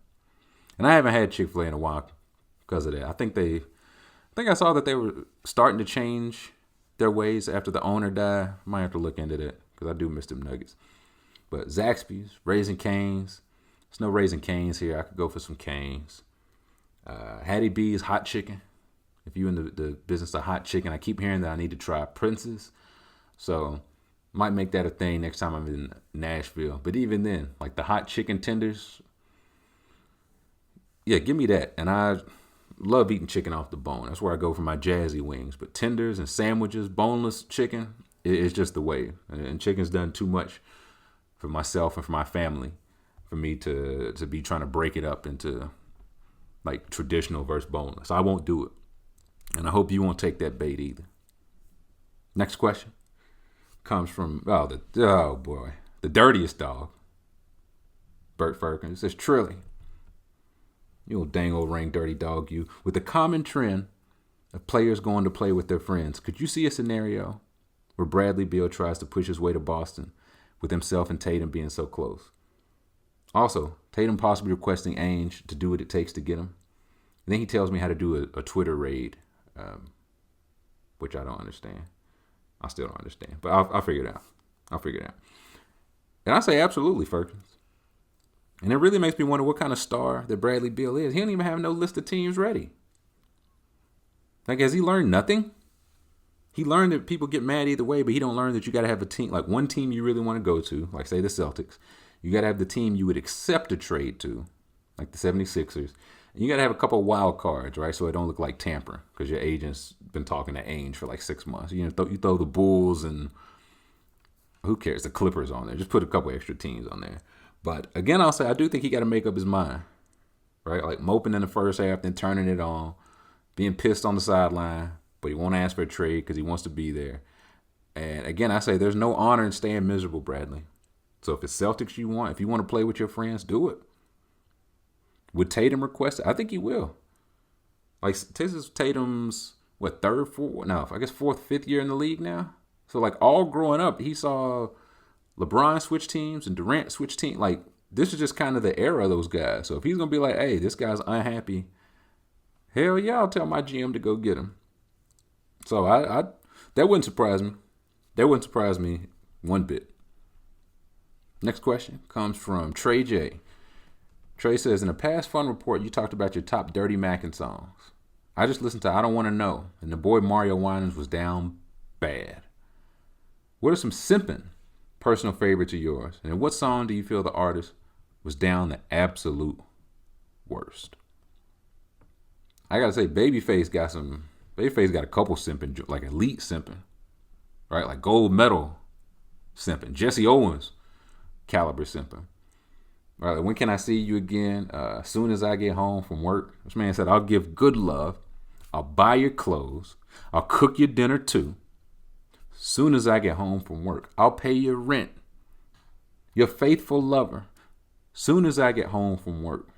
[SPEAKER 2] I haven't had Chick-fil-A in a while because of that. I think I saw that they were starting to change their ways after the owner died. Might have to look into that because I do miss them nuggets. But Zaxby's, Raising Cane's. There's no Raising Cane's here. I could go for some Cane's. Hattie B's hot chicken. If you're in the business of hot chicken, I keep hearing that I need to try Prince's. So might make that a thing next time I'm in Nashville. But even then, like the hot chicken tenders, yeah, give me that. And I love eating chicken off the bone. That's where I go for my jazzy wings. But tenders and sandwiches, boneless chicken, it's just the way. And chicken's done too much for myself and for my family for me to be trying to break it up into like traditional versus boneless. I won't do it. And I hope you won't take that bait either. Next question comes from, oh boy, the dirtiest dog, Bert Firkins. It says, Trilly, you old dang old ring dirty dog, you. With the common trend of players going to play with their friends, could you see a scenario where Bradley Beal tries to push his way to Boston with himself and Tatum being so close? Also, Tatum possibly requesting Ainge to do what it takes to get him. And then he tells me how to do a Twitter raid, which I don't understand. I still don't understand, but I'll figure it out. And I say absolutely, Firkins. And it really makes me wonder what kind of star that Bradley Beal is. He don't even have no list of teams ready. Like, has he learned nothing? He learned that people get mad either way, but he don't learn that you got to have a team, like one team you really want to go to, like say the Celtics. You got to have the team you would accept a trade to, like the 76ers. And you got to have a couple of wild cards, right? So it don't look like tampering because your agent's been talking to Ainge for like 6 months. You throw the Bulls and who cares? The Clippers on there. Just put a couple extra teams on there. But again, I'll say I do think he got to make up his mind, right? Like moping in the first half, then turning it on, being pissed on the sideline, but he won't ask for a trade because he wants to be there. And again, I say there's no honor in staying miserable, Bradley. So if it's Celtics you want, if you want to play with your friends, do it. Would Tatum request it? I think he will. Like, this is Tatum's, fourth, fifth year in the league now. So, like, all growing up, he saw LeBron switch teams and Durant switch teams. Like, this is just kind of the era of those guys. So if he's going to be like, hey, this guy's unhappy, hell yeah, I'll tell my GM to go get him. So I that wouldn't surprise me. That wouldn't surprise me one bit. Next question comes from Trey J. Trey says, in a past fun report, you talked about your top Dirty Mackin songs. I just listened to I Don't Want to Know, and the boy Mario Winans was down bad. What are some simping personal favorites of yours? And in what song do you feel the artist was down the absolute worst? I got to say, Babyface got a couple simping, like elite simping, right? Like gold medal simping. Jesse Owens caliber simping. All right, when can I see you again? As soon as I get home from work. This man said, I'll give good love. I'll buy your clothes. I'll cook your dinner too. Soon as I get home from work. I'll pay your rent. Your faithful lover. Soon as I get home from work.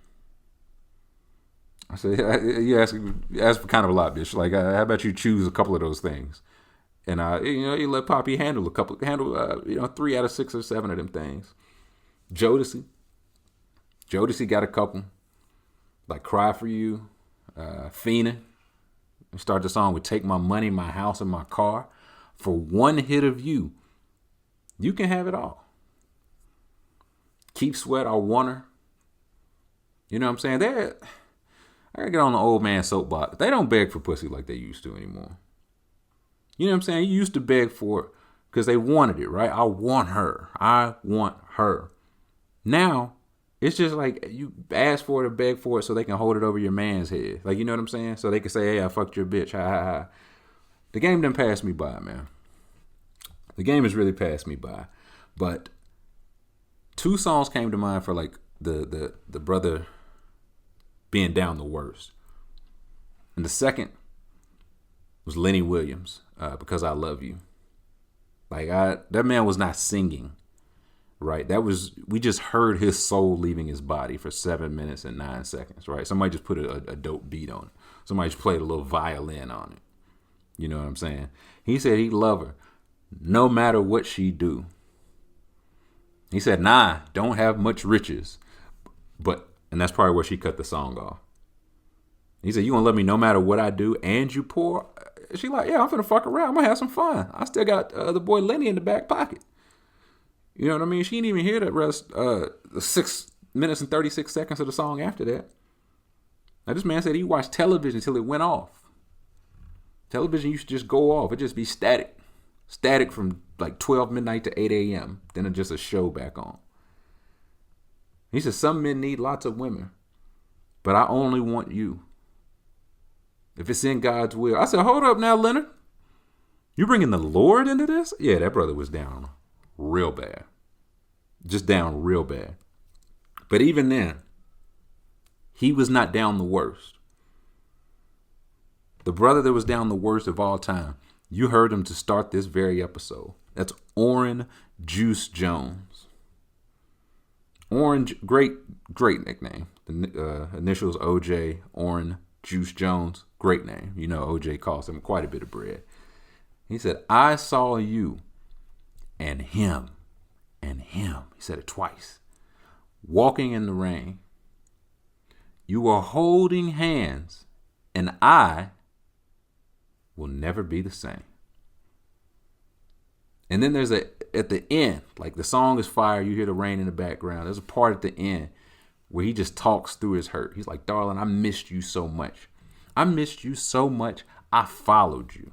[SPEAKER 2] I said, you ask for kind of a lot, bitch. Like, how about you choose a couple of those things? And, you let Poppy handle 3 out of 6 or 7 of them things. Jodeci got a couple. Like Cry For You, Fiendin'. Start the song with Take My Money, My House, and My Car. For one hit of you, you can have it all. Keep Sweat, I Want Her. You know what I'm saying? I gotta get on the old man soapbox. They don't beg for pussy like they used to anymore. You know what I'm saying? You used to beg for it because they wanted it, right? I want her. I want her. Now, it's just like you ask for it or beg for it so they can hold it over your man's head. Like, you know what I'm saying? So they can say, hey, I fucked your bitch. Ha, ha, ha. The game done passed me by, man. The game has really passed me by. But 2 songs came to mind for, like, the brother being down the worst. And the second was Lenny Williams, Because I Love You. Like, that man was not singing. Right, we just heard his soul leaving his body for 7 minutes and 9 seconds. Right, somebody just put a dope beat on it. Somebody just played a little violin on it. You know what I'm saying? He said he'd love her no matter what she do. He said, nah, don't have much riches, and that's probably where she cut the song off. He said, you gonna love me no matter what I do, and you poor. She like, yeah, I'm finna fuck around. I'm gonna have some fun. I still got the boy Lenny in the back pocket. You know what I mean? She didn't even hear that rest, the 6 minutes and 36 seconds of the song after that. Now, this man said he watched television until it went off. Television used to just go off. It'd just be static. Static from like 12 midnight to 8 a.m. Then it's just a show back on. He said, some men need lots of women, but I only want you. If it's in God's will. I said, hold up now, Leonard. You bringing the Lord into this? Yeah, that brother was down real bad. Just down real bad. But even then, He was not down the worst. The brother that was down the worst of all time, you heard him to start this very episode. That's Oran Juice Jones. Oran, great nickname. The initials OJ, Oran Juice Jones. Great name. You know OJ cost him quite a bit of bread. He said, I saw you and him. He said it twice. Walking in the rain. You were holding hands, and I will never be the same. And then there's at the end, like the song is fire, you hear the rain in the background. There's a part at the end where he just talks through his hurt. He's like, darling, I missed you so much. I missed you so much, I followed you.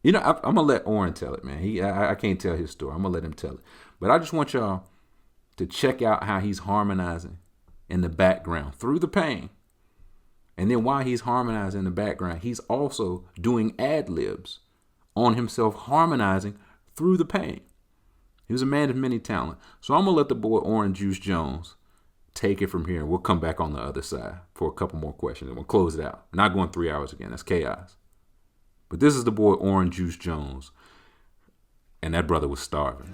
[SPEAKER 2] You know, I'm going to let Oran tell it, man. I can't tell his story. I'm going to let him tell it. But I just want y'all to check out how he's harmonizing in the background through the pain. And then while he's harmonizing in the background, he's also doing ad-libs on himself, harmonizing through the pain. He was a man of many talents. So I'm going to let the boy Oran Juice Jones take it from here. And we'll come back on the other side for a couple more questions. And we'll close it out. We're not going 3 hours again. That's chaos. But this is the boy Oran Juice Jones. And that brother was starving.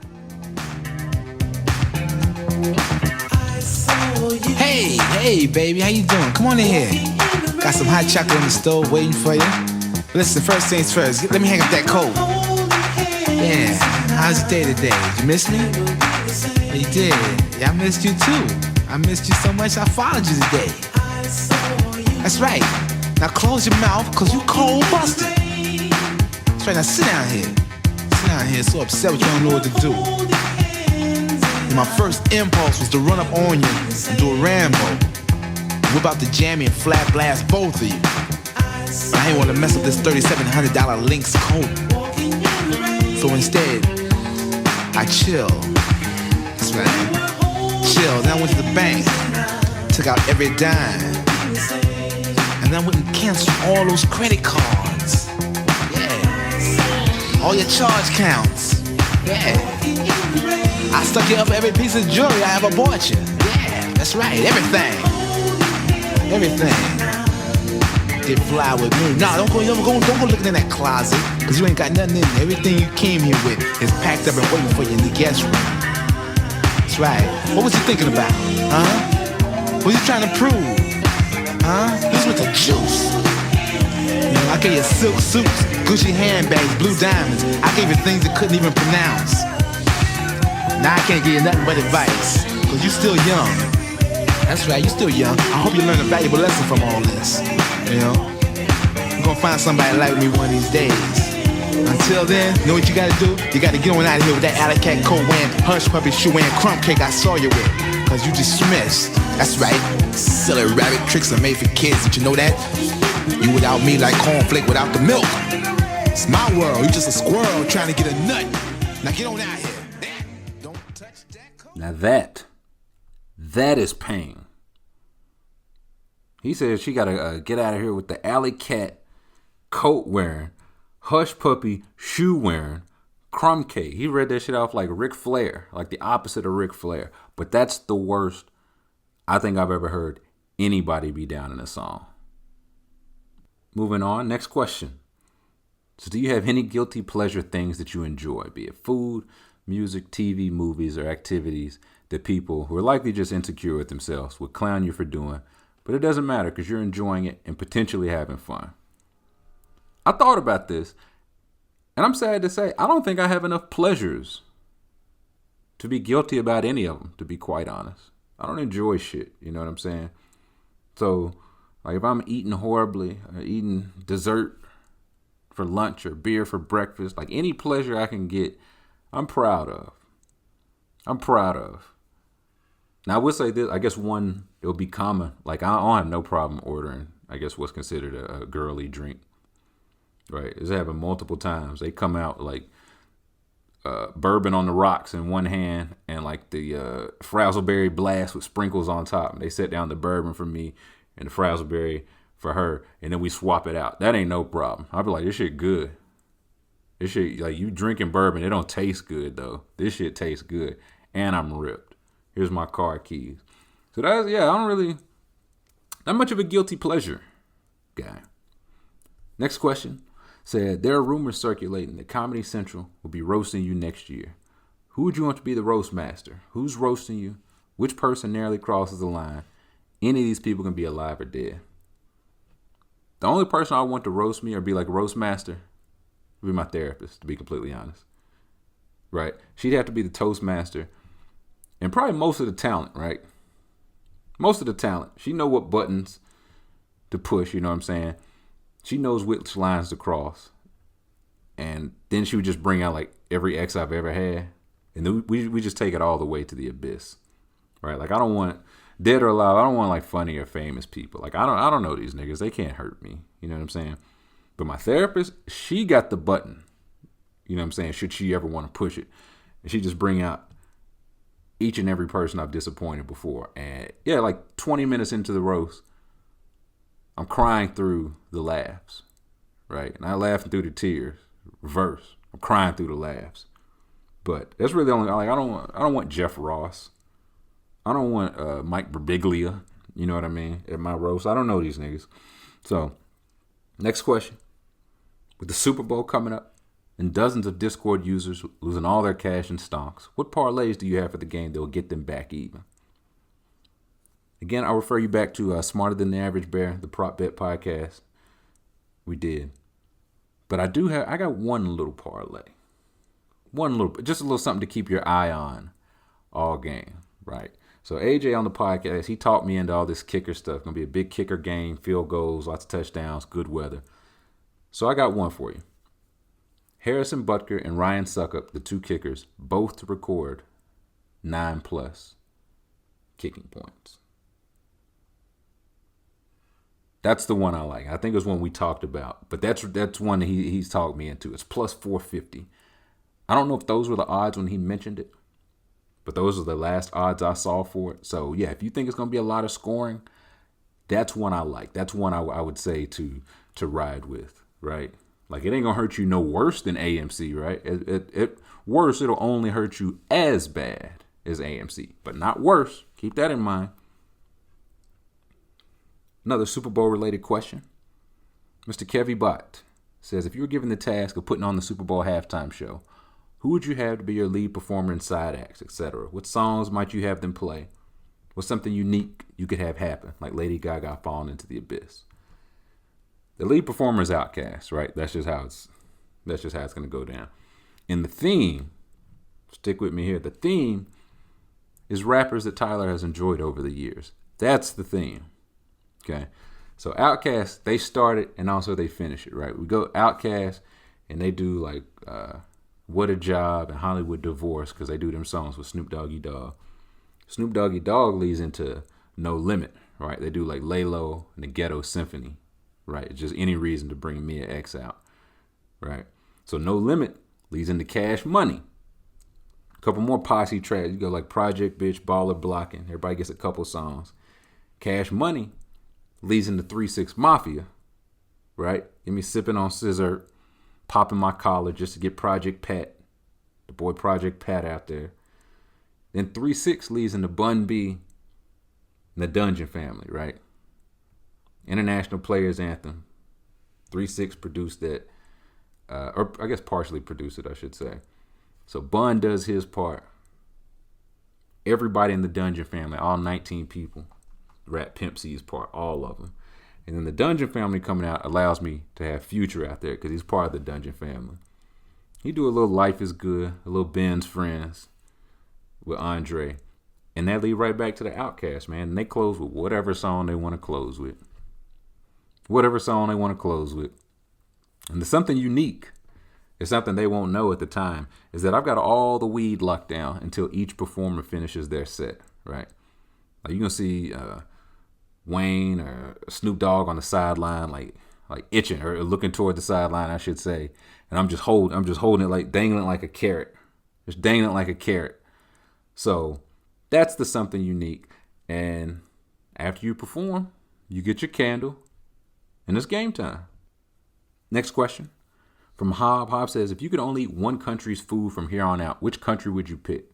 [SPEAKER 6] Hey, baby, how you doing? Come on in here. Got some hot chocolate on the stove waiting for you. Listen, first things first, let me hang up that coat. Yeah, how's your day today? Did you miss me? Oh, you did. Yeah, I missed you too. I missed you so much I followed you today. That's right. Now close your mouth, cause you cold busted. That's right, now sit down here. Sit down here, so upset with you don't know what to do. And my first impulse was to run up on you and do a Rambo. Whip out the jammy and flat blast both of you. But I ain't want to mess up this $3,700 Lynx coat. So instead, I chill. That's right. Chill. Then I went to the bank, took out every dime, and then I went and canceled all those credit cards. Yeah. All your charge counts. Yeah. I stuck you up for every piece of jewelry I ever bought you. Yeah. That's right. Everything. Did fly with me. Nah, don't go looking in that closet, cause you ain't got nothing in there. Everything you came here with is packed up and waiting for you in the guest room. That's right. What was you thinking about? Huh? What was you trying to prove? Huh? This was the juice. You know, I gave you silk suits, Gucci handbags, blue diamonds. I gave you things that couldn't even pronounce. Now I can't give you nothing but advice, cause you still young. That's right, you still young. I hope you learn a valuable lesson from all this. You know, you're gonna find somebody like me one of these days. Until then, you know what you gotta do? You gotta get on out of here with that alley cat coat wearing, hush puppy shoe wearing, crumb cake I saw you with. Cause you dismissed. That's right. Silly rabbit tricks are made for kids. Did you know that? You without me like cornflake without the milk. It's my world. You just a squirrel trying to get a nut. Now get on out here. Don't touch that coat.
[SPEAKER 2] Now that is pain. He said she got to get out of here with the alley cat coat wearing, hush puppy shoe wearing, crumb cake. He read that shit off like Ric Flair, like the opposite of Ric Flair. But that's the worst I think I've ever heard anybody be down in a song. Moving on, next question. So do you have any guilty pleasure things that you enjoy, be it food, music, TV, movies, or activities that people who are likely just insecure with themselves would clown you for doing? But it doesn't matter because you're enjoying it and potentially having fun. I thought about this, and I'm sad to say, I don't think I have enough pleasures to be guilty about any of them, to be quite honest. I don't enjoy shit, you know what I'm saying? So, like if I'm eating horribly, or eating dessert for lunch or beer for breakfast, like any pleasure I can get, I'm proud of. Now, I would say this, I guess one, it'll be common. Like, I don't have no problem ordering, I guess, what's considered a girly drink. Right? It's happened multiple times. They come out like bourbon on the rocks in one hand and like the Frazzleberry Blast with sprinkles on top. And they set down the bourbon for me and the Frazzleberry for her. And then we swap it out. That ain't no problem. I'll be like, this shit good. This shit, like you drinking bourbon, it don't taste good though. This shit tastes good. And I'm ripped. Here's my car keys. So that's, yeah, I don't really Not much of a guilty pleasure guy. Next question said, there are rumors circulating that Comedy Central will be roasting you next year. Who would you want to be the roast master? Who's roasting you? Which person narrowly crosses the line? Any of these people can be alive or dead. The only person I want to roast me or be like a roast master would be my therapist, to be completely honest. Right? She'd have to be the Toastmaster and probably most of the talent, right? Most of the talent. She know what buttons to push, you know what I'm saying? She knows which lines to cross. And then she would just bring out like every ex I've ever had. And then we just take it all the way to the abyss. Right? Like I don't want dead or alive, I don't want like funny or famous people. Like I don't know these niggas. They can't hurt me. You know what I'm saying? But my therapist, she got the button. You know what I'm saying? Should she ever want to push it. And she just bring out each and every person I've disappointed before. And yeah, like 20 minutes into the roast, I'm crying through the laughs, right? And I laughing through the tears, reverse. I'm crying through the laughs. But that's really the only, like, I don't want Jeff Ross. I don't want Mike Birbiglia, you know what I mean, at my roast. I don't know these niggas. So, next question. With the Super Bowl coming up and dozens of Discord users losing all their cash in stonks, what parlays do you have for the game that will get them back even? Again, I'll refer you back to Smarter Than the Average Bear, the Prop Bet podcast. We did. But I got one little parlay. Just a little something to keep your eye on all game, right? So AJ on the podcast, he talked me into all this kicker stuff. Gonna be a big kicker game, field goals, lots of touchdowns, good weather. So I got one for you. Harrison Butker and Ryan Suckup, the two kickers, both to record 9+ kicking points. That's the one I like. I think it was one we talked about, but that's one that he's talked me into. It's plus 450. I don't know if those were the odds when he mentioned it, but those are the last odds I saw for it. So yeah, if you think it's gonna be a lot of scoring, that's one I like. That's one I would say to ride with, right? Like it ain't gonna hurt you no worse than AMC, right? It worse, it'll only hurt you as bad as AMC, but not worse. Keep that in mind. Another Super Bowl related question. Mr. Kevy Bott says, if you were given the task of putting on the Super Bowl halftime show, who would you have to be your lead performer and side acts, etc.? What songs might you have them play? What's something unique you could have happen, like Lady Gaga falling into the abyss? The lead performer is Outkast, right? That's just how it's going to go down. And the theme, stick with me here, the theme is rappers that Tyler has enjoyed over the years. That's the theme. Okay, so Outkast, they start it and also they finish it, right? We go Outkast and they do like What a Job and Hollywood Divorce because they do them songs with Snoop Doggy Dogg. Snoop Doggy Dogg leads into No Limit, right? They do like Lay Low and the Ghetto Symphony, right? Just any reason to bring Mia X out, right? So No Limit leads into Cash Money. A couple more posse tracks. You go like Project Bitch, Baller Blocking. Everybody gets a couple songs. Cash Money leads into 3-6 Mafia, right? Get me sipping on scissor, popping my collar just to get Project Pat, the boy Project Pat out there. Then 3-6 leads into Bun B and the Dungeon Family, right? International Players Anthem. 3-6 produced that, or I guess partially produced it, I should say. So Bun does his part. Everybody in the Dungeon Family, all 19 people, rap Pimp C's part, all of them. And then the Dungeon Family coming out allows me to have Future out there because he's part of the Dungeon Family. He do a little Life is Good, a little Ben's Friends with Andre. And that lead right back to the Outkast, man. And they close with whatever song they want to close with. Whatever song they want to close with. And there's something unique. It's something they won't know at the time. Is that I've got all the weed locked down until each performer finishes their set, right? Like you're going to see Wayne or Snoop Dogg on the sideline, like itching or looking toward the sideline, I should say. And I'm just holding it like dangling like a carrot. Just dangling like a carrot. So that's the something unique. And after you perform, you get your candle and it's game time. Next question from Hob. Hob says, if you could only eat one country's food from here on out, which country would you pick?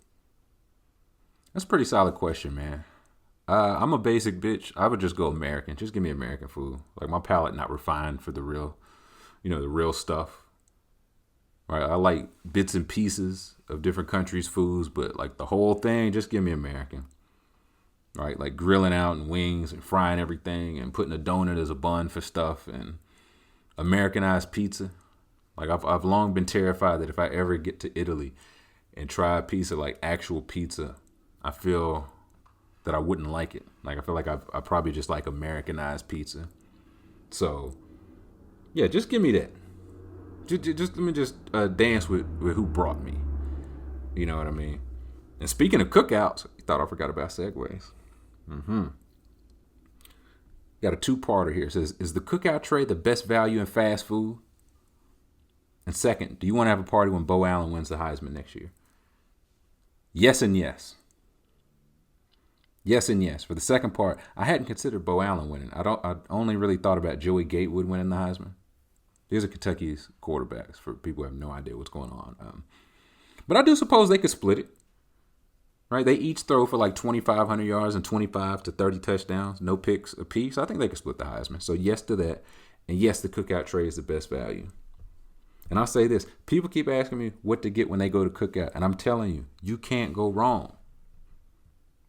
[SPEAKER 2] That's a pretty solid question, man. I'm a basic bitch. I would just go American. Just give me American food. Like, my palate not refined for the real, the real stuff. Right? I like bits and pieces of different countries' foods, but like the whole thing, just give me American. Right? Like grilling out and wings and frying everything and putting a donut as a bun for stuff and Americanized pizza. Like, I've long been terrified that if I ever get to Italy and try a piece of like actual pizza, I feel that I wouldn't like it. Like, I feel like I probably just like Americanized pizza. So, yeah, just give me that. Just let me dance with who brought me. You know what I mean? And speaking of cookouts, you thought I forgot about segues. Got a two-parter here. It says, is the cookout tray the best value in fast food? And second, do you want to have a party when Bo Allen wins the Heisman next year? Yes and yes. Yes and yes. For the second part, I hadn't considered Bo Allen winning. I only really thought about Joey Gatewood winning the Heisman. These are Kentucky's quarterbacks for people who have no idea what's going on. But I do suppose they could split it. Right? They each throw for like 2,500 yards and 25 to 30 touchdowns, no picks apiece. I think they could split the Heisman. So yes to that. And yes, the cookout tray is the best value. And I'll say this. People keep asking me what to get when they go to cookout. And I'm telling you, you can't go wrong.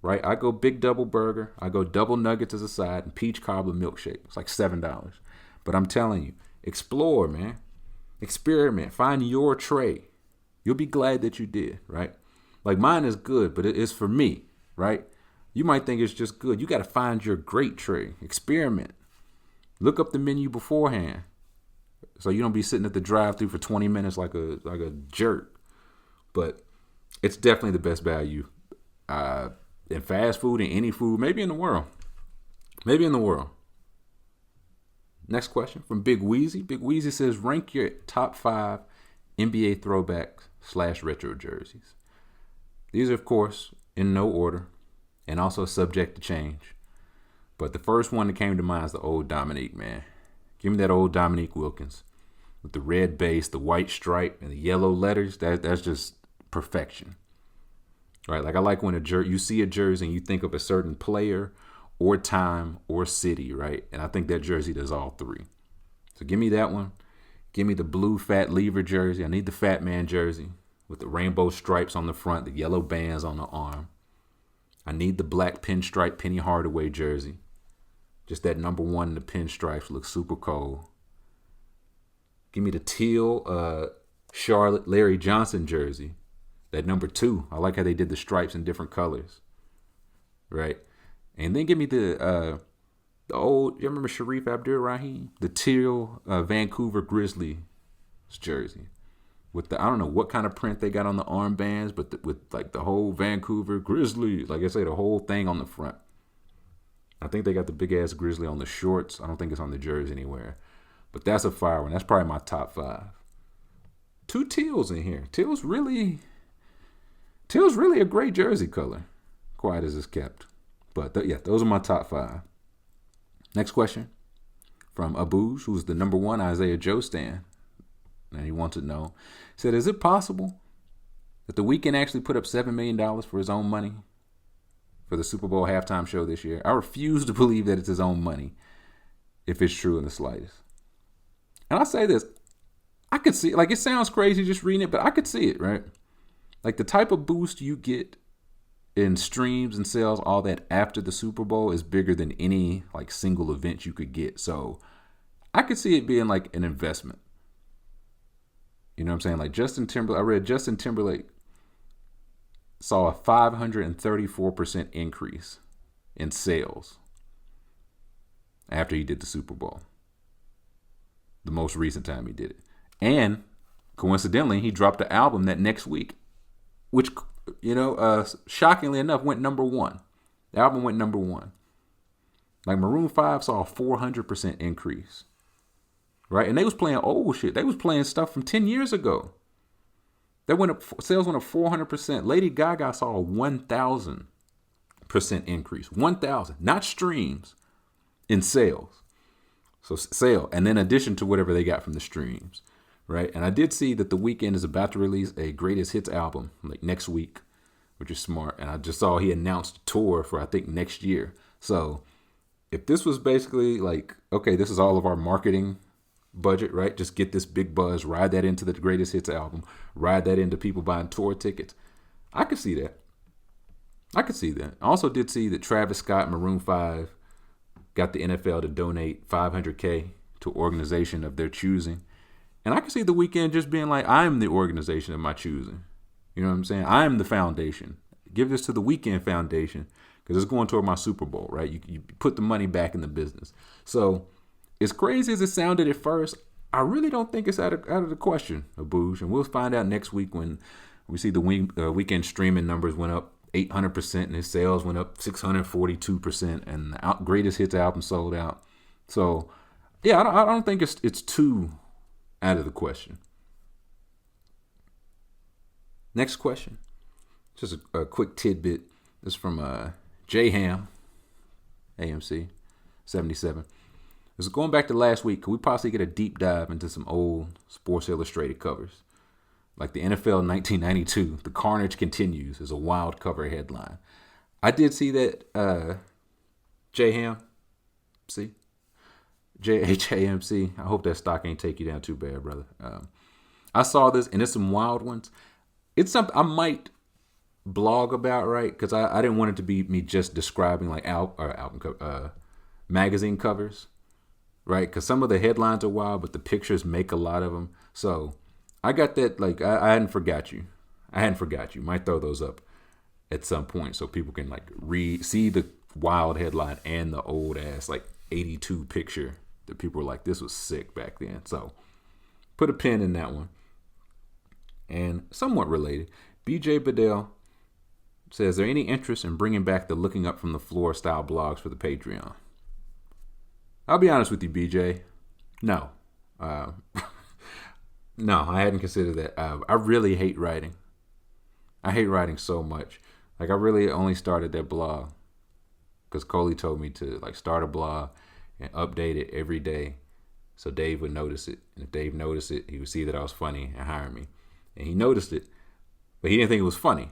[SPEAKER 2] Right? I go big double burger. I go double nuggets as a side and peach cobbler milkshake. It's like $7. But I'm telling you, explore, man. Experiment. Find your tray. You'll be glad that you did, right? Like, mine is good, but it's for me, right? You might think it's just good. You got to find your great tray. Experiment. Look up the menu beforehand, so you don't be sitting at the drive-thru for 20 minutes like a jerk. But it's definitely the best value in fast food, in any food, maybe in the world. Maybe in the world. Next question from Big Wheezy. Big Wheezy says, rank your top 5 NBA throwback/retro jerseys. These are, of course, in no order and also subject to change. But the first one that came to mind is the old Dominique, man. Give me that old Dominique Wilkins with the red base, the white stripe, and the yellow letters. That's just perfection. Right? Like, I like when you see a jersey and you think of a certain player or time or city, right? And I think that jersey does all three. So give me that one. Give me the blue Fat Lever jersey. I need the Fat Man jersey with the rainbow stripes on the front, the yellow bands on the arm. I need the black pinstripe Penny Hardaway jersey. Just that number 1 in the pinstripes looks super cold. Give me the teal Charlotte Larry Johnson jersey. That number 2. I like how they did the stripes in different colors. Right? And then give me the old, you remember Sharif Abdur-Rahim? The teal Vancouver Grizzlies jersey. With I don't know what kind of print they got on the armbands, but with like the whole Vancouver Grizzlies, like I say, the whole thing on the front. I think they got the big ass grizzly on the shorts. I don't think it's on the jersey anywhere. But that's a fire one. That's probably my top 5. 2 teals in here. Teal's really a great jersey color. Quiet as it's kept. But yeah, those are my top 5. Next question from Abuj, who's the number 1 Isaiah Joe stan. And he wants to know, he said, is it possible that The Weeknd actually put up $7 million for his own money for the Super Bowl halftime show this year? I refuse to believe that it's his own money if it's true in the slightest. And I'll say this, I could see, like, it sounds crazy just reading it, but I could see it, right? Like, the type of boost you get in streams and sales, all that after the Super Bowl is bigger than any, like, single event you could get. So I could see it being like an investment. You know what I'm saying? Like I read Justin Timberlake saw a 534% increase in sales after he did the Super Bowl. The most recent time he did it. And coincidentally, he dropped an album that next week, which, shockingly enough, went number 1. The album went number 1. Like, Maroon 5 saw a 400% increase. Right? And they was playing old shit. They was playing stuff from 10 years ago. Sales went up 400%. Lady Gaga saw a 1,000% increase. 1,000. Not streams. In sales. So sale. And then addition to whatever they got from the streams. Right? And I did see that The Weeknd is about to release a greatest hits album like next week. which is smart. And I just saw he announced a tour for, I think, next year. So if this was basically like, okay, this is all of our marketing budget, right? Just get this big buzz, ride that into the greatest hits album, ride that into people buying tour tickets. I could see that. I also did see that Travis Scott and Maroon 5 got the NFL to donate $500K to an organization of their choosing. And I can see The Weeknd just being like, I'm the organization of my choosing. You know what I'm saying? I'm the foundation. Give this to the Weeknd Foundation because it's going toward my Super Bowl, right? You put the money back in the business. So as crazy as it sounded at first, I really don't think it's out of the question, Abuj. And we'll find out next week when we see the Weeknd streaming numbers went up 800% and his sales went up 642% and the greatest hits album sold out. So yeah, I don't think it's too out of the question. Next question, just a quick tidbit. This is from J Ham, AMC 77. This is going back to last week. Could we possibly get a deep dive into some old Sports Illustrated covers? Like the NFL 1992, The Carnage Continues is a wild cover headline. I did see that JHAMC. I hope that stock ain't take you down too bad, brother. I saw this, and it's some wild ones. It's something I might blog about, right? Because I didn't want it to be me just describing like magazine covers, right? Because some of the headlines are wild, but the pictures make a lot of them. So I got that, like, I hadn't forgot you. Might throw those up at some point so people can, like, see the wild headline and the old ass, like, 82 picture that people were like, this was sick back then. So put a pin in that one. And somewhat related, BJ Bedell says, is there any interest in bringing back the looking up from the floor style blogs for the Patreon? I'll be honest with you, BJ. No. No, I hadn't considered that. I really hate writing. I hate writing so much. Like, I really only started that blog because Coley told me to, like, start a blog and update it every day so Dave would notice it. And if Dave noticed it, he would see that I was funny and hire me. And he noticed it, but he didn't think it was funny.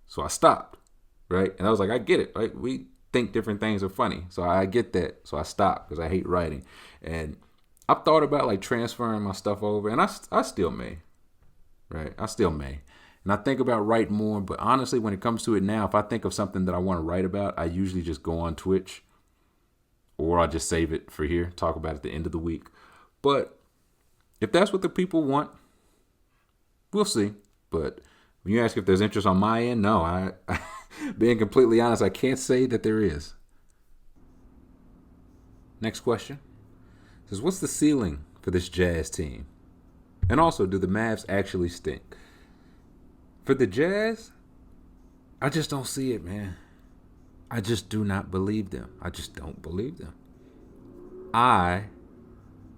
[SPEAKER 2] So I stopped, right? And I was like, I get it, right? We think different things are funny. So I get that. So I stopped because I hate writing. And I've thought about like transferring my stuff over, and I still may, right? I still may. And I think about writing more, but honestly, when it comes to it now, if I think of something that I want to write about, I usually just go on Twitch, or I'll just save it for here, talk about it at the end of the week. But if that's what the people want, we'll see. But when you ask if there's interest on my end, no, I being completely honest, I can't say that there is. Next question. Says, what's the ceiling for this Jazz team? And also, do the Mavs actually stink? For the Jazz, I just don't see it, man. I just do not believe them. I just don't believe them. I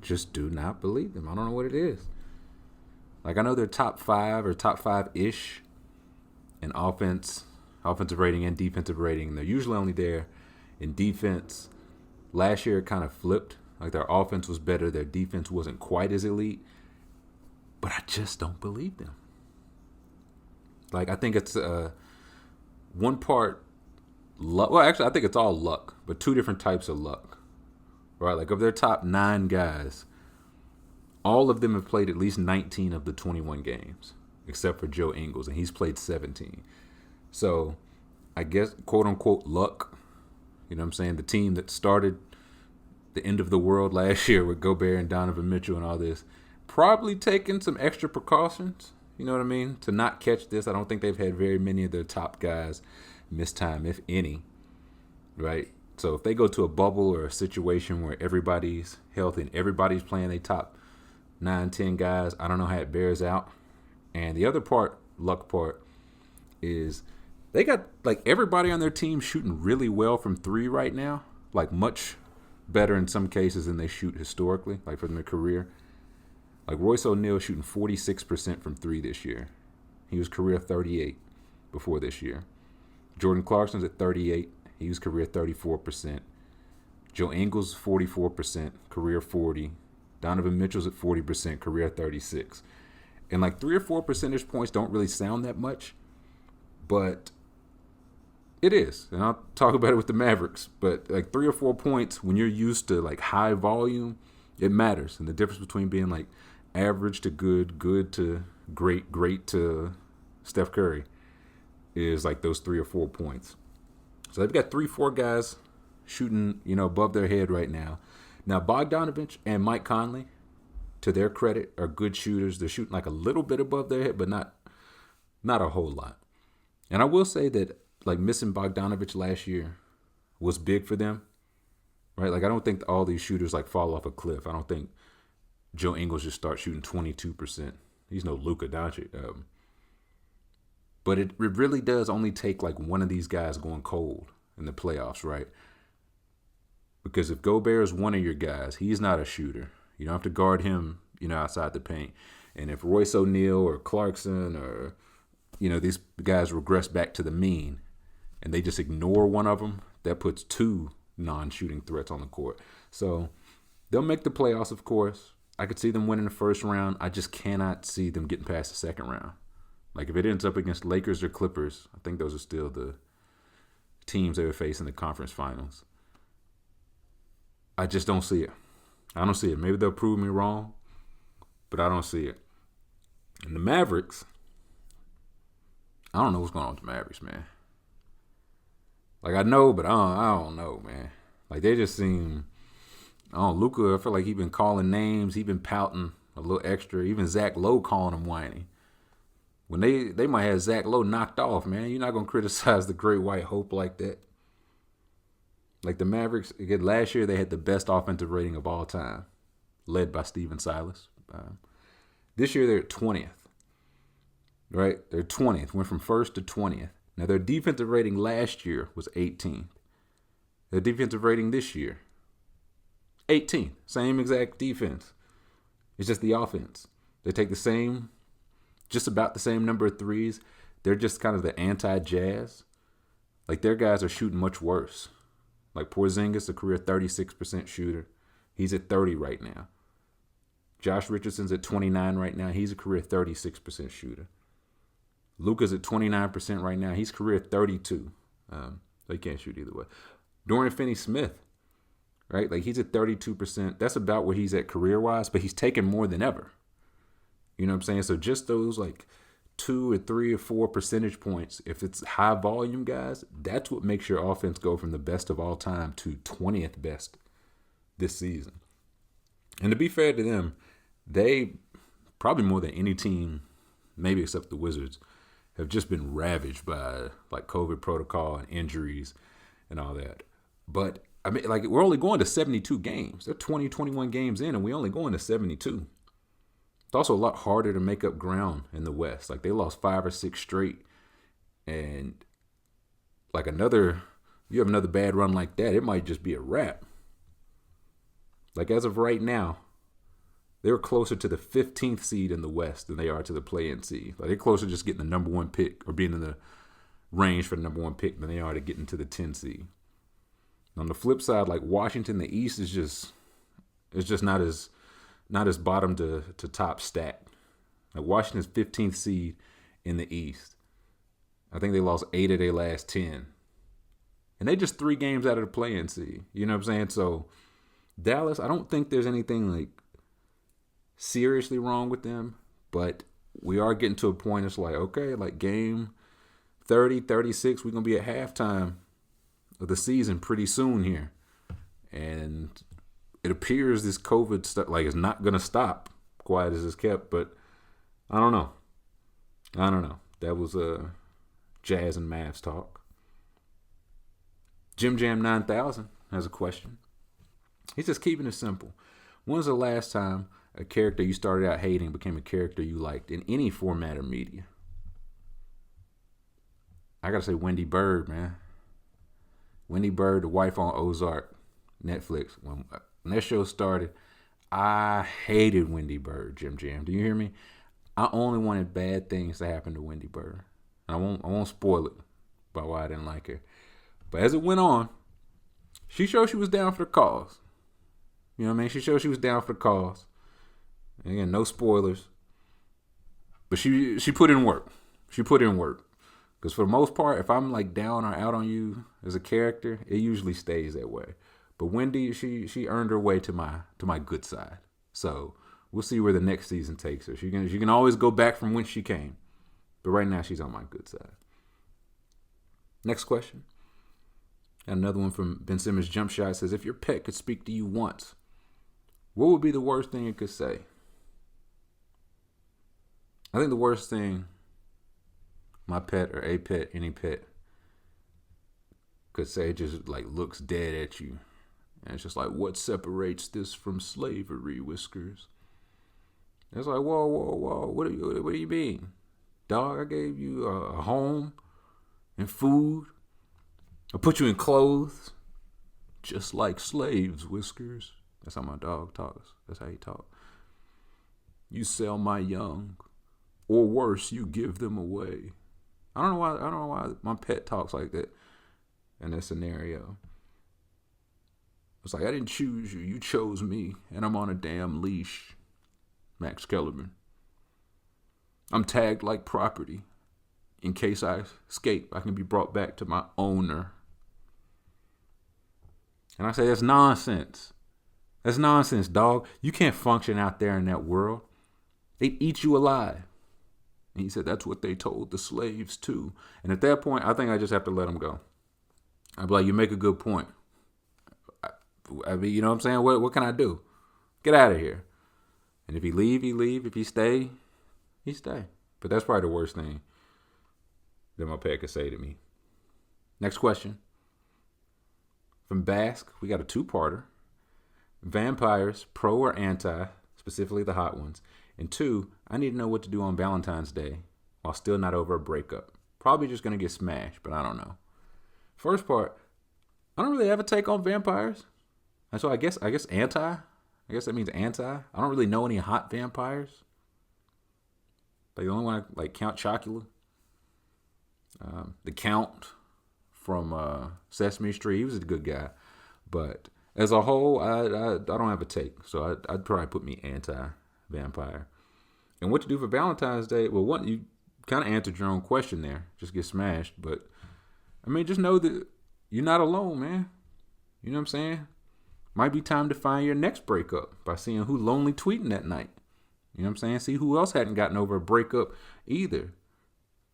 [SPEAKER 2] just do not believe them. I don't know what it is. Like, I know they're top 5 or top 5-ish in offensive rating and defensive rating. They're usually only there in defense. Last year, it kind of flipped. Like, their offense was better. Their defense wasn't quite as elite. But I just don't believe them. Like, I think it's one part luck. Well, actually, I think it's all luck, but 2 different types of luck. Right? Like, of their top 9 guys, all of them have played at least 19 of the 21 games, except for Joe Ingles, and he's played 17. So, I guess, quote-unquote, luck. You know what I'm saying? The team that started the end of the world last year with Gobert and Donovan Mitchell and all this, probably taking some extra precautions, you know what I mean, to not catch this. I don't think they've had very many of their top guys miss time, if any, right? So if they go to a bubble or a situation where everybody's healthy and everybody's playing their top 9, 10 guys, I don't know how it bears out. And the other part, luck part, is they got like everybody on their team shooting really well from 3 right now, like much better in some cases than they shoot historically, like from their career. Like Royce O'Neal shooting 46% from 3 this year. He was career 38 before this year. Jordan Clarkson's at 38. He was career 34%. Joe Ingles 44%, career 40. Donovan Mitchell's at 40%, career 36. And like 3 or 4 percentage points don't really sound that much, But it is. And I'll talk about it with the Mavericks. But like 3 or 4 points when you're used to like high volume, it matters. And the difference between being like average to good, good to great, great to Steph Curry is like those 3 or 4 points. So they've got 3-4 guys shooting, above their head right now. Now Bogdanovich and Mike Conley, to their credit, are good shooters. They're shooting like a little bit above their head, but not a whole lot. And I will say that like missing Bogdanovich last year was big for them, right? Like I don't think all these shooters like fall off a cliff. I don't think Joe Ingles just start shooting 22%. He's no Luka Doncic. But it really does only take like one of these guys going cold in the playoffs, right? Because if Gobert is one of your guys, he's not a shooter. You don't have to guard him, outside the paint. And if Royce O'Neal or Clarkson or, these guys regress back to the mean and they just ignore one of them, that puts 2 non-shooting threats on the court. So they'll make the playoffs, of course. I could see them winning the first round. I just cannot see them getting past the second round. Like if it ends up against Lakers or Clippers, I think those are still the teams they would face in the conference finals. I just don't see it. I don't see it. Maybe they'll prove me wrong, but I don't see it. And the Mavericks, I don't know what's going on with the Mavericks, man. Like I know, but I don't know, man. Like they just seem, Luka, I feel like he's been calling names. He's been pouting a little extra. Even Zach Lowe calling him whiny. When they might have Zach Lowe knocked off, man. You're not going to criticize the great white hope like that. Like the Mavericks, again, last year they had the best offensive rating of all time, led by Steven Silas. This year they're 20th, right? They're 20th, went from 1st to 20th. Now their defensive rating last year was 18th. Their defensive rating this year, 18th. Same exact defense. It's just the offense. They take just about the same number of threes. They're just kind of the anti-Jazz. Like their guys are shooting much worse. Like Porzingis, a career 36% shooter. He's at 30 right now. Josh Richardson's at 29 right now. He's a career 36% shooter. Luka's at 29% right now. He's career 32. So he can't shoot either way. Dorian Finney-Smith, right? Like he's at 32%. That's about where he's at career-wise, but he's taken more than ever. You know what I'm saying? So just those like 2 or 3 or 4 percentage points, if it's high volume guys, that's what makes your offense go from the best of all time to 20th best this season. And to be fair to them, they probably more than any team, maybe except the Wizards, have just been ravaged by like COVID protocol and injuries and all that. But I mean, like we're only going to 72 games. They're 20, 21 games in, and we only going to 72. It's also a lot harder to make up ground in the West. Like they lost 5 or 6 straight, and like you have another bad run like that, it might just be a wrap. Like as of right now, they're closer to the 15th seed in the West than they are to the play-in seed. Like they're closer to just getting the number 1 pick or being in the range for the number 1 pick than they are to getting to the 10 seed. On the flip side, like Washington, the East is just not as bottom to top stacked. Like Washington's 15th seed in the East. I think they lost 8 of their last 10. And they just 3 games out of the play-in seed. You know what I'm saying? So Dallas, I don't think there's anything like seriously wrong with them, but we are getting to a point it's like, okay, like game 30, 36, we're going to be at halftime of the season pretty soon here. And it appears this COVID stuff like it's not going to stop, quiet as it's kept, but I don't know. That was Jazz and Mavs talk. Jim Jam 9000 has a question. He's just keeping it simple. When was the last time a character you started out hating became a character you liked in any format or media? I got to say Wendy Bird, man. Wendy Bird, the wife on Ozark, Netflix. When that show started, I hated Wendy Bird, Jim Jam. Do you hear me? I only wanted bad things to happen to Wendy Bird. I won't spoil it about why I didn't like her. But as it went on, she showed she was down for the cause. You know what I mean? She showed she was down for the cause. And again, no spoilers. But she put in work. Because for the most part, if I'm like down or out on you as a character, it usually stays that way. But Wendy, she earned her way to my good side. So we'll see where the next season takes her. She can always go back from whence she came. But right now, she's on my good side. Next question. Another one from Ben Simmons Jump Shot says, if your pet could speak to you once, what would be the worst thing it could say? I think the worst thing my pet or a pet, any pet, could say just like looks dead at you. And it's just like, what separates this from slavery, Whiskers? It's like, whoa. What do you mean? Dog, I gave you a home and food. I put you in clothes. Just like slaves, Whiskers. That's how my dog talks. That's how he talks. You sell my young. Or worse, you give them away. I don't know why my pet talks like that in this scenario. It's like, I didn't choose you. You chose me. And I'm on a damn leash. Max Kellerman. I'm tagged like property. In case I escape, I can be brought back to my owner. And I say, that's nonsense. That's nonsense, dog. You can't function out there in that world. They'd eat you alive. And he said, that's what they told the slaves too. And at that point, I think I just have to let him go. I'd be like, you make a good point. I mean, you know what I'm saying? What can I do? Get out of here. And if he leave, he leave. If he stay, he stay. But that's probably the worst thing that my pet could say to me. Next question. From Basque, we got a two-parter. Vampires, pro or anti, specifically the hot ones. And 2, I need to know what to do on Valentine's Day while still not over a breakup. Probably just going to get smashed, but I don't know. First part, I don't really have a take on vampires. And so I guess anti. I guess that means anti. I don't really know any hot vampires. Like the only one I like, Count Chocula. The Count from Sesame Street. He was a good guy. But as a whole, I don't have a take. So I'd probably put me anti-vampire. And what to do for Valentine's Day? Well, one, you kind of answered your own question there. Just get smashed. But, I mean, just know that you're not alone, man. You know what I'm saying? Might be time to find your next breakup by seeing who lonely tweeting that night. You know what I'm saying? See who else hadn't gotten over a breakup either.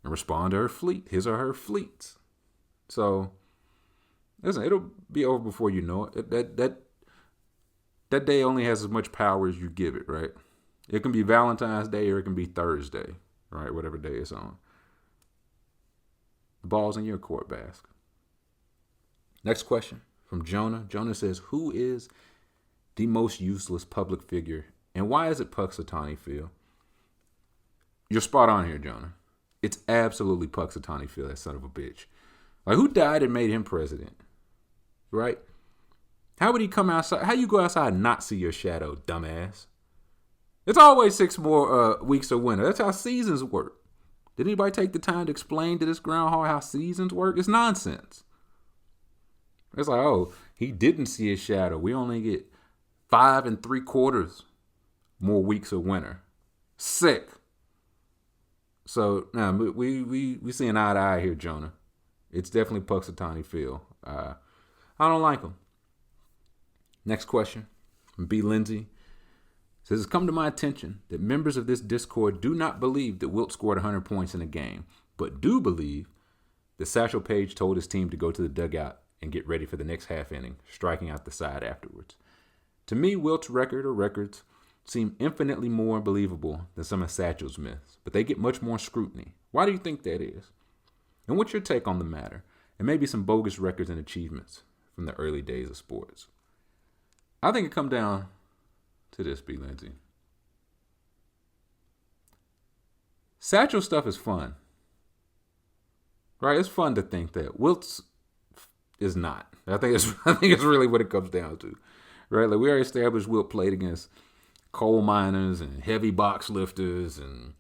[SPEAKER 2] And respond to his or her fleets. So, listen, it'll be over before you know it. That day only has as much power as you give it, right? It can be Valentine's Day or it can be Thursday, right? Whatever day it's on. The ball's in your court, Basque. Next question from Jonah. Jonah says, who is the most useless public figure and why is it Puxatawny Phil? You're spot on here, Jonah. It's absolutely Puxatawny Phil, that son of a bitch. Like, who died and made him president? Right? How would he come outside? How you go outside and not see your shadow, dumbass? It's always 6 more weeks of winter. That's how seasons work. Did anybody take the time to explain to this groundhog how seasons work? It's nonsense. It's like, oh, he didn't see his shadow. We only get 5 3/4 more weeks of winter. Sick. So now we seeing eye to eye here, Jonah. It's definitely Puxatawny Phil. I don't like him. Next question from B. Lindsay. Says, it's come to my attention that members of this Discord do not believe that Wilt scored 100 points in a game, but do believe that Satchel Paige told his team to go to the dugout and get ready for the next half inning, striking out the side afterwards. To me, Wilt's records seem infinitely more believable than some of Satchel's myths, but they get much more scrutiny. Why do you think that is? And what's your take on the matter? And maybe some bogus records and achievements from the early days of sports. I think it comes down to this, B. Lindsay. Satchel stuff is fun. Right? It's fun to think that. Wilt's is not. I think it's really what it comes down to. Right? Like, we already established Wilt played against coal miners and heavy box lifters and,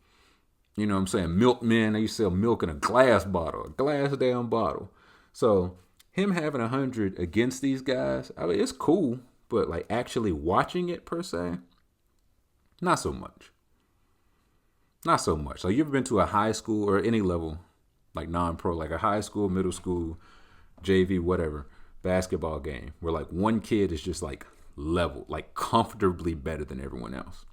[SPEAKER 2] you know what I'm saying, milkmen. They used to sell milk in a glass damn bottle. So him having 100 against these guys, I mean, it's cool, but like actually watching it per se, not so much. Not so much. Like, you ever been to a high school or any level like non-pro, like a high school, middle school, JV, whatever, basketball game where like one kid is just like level, like comfortably better than everyone else.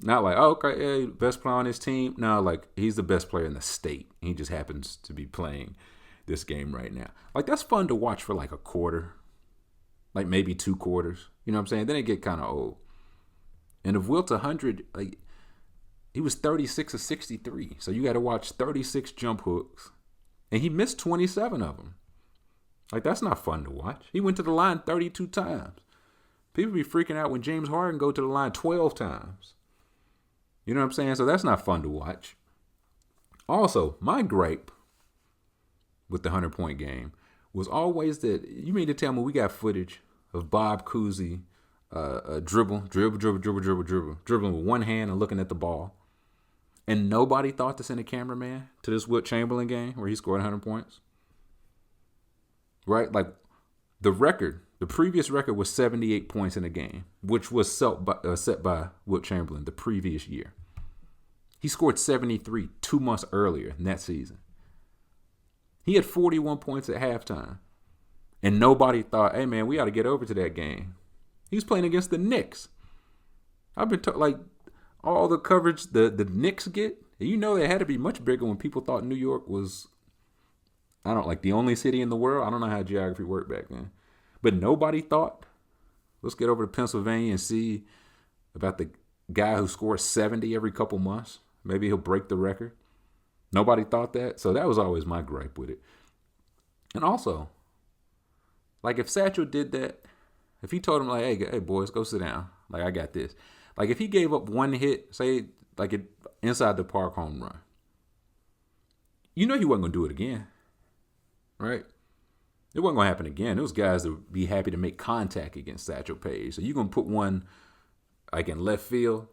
[SPEAKER 2] Not like, oh, okay, yeah, best player on his team. No, like he's the best player in the state. He just happens to be playing this game right now. Like that's fun to watch for like a quarter, like maybe 2 quarters. You know what I'm saying? Then it get kind of old. And if Wilt's 100, like he was 36 of 63. So you got to watch 36 jump hooks. And he missed 27 of them. Like that's not fun to watch. He went to the line 32 times. People be freaking out when James Harden go to the line 12 times. You know what I'm saying? So that's not fun to watch. Also, my gripe with the 100-point game was always that you mean to tell me we got footage of Bob Cousy dribbling with one hand and looking at the ball. And nobody thought to send a cameraman to this Wilt Chamberlain game where he scored 100 points. Right? Like the previous record was 78 points in a game, which was set by Wilt Chamberlain the previous year. He scored 73 2 months earlier in that season. He had 41 points at halftime. And nobody thought, hey, man, we ought to get over to that game. He was playing against the Knicks. I've been like all the coverage the Knicks get, you know, it had to be much bigger when people thought New York was, the only city in the world. I don't know how geography worked back then. But nobody thought, let's get over to Pennsylvania and see about the guy who scores 70 every couple months. Maybe he'll break the record. Nobody thought that. So that was always my gripe with it. And also, like if Satchel did that, if he told him like, hey boys, go sit down. Like I got this. Like if he gave up one hit, say like it inside the park home run, you know he wasn't gonna do it again, right? It wasn't gonna happen again. Those guys would be happy to make contact against Satchel Paige. So you're gonna put one like in left field,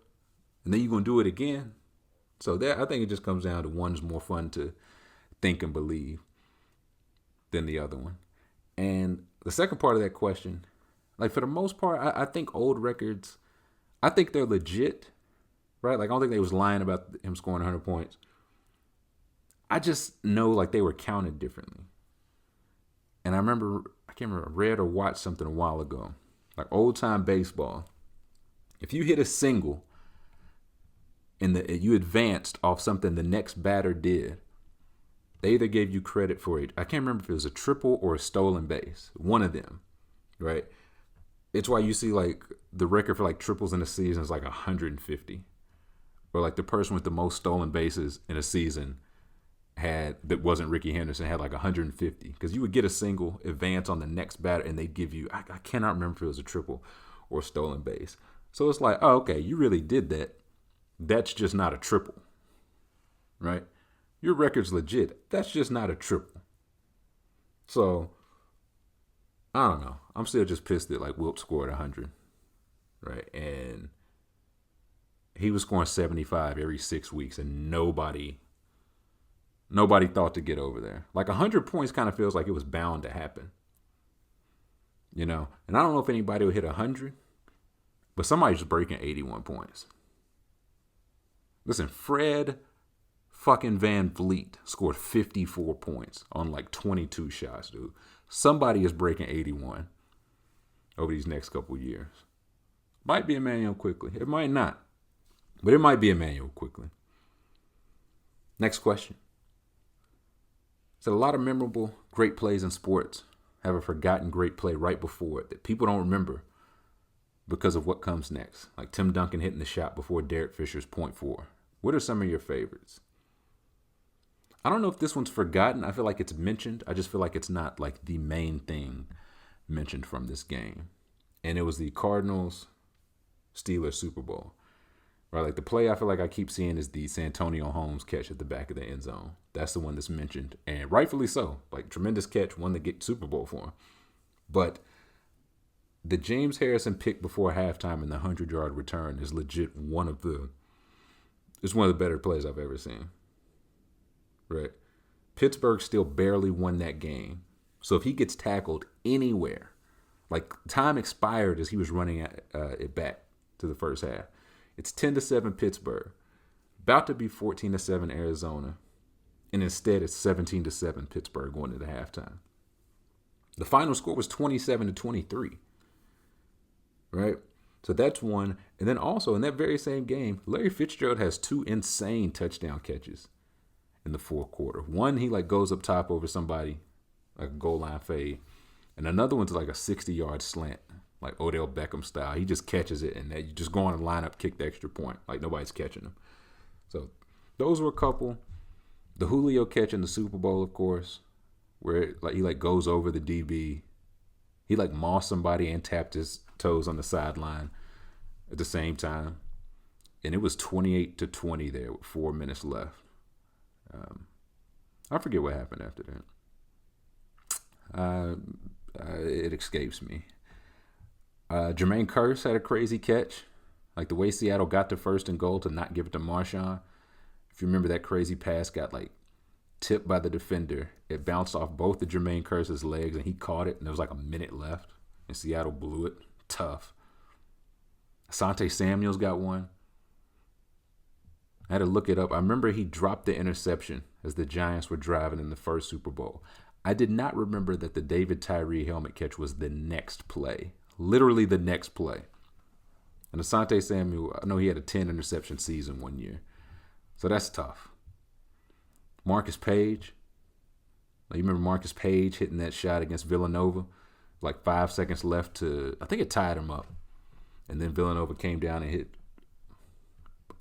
[SPEAKER 2] and then you're gonna do it again. So that I think it just comes down to one's more fun to think and believe than the other one. And the second part of that question, like for the most part, I think old records, I think they're legit, right? Like I don't think they was lying about him scoring 100 points. I just know like they were counted differently. And I can't remember, I read or watched something a while ago, like old time baseball. If you hit a single and you advanced off something the next batter did, they either gave you credit for it. I can't remember if it was a triple or a stolen base. One of them, right? It's why you see like the record for like triples in a season is like 150. Or like the person with the most stolen bases in a season that wasn't Ricky Henderson had like 150. Because you would get a single, advance on the next batter, and they'd give you, I cannot remember if it was a triple or a stolen base. So it's like, oh, okay, you really did that. That's just not a triple, right? Your record's legit. That's just not a triple. So, I don't know. I'm still just pissed that like Wilt scored 100, right? And he was scoring 75 every 6 weeks, and nobody thought to get over there. Like 100 points kind of feels like it was bound to happen, you know? And I don't know if anybody will hit 100, but somebody's breaking 81 points. Listen, Fred fucking Van Vliet scored 54 points on like 22 shots, dude. Somebody is breaking 81 over these next couple of years. Might be Emmanuel Quickly. It might not. But it might be Emmanuel Quickly. Next question. So a lot of memorable great plays in sports have a forgotten great play right before it that people don't remember because of what comes next. Like Tim Duncan hitting the shot before Derek Fisher's .4. What are some of your favorites? I don't know if this one's forgotten. I feel like it's mentioned. I just feel like it's not like the main thing mentioned from this game. And it was the Cardinals-Steelers Super Bowl. Right, like the play I feel like I keep seeing is the Santonio Holmes catch at the back of the end zone. That's the one that's mentioned. And rightfully so. Like tremendous catch, one that get Super Bowl for him. But the James Harrison pick before halftime and the 100-yard return is legit one of the better plays I've ever seen. Right. Pittsburgh still barely won that game. So if he gets tackled anywhere, like time expired as he was running it back to the first half. It's 10-7 Pittsburgh. About to be 14-7 Arizona. And instead, it's 17-7 Pittsburgh going into halftime. The final score was 27-23. Right? So that's one. And then also in that very same game, Larry Fitzgerald has 2 insane touchdown catches in the fourth quarter. One, he like goes up top over somebody, like a goal line fade. And another one's like a 60-yard slant, like Odell Beckham style. He just catches it, and then you just go on and line up, kick the extra point. Like nobody's catching him. So those were a couple. The Julio catch in the Super Bowl, of course, where he goes over the DB. He like mossed somebody and tapped his toes on the sideline at the same time. And it was 28-20 there with 4 minutes left. I forget what happened after that. It escapes me. Jermaine Kearse had a crazy catch. Like the way Seattle got to 1st and goal to not give it to Marshawn. If you remember, that crazy pass got like tipped by the defender. It bounced off both of Jermaine Kearse's legs and he caught it, and there was like a minute left. And Seattle blew it. Tough. Asante Samuels got one. I had to look it up. I remember he dropped the interception as the Giants were driving in the first Super Bowl. I did not remember that the David Tyree helmet catch was the next play. Literally the next play. And Asante Samuel, I know he had a 10 interception season one year. So that's tough. Marcus Page. You remember Marcus Page hitting that shot against Villanova? Like 5 seconds left to, I think it tied him up. And then Villanova came down and hit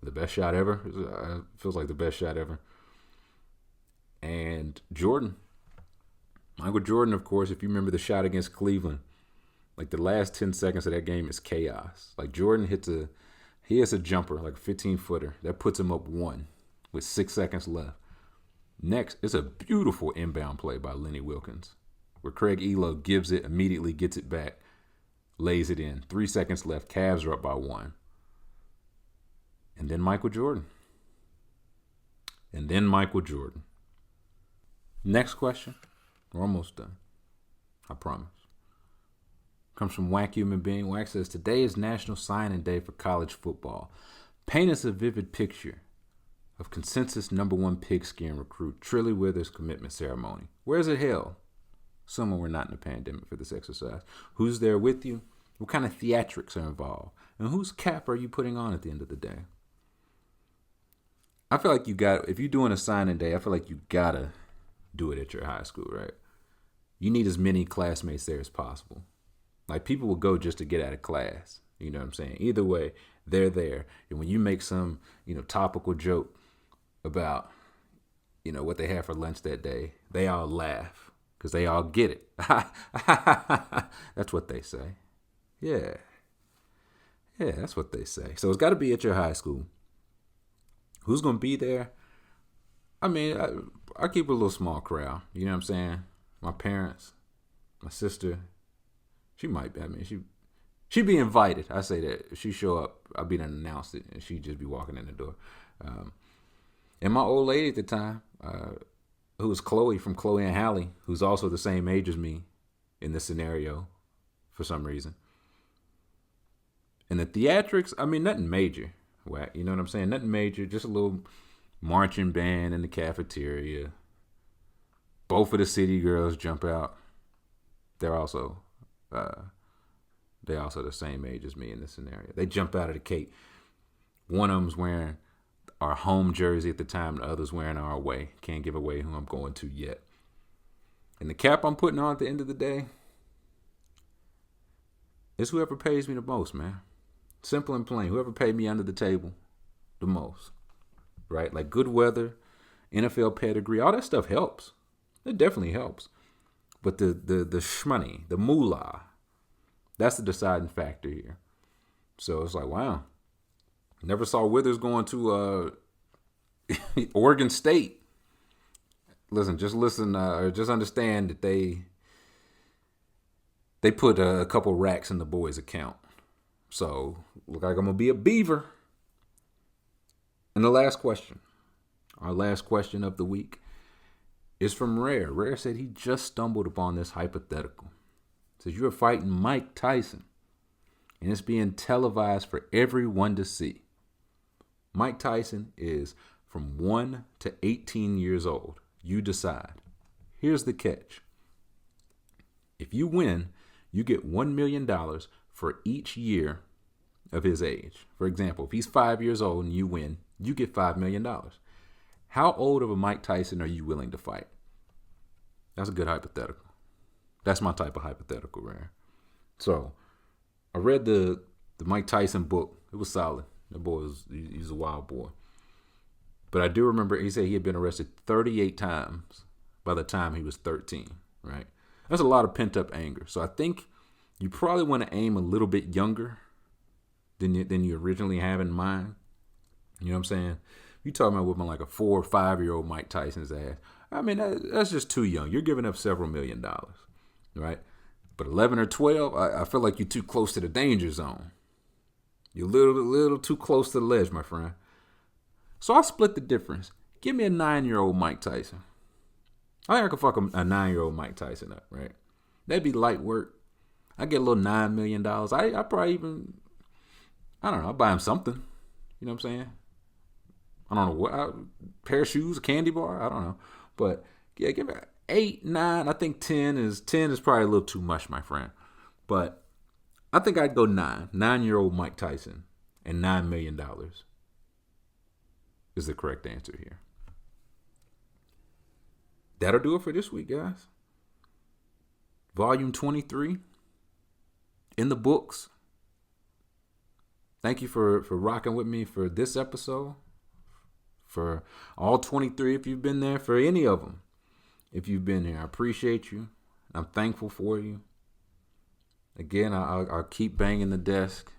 [SPEAKER 2] the best shot ever. It feels like the best shot ever. And Michael Jordan, of course, if you remember the shot against Cleveland, like the last 10 seconds of that game is chaos. Like Jordan hits a jumper, like a 15-footer. That puts him up 1 with 6 seconds left. Next, it's a beautiful inbound play by Lenny Wilkins, where Craig Elo gives it, immediately gets it back, lays it in. 3 seconds left. Cavs are up by 1. And then Michael Jordan. Next question. We're almost done. I promise. Comes from Whack Human Being. Whack says, today is National Signing Day for college football. Paint us a vivid picture of consensus #1 pigskin recruit Trilly Withers' commitment ceremony. Where's it held? Assuming we're not in a pandemic for this exercise. Who's there with you? What kind of theatrics are involved? And whose cap are you putting on at the end of the day? I feel like if you're doing a signing day, I feel like you gotta do it at your high school, right? You need as many classmates there as possible. Like, people will go just to get out of class. You know what I'm saying? Either way, they're there. And when you make some, topical joke about, what they had for lunch that day, they all laugh because they all get it. That's what they say. Yeah, that's what they say. So it's got to be at your high school. Who's going to be there? I mean, I keep a little small crowd. You know what I'm saying? My parents, my sister. She might be. I mean, she'd be invited. I say that. If she show up, I'll be there and announce it, and she'd just be walking in the door. And my old lady at the time, who was Chloe from Chloe and Hallie, who's also the same age as me in this scenario for some reason. And the theatrics, I mean, nothing major. Whack, you know what I'm saying? Nothing major. Just a little marching band in the cafeteria. Both of the city girls jump out. They're also the same age as me in this scenario. They jump out of the gate. One of them's wearing our home jersey at the time. The other's wearing our away. Can't give away who I'm going to yet. And the cap I'm putting on at the end of the day is whoever pays me the most, man. Simple and plain. Whoever paid me under the table the most. Right? Like good weather, NFL pedigree, all that stuff helps. It definitely helps. But the shmoney, the moolah, that's the deciding factor here. So it's like, wow. Never saw Withers going to Oregon State. Just understand that they put a couple racks in the boys' account. So look like I'm gonna be a Beaver. And the last question, our last question of the week, is from Rare. Rare said he just stumbled upon this hypothetical. It says, you're fighting Mike Tyson, and it's being televised for everyone to see. Mike Tyson is from 1 to 18 years old. You decide. Here's the catch. If you win, you get $1 million for each year of his age. For example, if he's 5 years old and you win, you get $5 million. How old of a Mike Tyson are you willing to fight? That's a good hypothetical. That's my type of hypothetical, Rare. So I read the Mike Tyson book. It was solid. That boy he's a wild boy. But I do remember he said he had been arrested 38 times by the time he was 13, right? That's a lot of pent-up anger. So I think you probably want to aim a little bit younger than you originally have in mind. You know what I'm saying? You talking about whipping like a 4 or 5 year old Mike Tyson's ass. I mean, that's just too young. You're giving up several $1 million, right? But 11 or 12, I feel like you're too close to the danger zone. You're a little too close to the ledge, my friend. So I split the difference. Give me a 9-year-old Mike Tyson. I think I could fuck a 9-year-old Mike Tyson up, right? That'd be light work. I get a little $9 million. I probably even, I don't know, I'll buy him something. You know what I'm saying? I don't know what, pair of shoes, a candy bar, I don't know. But yeah, give me 8, 9. I think 10 is probably a little too much, my friend. But I think I'd go 9. 9-year-old Mike Tyson and $9 million is the correct answer here. That'll do it for this week, guys. Volume 23 in the books. Thank you for rocking with me for this episode. For all 23, if you've been there, for any of them, if you've been here, I appreciate you. I'm thankful for you. Again, I'll keep banging the desk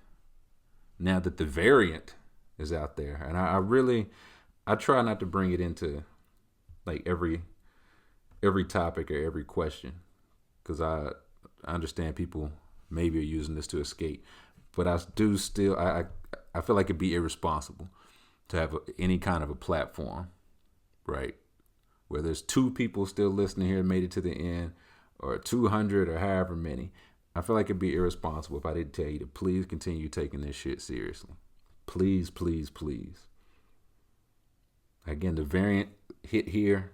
[SPEAKER 2] now that the variant is out there. And I try not to bring it into like every topic or every question, because I understand people maybe are using this to escape. But I do still, I feel like it'd be irresponsible to have any kind of a platform, right, where there's 2 people still listening here and made it to the end, or 200 or however many. I feel like it'd be irresponsible if I didn't tell you to please continue taking this shit seriously. Please, please, please. Again, the variant hit here,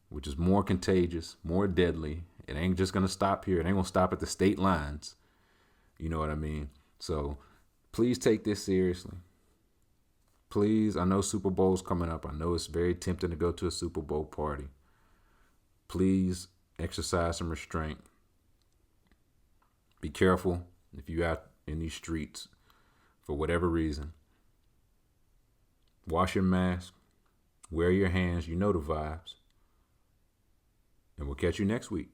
[SPEAKER 2] which is more contagious, more deadly. It ain't just going to stop here. It ain't going to stop at the state lines. You know what I mean? So please take this seriously. Please, I know Super Bowl's coming up. I know it's very tempting to go to a Super Bowl party. Please exercise some restraint. Be careful if you're out in these streets for whatever reason. Wash your mask. Wear your hands. You know the vibes. And we'll catch you next week.